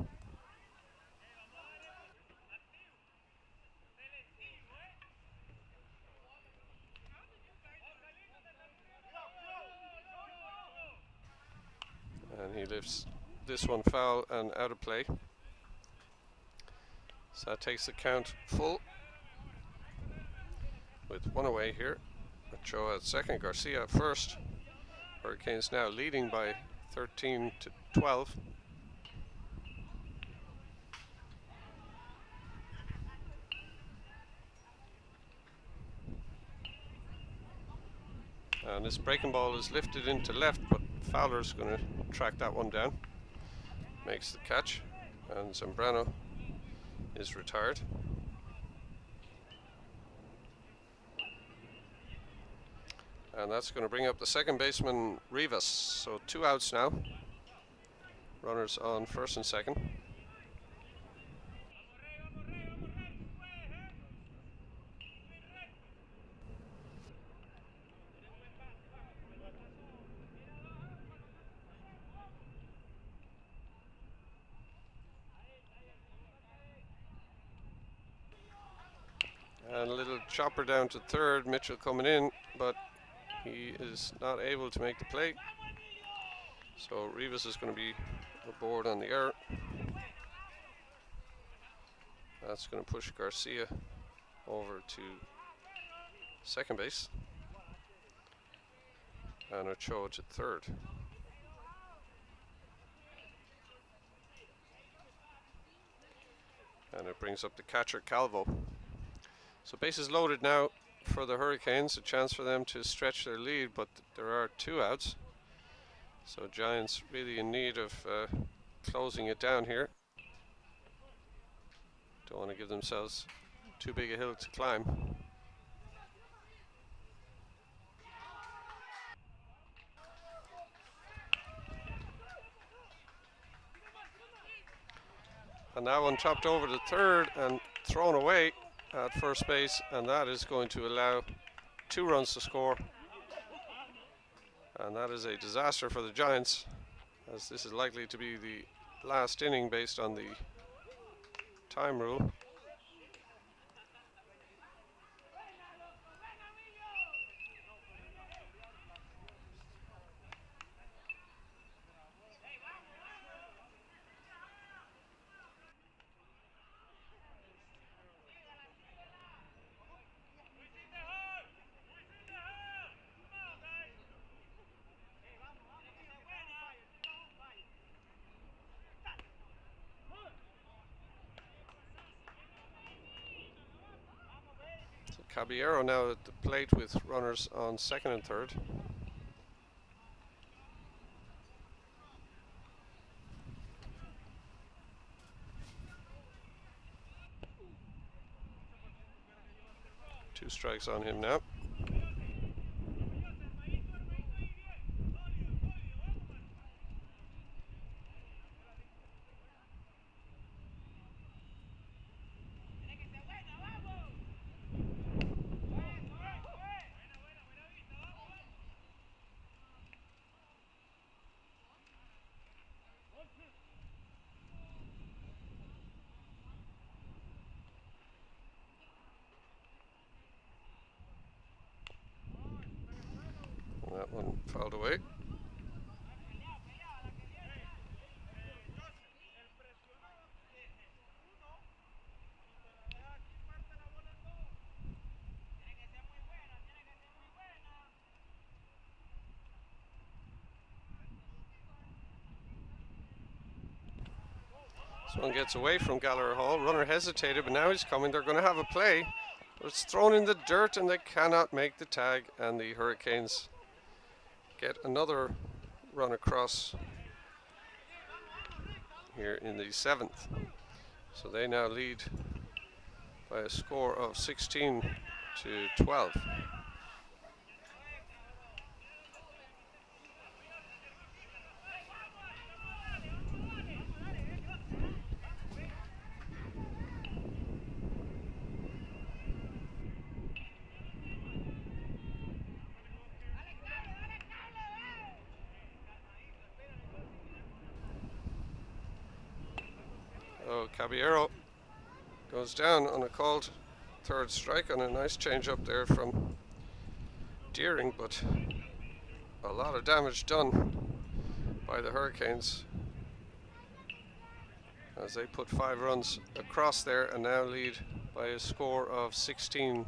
And he lifts this one foul and out of play. So that takes the count full with 1 away here. Ochoa at second, Garcia at first. Hurricanes now leading by 13-12. And this breaking ball is lifted into left, but Fowler's going to track that one down. Makes the catch, and Zambrano is retired. And that's going to bring up the second baseman, Rivas. So 2 outs now. Runners on first and second. chopper down to third. Mitchell coming in, but he is not able to make the play. So Rivas is going to be aboard on the error. That's going to push Garcia over to second base. And Ochoa to third. And it brings up the catcher Calvo. So bases loaded now for the Hurricanes. A chance for them to stretch their lead, but there are 2 outs. So Giants really in need of closing it down here. Don't want to give themselves too big a hill to climb. And that one chopped over to third and thrown away at first base, and that is going to allow 2 runs to score. And that is a disaster for the Giants, as this is likely to be the last inning based on the time rule. Caballero now at the plate with runners on second and third. Two strikes on him now. That one fouled away. This one gets away from Gallagher Hall. Runner hesitated, but now he's coming. They're going to have a play. But it's thrown in the dirt and they cannot make the tag, and the Hurricanes get another run across here in the 7th. So they now lead by a score of 16-12. Oh, Caballero goes down on a called third strike on a nice change up there from Deering, but a lot of damage done by the Hurricanes as they put 5 runs across there and now lead by a score of 16-12.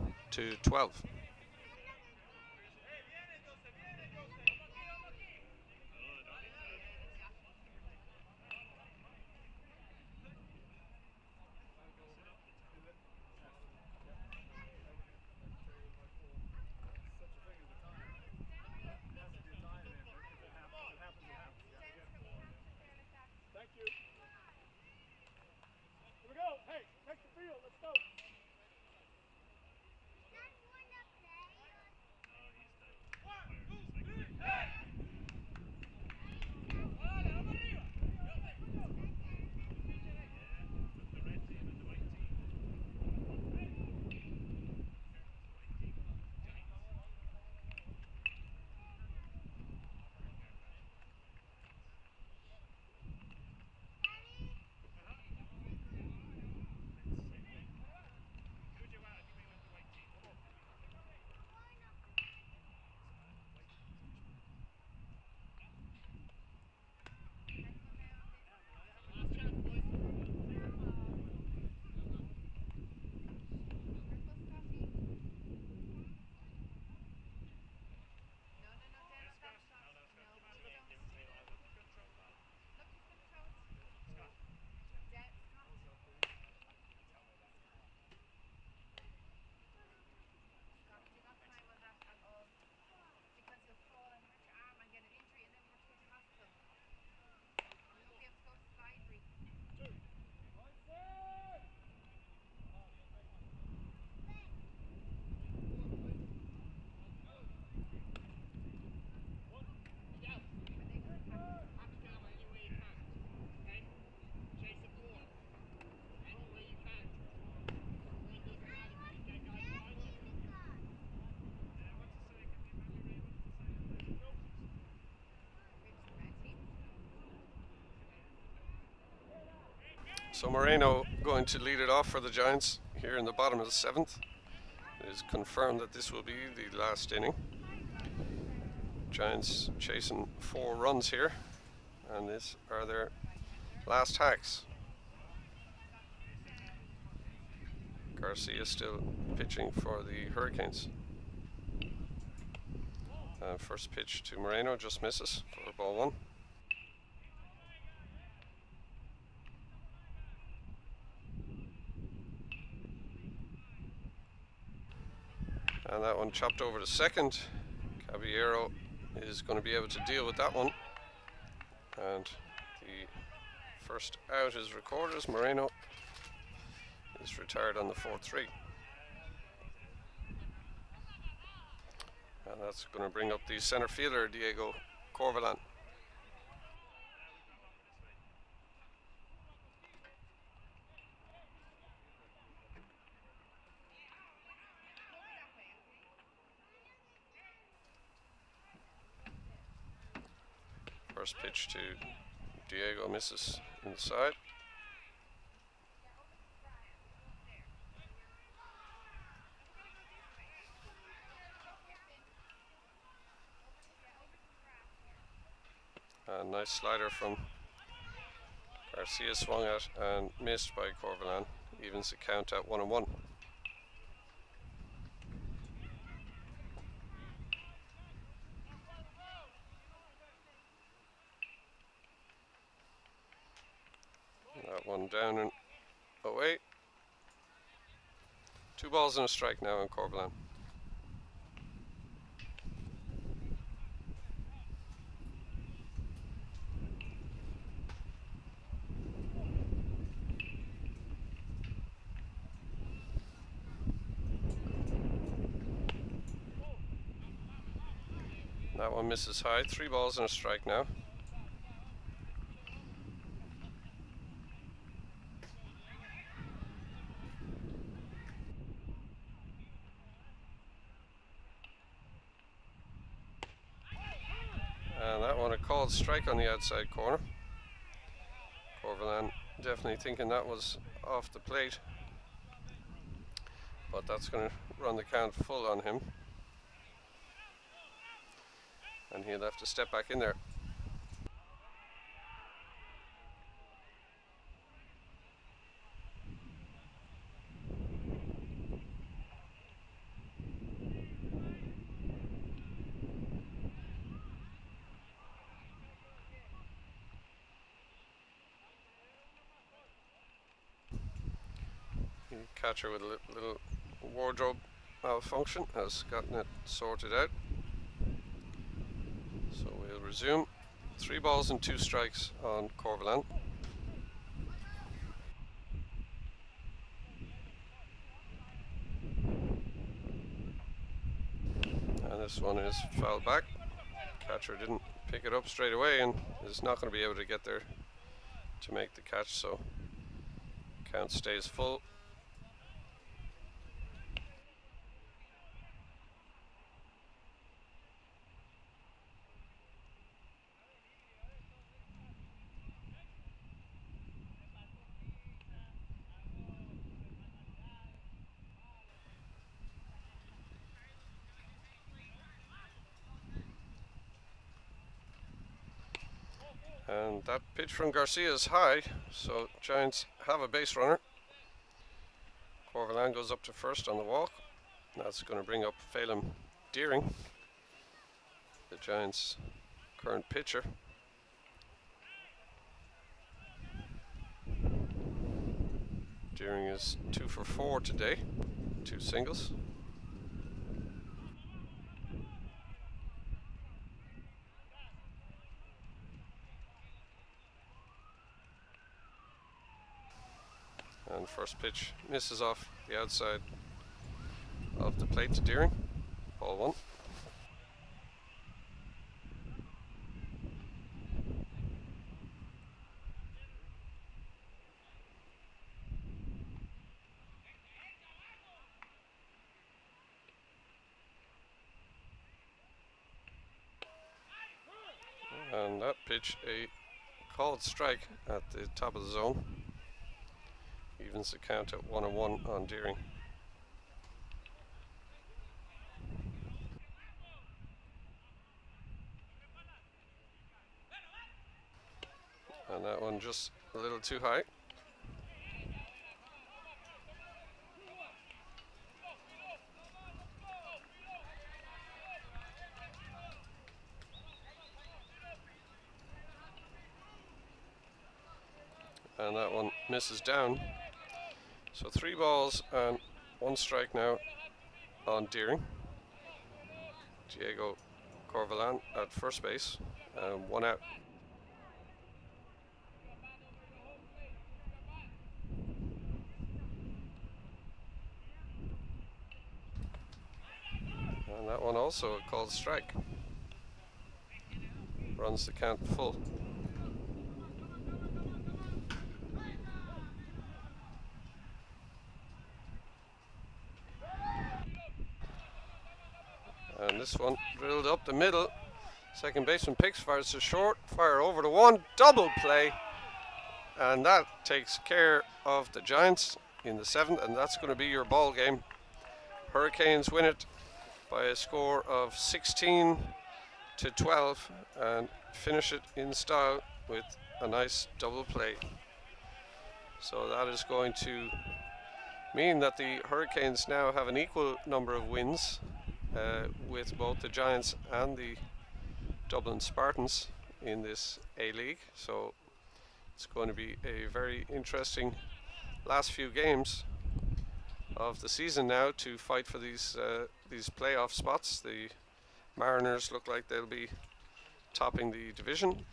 Thank you. Here we go. Hey, take the field. Let's go. So Moreno going to lead it off for the Giants here in the bottom of the 7th. It is confirmed that this will be the last inning. Giants chasing 4 runs here, and these are their last hacks. Garcia still pitching for the Hurricanes. First pitch to Moreno just misses for ball 1. And that one chopped over to second. Caballero is going to be able to deal with that one. And the first out is recorded as Moreno is retired on the 4-3. And that's going to bring up the center fielder, Diego Corvalan. First pitch to Diego misses inside. A nice slider from Garcia, swung at and missed by Corvalan. Evens the count at 1-1. That one down and away. 2 balls and a strike now on Corvalan. That one misses high. 3 balls and a strike now. And that one a called strike on the outside corner. Corvalan definitely thinking that was off the plate, but that's going to run the count full on him. And he'll have to step back in there. The catcher with a little wardrobe malfunction has gotten it sorted out. So we'll resume. 3 balls and 2 strikes on Corvalan. And this one is fouled back. Catcher didn't pick it up straight away and is not going to be able to get there to make the catch, so count stays full. And that pitch from Garcia is high, so Giants have a base runner. Corvalan goes up to first on the walk. That's going to bring up Phelim Deering, the Giants' current pitcher. Deering is 2 for 4 today, 2 singles. And first pitch misses off the outside of the plate to Deering. Ball 1. And that pitch, a called strike at the top of the zone. evens the count at 1-1 on Deering. And that one just a little too high. And that one misses down. So 3 balls and 1 strike now on Deering. Diego Corvalan at first base, 1 out. And that one also a called strike. Runs the count full. And this one drilled up the middle. Second baseman picks, fires to short, fire over to 1, double play. And that takes care of the Giants in the 7th, and that's going to be your ball game. Hurricanes win it by a score of 16-12 and finish it in style with a nice double play. So that is going to mean that the Hurricanes now have an equal number of wins with both the Giants and the Dublin Spartans in this A-League. So it's going to be a very interesting last few games of the season now to fight for these playoff spots. The Mariners look like they'll be topping the division,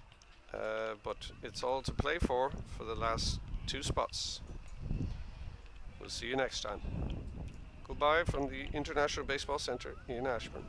but it's all to play for the last 2 spots. We'll see you next time. Goodbye from the International Baseball Centre in Ashbourne.